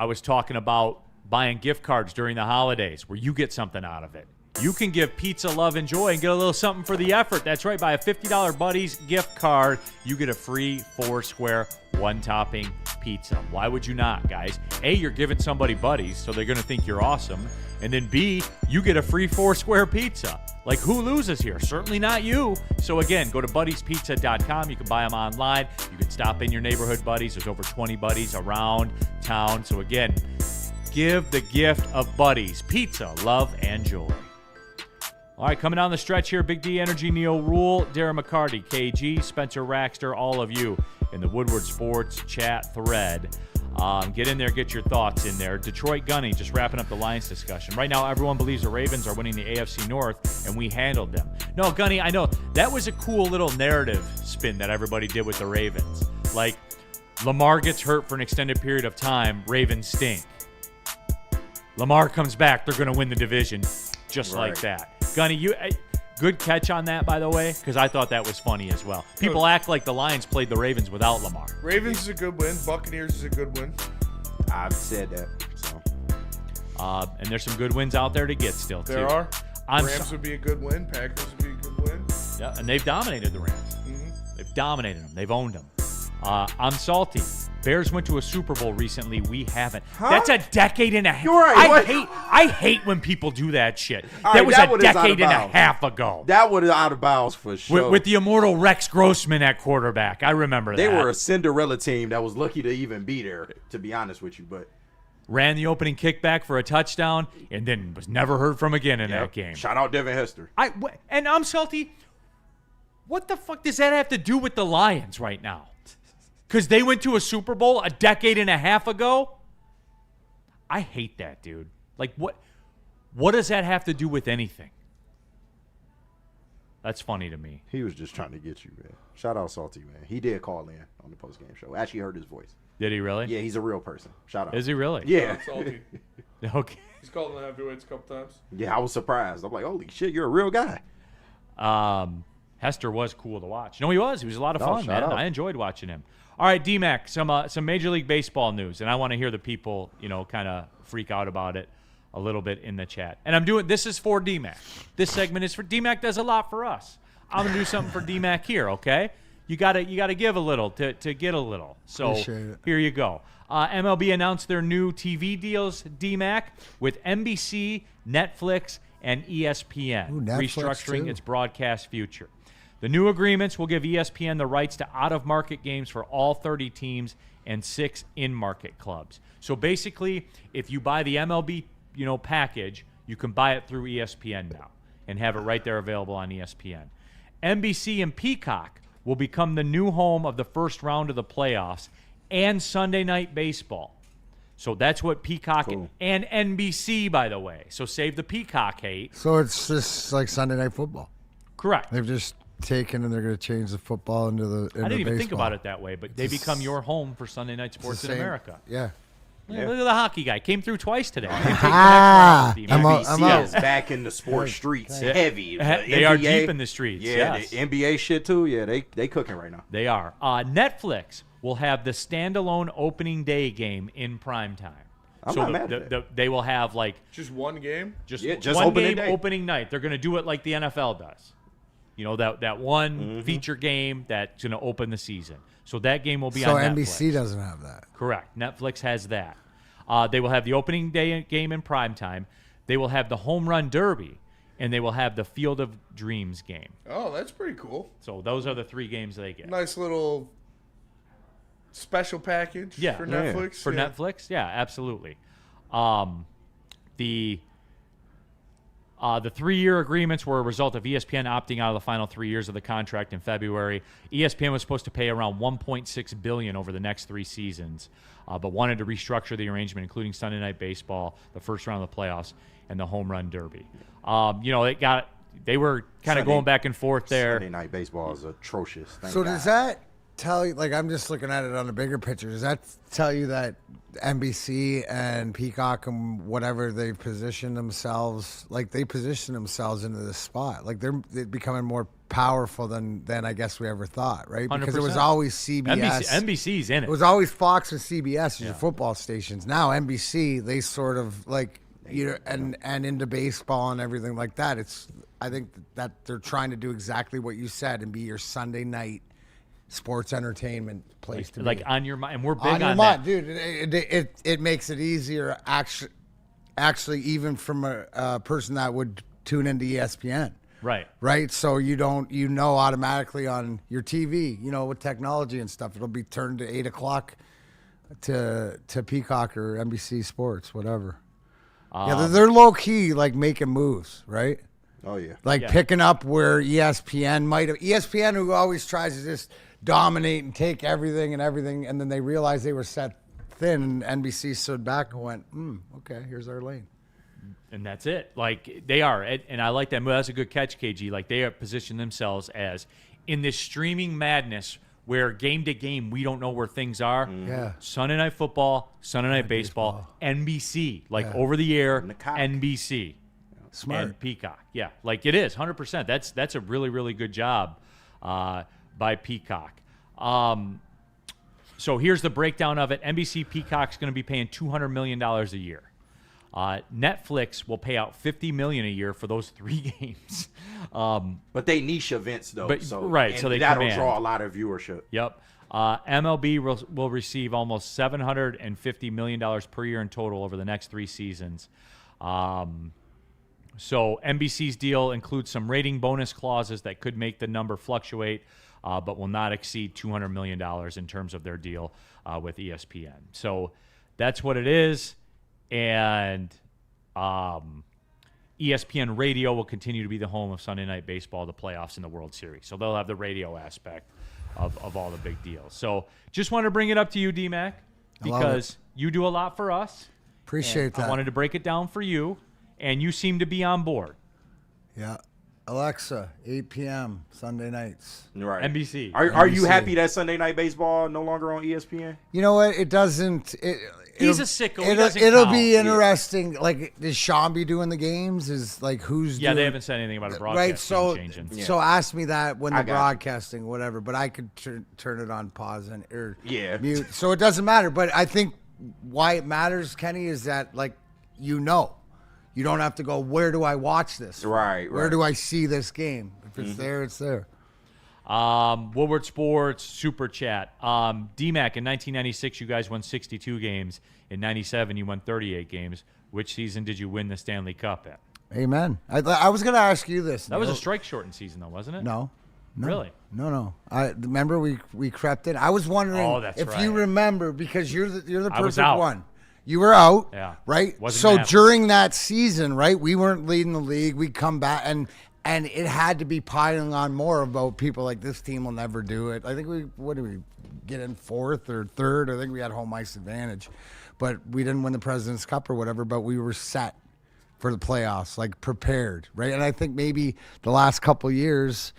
was talking about buying gift cards during the holidays where you get something out of it. You can give pizza love and joy and get a little something for the effort. That's right. Buy a $50 Buddy's gift card. You get a free 4-square, 1-topping pizza. Why would you not, guys? A, you're giving somebody Buddies, so they're going to think you're awesome. And then B, you get a free 4-square pizza. Like, who loses here? Certainly not you. So again, go to buddiespizza.com. You can buy them online. You can stop in your neighborhood Buddies. There's over 20 Buddies around town. So again, give the gift of Buddies. Pizza, love, and joy. All right, coming down the stretch here, Big D Energy, Neal Ruhl, Darren McCarty, KG, Spencer Raxter, all of you in the Woodward Sports chat thread. Get in there, get your thoughts in there. Detroit Gunny, just wrapping up the Lions discussion. Right now, everyone believes the Ravens are winning the AFC North, and we handled them. No, Gunny, I know that was a cool little narrative spin that everybody did with the Ravens. Like, Lamar gets hurt for an extended period of time, Ravens stink. Lamar comes back, they're going to win the division just like that. Gunny, good catch on that, by the way, because I thought that was funny as well. People act like the Lions played the Ravens without Lamar. Ravens is a good win. Buccaneers is a good win. I've said that. So. And there's some good wins out there to get still, too. There are. Rams would be a good win. Packers would be a good win. Yeah, and they've dominated the Rams. Mm-hmm. They've dominated them. They've owned them. I'm salty. Bears went to a Super Bowl recently. We haven't. Huh? That's a decade and a half. You're right. I hate when people do that shit. All that right, was a decade and a half ago. That was out of bounds for sure. With the immortal Rex Grossman at quarterback. I remember that. They were a Cinderella team that was lucky to even be there, to be honest with you. But ran the opening kickback for a touchdown and then was never heard from again in that game. Shout out Devin Hester. And I'm salty. What the fuck does that have to do with the Lions right now? Because they went to a Super Bowl a decade and a half ago? I hate that, dude. Like, what does that have to do with anything? That's funny to me. He was just trying to get you, man. Shout out Salty, man. He did call in on the postgame show. Actually heard his voice. Did he really? Yeah, he's a real person. Shout out. Is he really? Yeah. Salty. Okay. He's called in the heavyweights a couple times. Yeah, I was surprised. I'm like, holy shit, you're a real guy. Hester was cool to watch. No, he was. He was a lot of fun, man. Out. I enjoyed watching him. All right, D-Mac, some Major League Baseball news, and I want to hear the people, kind of freak out about it a little bit in the chat. And this is for D-Mac. This segment is for D-Mac. Does a lot for us. I'm gonna do something for D-Mac here, okay? You gotta give a little to get a little. So here you go. MLB announced their new TV deals, D-Mac, with NBC, Netflix, and ESPN, restructuring its broadcast future. The new agreements will give ESPN the rights to out-of-market games for all 30 teams and 6 in-market clubs. So basically, if you buy the MLB, package, you can buy it through ESPN now and have it right there available on ESPN. NBC and Peacock will become the new home of the first round of the playoffs and Sunday Night Baseball. So that's what Peacock and NBC, by the way. So save the Peacock hate. So it's just like Sunday Night Football. Correct. They've just taken and they're going to change the football into the I didn't even think about it that way, but they become your home for Sunday night sports in America. Yeah. Look at the hockey guy. Came through twice today. NBC is back in the sports streets heavy. They are deep in the streets. Yeah, the NBA shit too. Yeah, they cooking right now. They are. Netflix will have the standalone opening day game in prime time. They will have just one game? Just one game opening night. They're going to do it like the NFL does. That one feature game that's going to open the season. So that game will be on Netflix. So NBC doesn't have that. Correct. Netflix has that. They will have the opening day game in primetime. They will have the Home Run Derby and they will have the Field of Dreams game. Oh, that's pretty cool. So those are the 3 games they get. Nice little special package for Netflix. For Netflix, yeah, absolutely. The 3-year agreements were a result of ESPN opting out of the final 3 years of the contract in February. ESPN was supposed to pay around $1.6 billion over the next 3 seasons, but wanted to restructure the arrangement, including Sunday Night Baseball, the first round of the playoffs, and the Home Run Derby. They were kind of going back and forth there. Sunday Night Baseball is atrocious. Thank So God. does that tell you, like, I'm just looking at it on a bigger picture, does that tell you that NBC and Peacock and whatever they've positioned themselves, like they position themselves into this spot, like they're becoming more powerful than I guess we ever thought, right? Because it was 100%. always CBS. NBC's in it. It was always Fox and CBS as your football stations. Now NBC, they sort of like, and into baseball and everything like that. I think that they're trying to do exactly what you said and be your Sunday night sports entertainment place to like be. on your mind, and we're big on your on mind, that. dude. It makes it easier, actually, even from a person that would tune into ESPN. Right. So you automatically on your TV, with technology and stuff, it'll be turned to 8 o'clock to Peacock or NBC Sports, whatever. They're low key like making moves, right? Oh yeah. Picking up where ESPN might have. ESPN, who always tries to just dominate and take everything, and then they realized they were set thin, and NBC stood back and went, okay, here's our lane. And that's it. Like, they are. And I like that move. That's a good catch, KG. Like, they have positioned themselves as in this streaming madness where game to game we don't know where things are. Yeah. Sunday Night Football, Sunday Night Baseball, NBC. Like, over the air, NBC. Smart. And Peacock. Yeah, like it is, 100%. That's a really, really good job by Peacock. So here's the breakdown of it. NBC Peacock's going to be paying $200 million a year. Netflix will pay out $50 million a year for those 3 games. But they niche events though, so they that'll command. draw a lot of viewership. Yep. MLB will receive almost $750 million per year in total over the next 3 seasons. So NBC's deal includes some rating bonus clauses that could make the number fluctuate, but will not exceed $200 million in terms of their deal with ESPN. So that's what it is. And ESPN Radio will continue to be the home of Sunday Night Baseball, the playoffs, and the World Series. So they'll have the radio aspect of all the big deals. So just wanted to bring it up to you, D-Mac, because you do a lot for us. Appreciate that. I wanted to break it down for you, and you seem to be on board. Yeah. Alexa, 8 p.m. Sunday nights. Right. NBC. Are you happy that Sunday Night Baseball no longer on ESPN? You know what? It doesn't. He's a sicko. It'll be interesting. Like, is Sean be doing the games? Is like who's? Yeah, they haven't said anything about a broadcasting changing. So ask me that when the broadcasting, whatever. But I could turn it on pause and mute. So it doesn't matter. But I think why it matters, Kenny, is that you don't have to go, where do I watch this? Right. Where do I see this game? If it's there, it's there. Woodward Sports Super Chat. DMAC, in 1996, you guys won 62 games. In 97, you won 38 games. Which season did you win the Stanley Cup in? Amen. I was going to ask you this. That was a strike-shortened season, though, wasn't it? No. Really? No. I remember we crept in. I was wondering if you remember, because you're the perfect one. You were out, right? So during that season, right, we weren't leading the league. We'd come back, and it had to be piling on more about people like, this team will never do it. I think what did we get in 4th or 3rd? I think we had home ice advantage, but we didn't win the President's Cup or whatever, but we were set for the playoffs, like prepared, right? And I think maybe the last couple of years,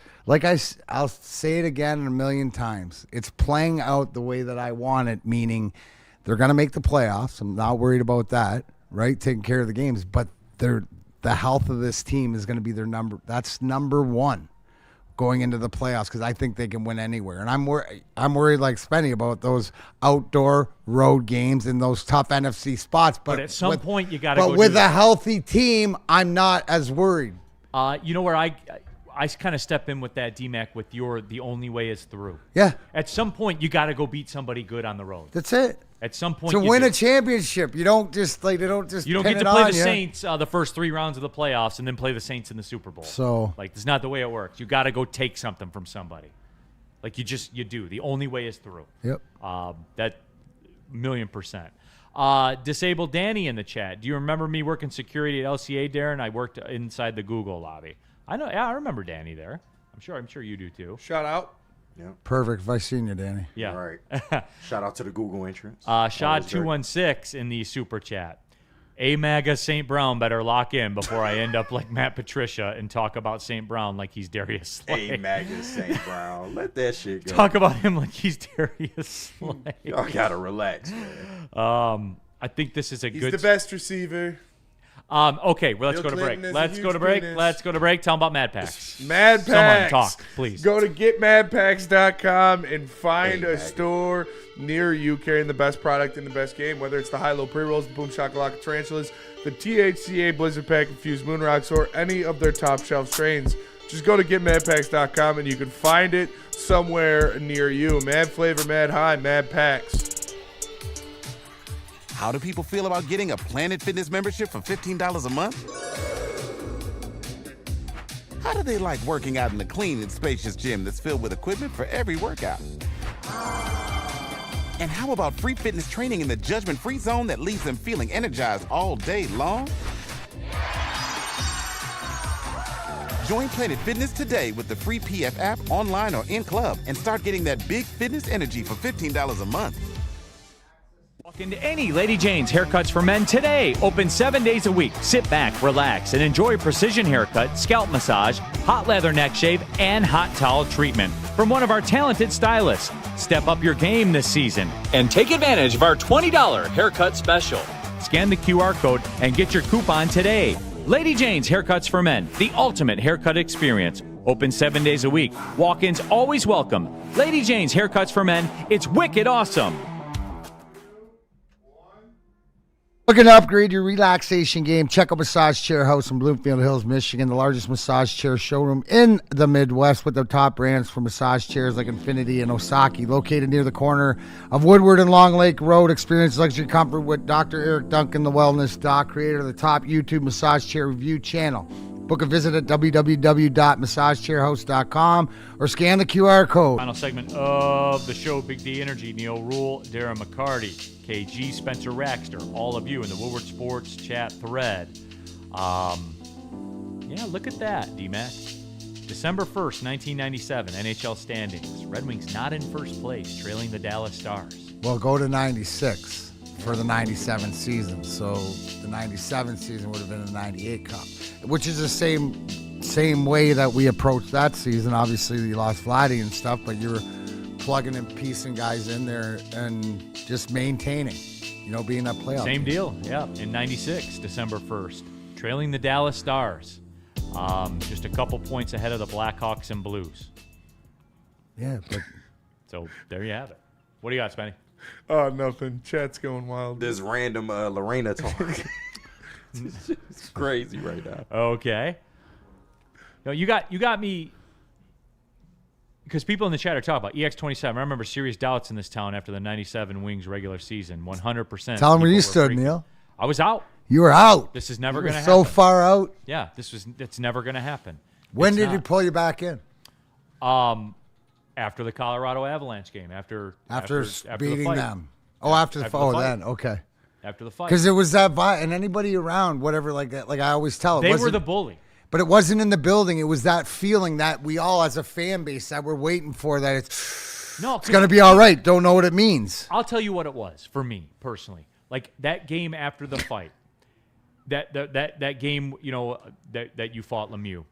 I'll say it again a million times, it's playing out the way that I want it, meaning they're going to make the playoffs. I'm not worried about that, right? Taking care of the games, but the health of this team is going to be that's number one going into the playoffs, because I think they can win anywhere. And I'm worried like Spenny about those outdoor road games in those tough NFC spots. But at some point you got to go. But with a healthy team, I'm not as worried. You know where I I kind of step in with that, D-Mac, with the only way is through. Yeah. At some point, you got to go beat somebody good on the road. That's it. At some point, to you win do. a championship, you don't just like they don't just You don't pin get to it play on the you. Saints the first 3 rounds of the playoffs and then play the Saints in the Super Bowl. So like, that's not the way it works. You got to go take something from somebody. Like you do. The only way is through. Yep. That 1,000,000%. Disabled Danny in the chat. Do you remember me working security at LCA, Darren? I worked inside the Google lobby. I know. Yeah, I remember Danny there. I'm sure you do too. Shout out. Yeah. Perfect. If I seen you, Danny. Yeah. All right. Shout out to the Google entrance. Shad216 in the super chat. A-MAGA St. Brown better lock in before I end up like Matt Patricia and talk about St. Brown like he's Darius Slay. A-MAGA St. Brown. Let that shit go. Talk about him like he's Darius Slay. Y'all gotta relax, man. I think this is a He's good. the best receiver. Okay, well, let's Bill go to break. Clinton is a Let's go huge to break. penis. Let's go to break. Tell them about Mad Packs. Mad Someone Packs. talk, please. Go to getmadpacks.com and find a store near you carrying the best product in the best game, whether it's the high-low pre-rolls, the Boom Shakalaka Tarantulas, the THCA Blizzard Pack Infused Moon Rocks, or any of their top shelf strains. Just go to getmadpacks.com and you can find it somewhere near you. Mad flavor, mad high, Mad Packs. How do people feel about getting a Planet Fitness membership for $15 a month? How do they like working out in a clean and spacious gym that's filled with equipment for every workout? And how about free fitness training in the judgment-free zone that leaves them feeling energized all day long? Join Planet Fitness today with the free PF app, online or in club, and start getting that big fitness energy for $15 a month. Walk into any Lady Jane's Haircuts for Men today. Open 7 days a week. Sit back, relax, and enjoy precision haircut, scalp massage, hot leather neck shave, and hot towel treatment from one of our talented stylists. Step up your game this season and take advantage of our $20 haircut special. Scan the QR code and get your coupon today. Lady Jane's Haircuts for Men, the ultimate haircut experience. Open 7 days a week. Walk-ins always welcome. Lady Jane's Haircuts for Men. It's wicked awesome. Looking to upgrade your relaxation game? Check out Massage Chair House in Bloomfield Hills, Michigan, the largest massage chair showroom in the Midwest with the top brands for massage chairs like Infinity and Osaki. Located near the corner of Woodward and Long Lake Road, experience luxury comfort with Dr. Eric Duncan, the wellness doc, creator of the top YouTube massage chair review channel. Book a visit at www.massagechairhouse.com or scan the QR code. Final segment of the show, Big D Energy, Neal Ruhl, Darren McCarty, KG, Spencer Raxter, all of you in the Woodward Sports chat thread. Yeah, look at that, D-Mac. December 1st, 1997, NHL standings. Red Wings not in first place, trailing the Dallas Stars. Well, go to 96 for the 97 season. So the 97 season would have been the 98 Cup, which is the same way that we approached that season. Obviously, you lost Vladdy and stuff, but you were plugging and piecing guys in there and just maintaining, being that playoff. Same deal, yeah. In 96, December 1st, trailing the Dallas Stars. Just a couple points ahead of the Blackhawks and Blues. Yeah, but so there you have it. What do you got, Spenny? Oh, nothing. Chat's going wild. This random Lorena talk. It's crazy right now. Okay. No, you got me, because people in the chat are talking about EX27. I remember serious doubts in this town after the 97 Wings regular season. 100%. Tell them where you stood, Neal. I was out. You were out. This is never going to happen. So far out. Yeah, it's never going to happen. When did he pull you back in? After the Colorado Avalanche game. After beating the fight. them. Oh, after the fight. Then okay. After the fight. Because it was that vibe, and anybody around, whatever, like that. Like I always tell, they were the bully. But it wasn't in the building. It was that feeling that we all, as a fan base, that we're waiting for. That it's going to be all right. Don't know what it means. I'll tell you what it was for me personally. Like that game after the fight. That game, that you fought Lemieux.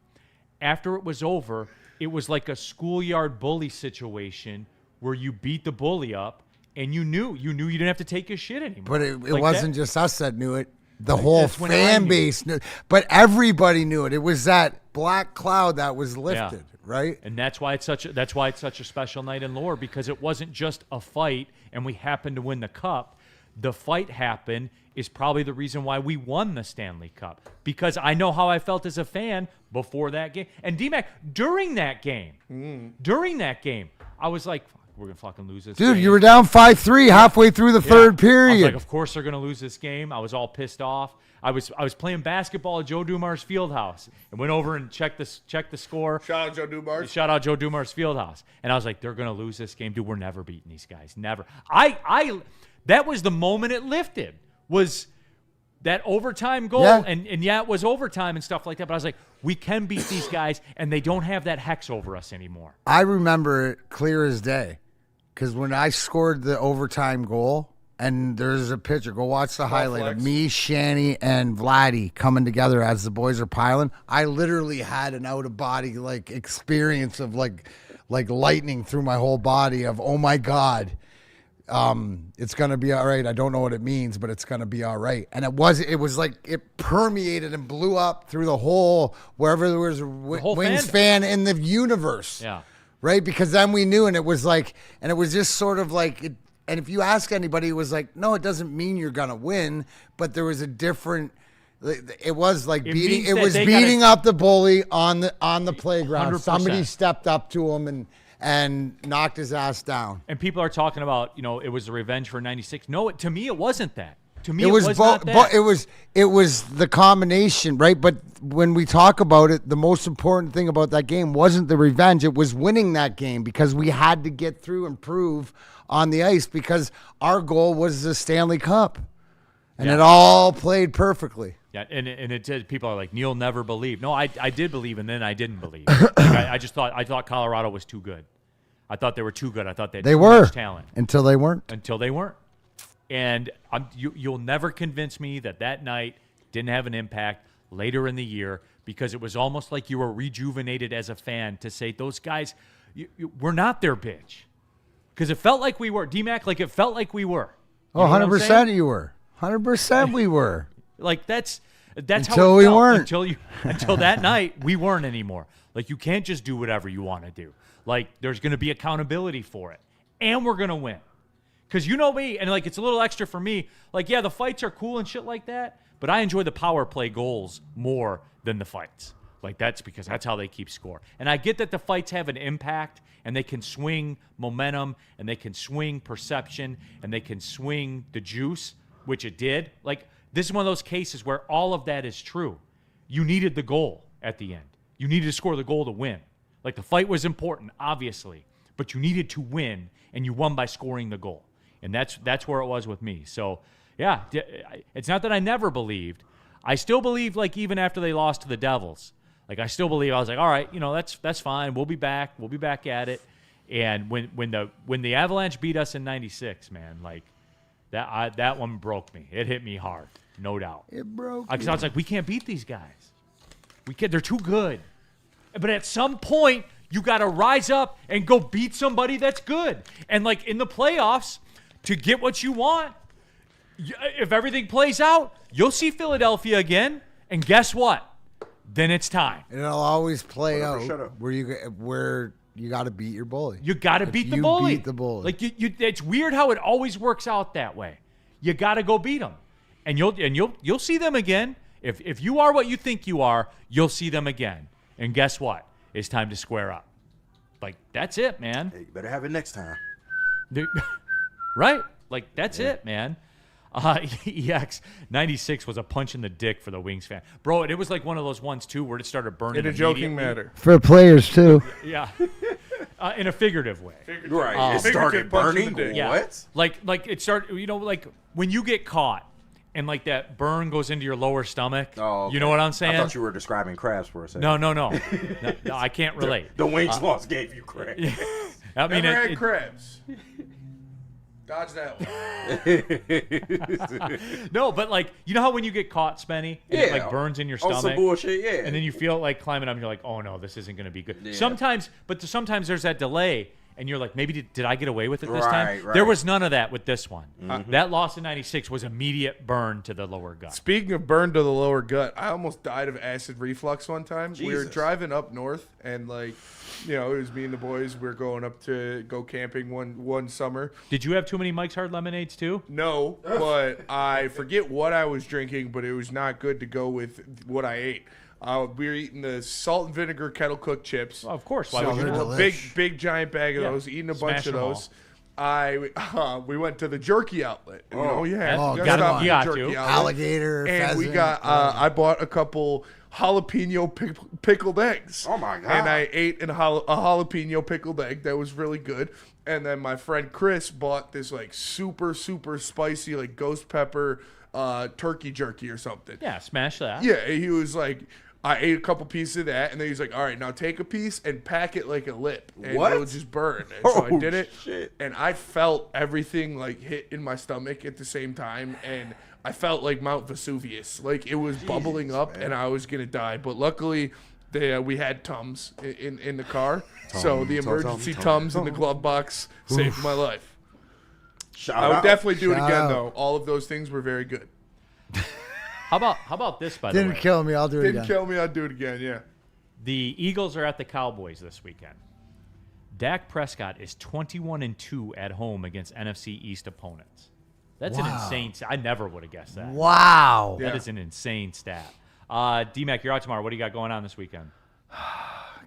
After it was over, it was like a schoolyard bully situation where you beat the bully up, and you knew you didn't have to take his shit anymore. But it wasn't just us that knew it. The whole fan base knew. But everybody knew it. It was that black cloud that was lifted, right? And that's why it's such a special night in lore, because it wasn't just a fight and we happened to win the cup. the fight happened is probably the reason why we won the Stanley Cup, because I know how I felt as a fan before that game. And D-Mac, during that game, I was like, we're going to fucking lose this game. Dude, you were down 5-3 halfway through the third period. I was like, of course they're going to lose this game. I was all pissed off. I was playing basketball at Joe Dumars Fieldhouse and went over and checked the score. Shout out Joe Dumars. Shout out Joe Dumars Fieldhouse. And I was like, they're going to lose this game. Dude, we're never beating these guys. Never. That was the moment it lifted, was that overtime goal. Yeah. And it was overtime and stuff like that. But I was like, we can beat these guys, and they don't have that hex over us anymore. I remember it clear as day, because when I scored the overtime goal, and there's a picture, go watch the highlight of me, Shanny, and Vladdy coming together as the boys are piling. I literally had an out-of-body like experience of like lightning through my whole body of, oh my God, it's gonna be all right. I don't know what it means, but it's gonna be all right. And it was like it permeated and blew up through the whole, wherever there was a Wings fan in the universe. Yeah. Right? Because then we knew, and it was like, and it was just sort of like, and if you ask anybody, it was like, no, it doesn't mean you're gonna win, but there was a different. It was like beating up the bully on the playground. 100%. Somebody stepped up to him and knocked his ass down. And people are talking about, it was the revenge for '96. No, to me, it wasn't that. To me, it was not that. It was the combination, right? But when we talk about it, the most important thing about that game wasn't the revenge. It was winning that game, because we had to get through and prove on the ice, because our goal was the Stanley Cup, and it all played perfectly. Yeah, and it did. People are like, Neal never believed. No, I did believe, and then I didn't believe. I thought Colorado was too good. I thought they were too good. I thought they had too much talent until they weren't. And you'll never convince me that night didn't have an impact later in the year, because it was almost like you were rejuvenated as a fan to say, those guys, we're not their bitch. Because it felt like we were. D-Mac, like it felt like we were. You 100% you were. 100% we were. Like that's until how it we felt. weren't. Until that night, we weren't anymore. Like, you can't just do whatever you want to do. Like, there's going to be accountability for it. And we're going to win. Because you know me, and like it's a little extra for me. Like, yeah, the fights are cool and shit like that, but I enjoy the power play goals more than the fights. Like, that's because that's how they keep score. And I get that the fights have an impact, and they can swing momentum, and they can swing perception, and they can swing the juice, which it did. Like, this is one of those cases where all of that is true. You needed the goal at the end. You needed to score the goal to win. Like, the fight was important, obviously, but you needed to win, and you won by scoring the goal. And that's where it was with me. So, yeah, it's not that I never believed. I still believe, like, even after they lost to the Devils. Like, I still believe. I was like, all right, that's fine. We'll be back. We'll be back at it. And when the Avalanche beat us in '96, man, like that one broke me. It hit me hard, no doubt. It broke. Because I was like, we can't beat these guys. They're too good. But at some point, you got to rise up and go beat somebody that's good. And like in the playoffs, to get what you want, if everything plays out, you'll see Philadelphia again. And guess what? Then it's time. And it'll always play out where you got to beat your bully. You got to beat the bully. Beat the bully. Like it's weird how it always works out that way. You got to go beat them, and you'll see them again. If you are what you think you are, you'll see them again. And guess what? It's time to square up. Like, that's it, man. Hey, you better have it next time. Right? Like, that's it, man. EX 96 was a punch in the dick for the Wings fan. Bro, it was like one of those ones, too, where it started burning. In a joking manner. For players, too. Yeah. In a figurative way. Right. It started burning? Yeah. What? Like it started, like when you get caught and like that burn goes into your lower stomach. Oh, okay. You know what I'm saying? I thought you were describing crabs for a second. No, I can't relate. The Wings loss gave you crabs. I mean, Never had crabs. Dodge that one. No, but like, you know how when you get caught, Spenny, and it like burns in your stomach? Some bullshit, yeah. And then you feel like climbing up and you're like, oh no, this isn't going to be good. Yeah. Sometimes there's that delay, and you're like, maybe did I get away with it this Right, time? right. There was none of that with this one. That loss in 96 was immediate burn to the lower gut. Speaking of burn to the lower gut, I almost died of acid reflux one time. We were Jesus. driving up north, and like, it was me and the boys. We were going up to go camping one summer. Did you have too many Mike's Hard Lemonades too? No, but I forget what I was drinking, but it was not good to go with what I ate. We were eating the salt and vinegar kettle cooked chips. Well, of course. Why So would you? they're Big giant bag of Yeah. those. Eating a Smash bunch of them all. those. We went to the jerky outlet. Oh, You gotta- stop you at got the jerky to. outlet. Alligator, And we pheasant, got. I bought a couple jalapeno pickled eggs. Oh my God. And I ate a jalapeno pickled egg that was really good. And then my friend Chris bought this like super spicy like ghost pepper turkey jerky or something. Yeah, smash that. Yeah, he was like, I ate a couple pieces of that, and then he's like, all right, now take a piece and pack it like a lip, and What? it'll just burn. And so I Oh, did it, shit. and I felt everything like hit in my stomach at the same time, and I felt like Mount Vesuvius, like it was bubbling up, and I was gonna die. But luckily, we had Tums in the car, so the emergency Tums in the glove box saved my life. I would definitely do it Shout again, out. though. All of those things were very good. How about this, by the Didn't way? kill me. I'll do it Didn't again. kill me, I'd do it again, yeah. The Eagles are at the Cowboys this weekend. Dak Prescott is 21-2 at home against NFC East opponents. That's an insane I never would have guessed that. Wow. That is an insane stat. D-Mac, you're out tomorrow. What do you got going on this weekend?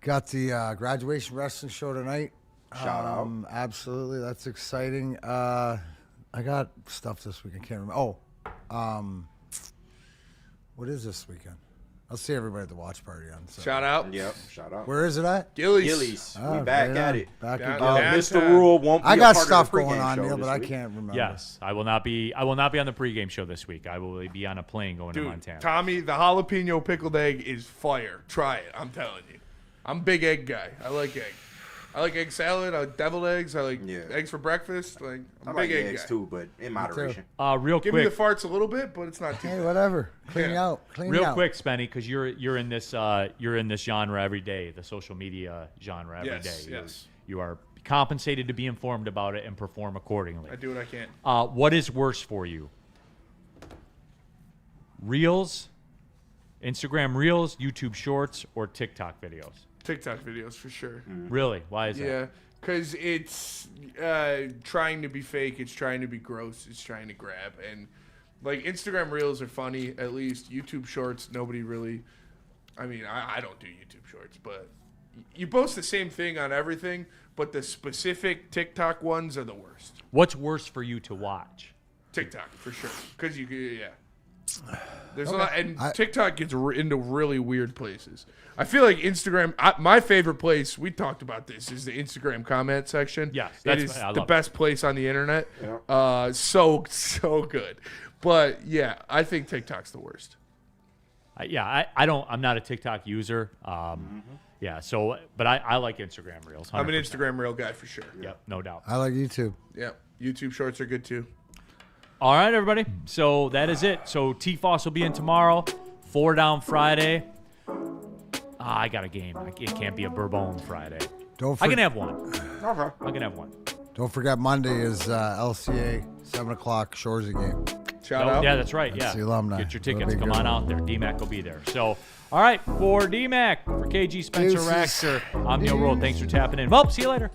Got the graduation wrestling show tonight. Shout out. Absolutely. That's exciting. I got stuff this weekend. Can't remember. What is this weekend? I'll see everybody at the watch party on Sunday. Shout out. Yep, shout out. Where is it at? Gillies. We back right at on. it. Back Down- again. down- Mr. Ruhl won't be I a got part stuff of the pregame going on, show Neal, this but I week. can't remember. Yes, I will not be on the pregame show this week. I will be on a plane going to Dude, Montana. Tommy, the jalapeno pickled egg is fire. Try it. I'm telling you. I'm a big egg guy. I like egg. I like egg salad. I like deviled eggs. I like eggs for breakfast. Like I'm I a like big egg eggs guy. too, but in moderation. Real Give me quick, the farts a little bit, but it's not too Hey, bad. whatever. Clean you out. Clean you real out. quick, Spenny, because you're in this genre every day, the social media genre every day. Yes. You are compensated to be informed about it and perform accordingly. I do what I can. What is worse for you? Reels, Instagram Reels, YouTube Shorts, or TikTok videos? TikTok videos for sure. Really? Why is that? Yeah, because it's trying to be fake. It's trying to be gross. It's trying to grab. And like Instagram Reels are funny. At least YouTube Shorts, nobody really. I mean, I don't do YouTube Shorts, but you post the same thing on everything. But the specific TikTok ones are the worst. What's worse for you to watch? TikTok for sure, because there's a lot, and TikTok gets into really weird places. I feel like Instagram. My favorite place, we talked about this, is the Instagram comment section. Yes, it is I the love best place on the internet. So good, but yeah, I think TikTok's the worst. I'm not a TikTok user. Yeah, so but I like Instagram Reels. 100%. I'm an Instagram Reel guy for sure. Yep, no doubt. I like YouTube. Yeah, YouTube Shorts are good touAll right, everybody. So that is it. So T-Foss will be in tomorrow. 4 Down Friday. I got a game. It can't be a Bourbon Friday. I can have one. Okay. I can have one. Don't forget Monday is LCA 7 o'clock Shorzy game. Shout out. Yeah, that's right. That's Yeah. the alumni. Get your It'll tickets. be Come good. on out there. D-Mac will be there. So, all right, for D-Mac, for KG Spencer Deuces. Raxter, I'm Neal Ruhl. Thanks for tapping in. Well, see you later.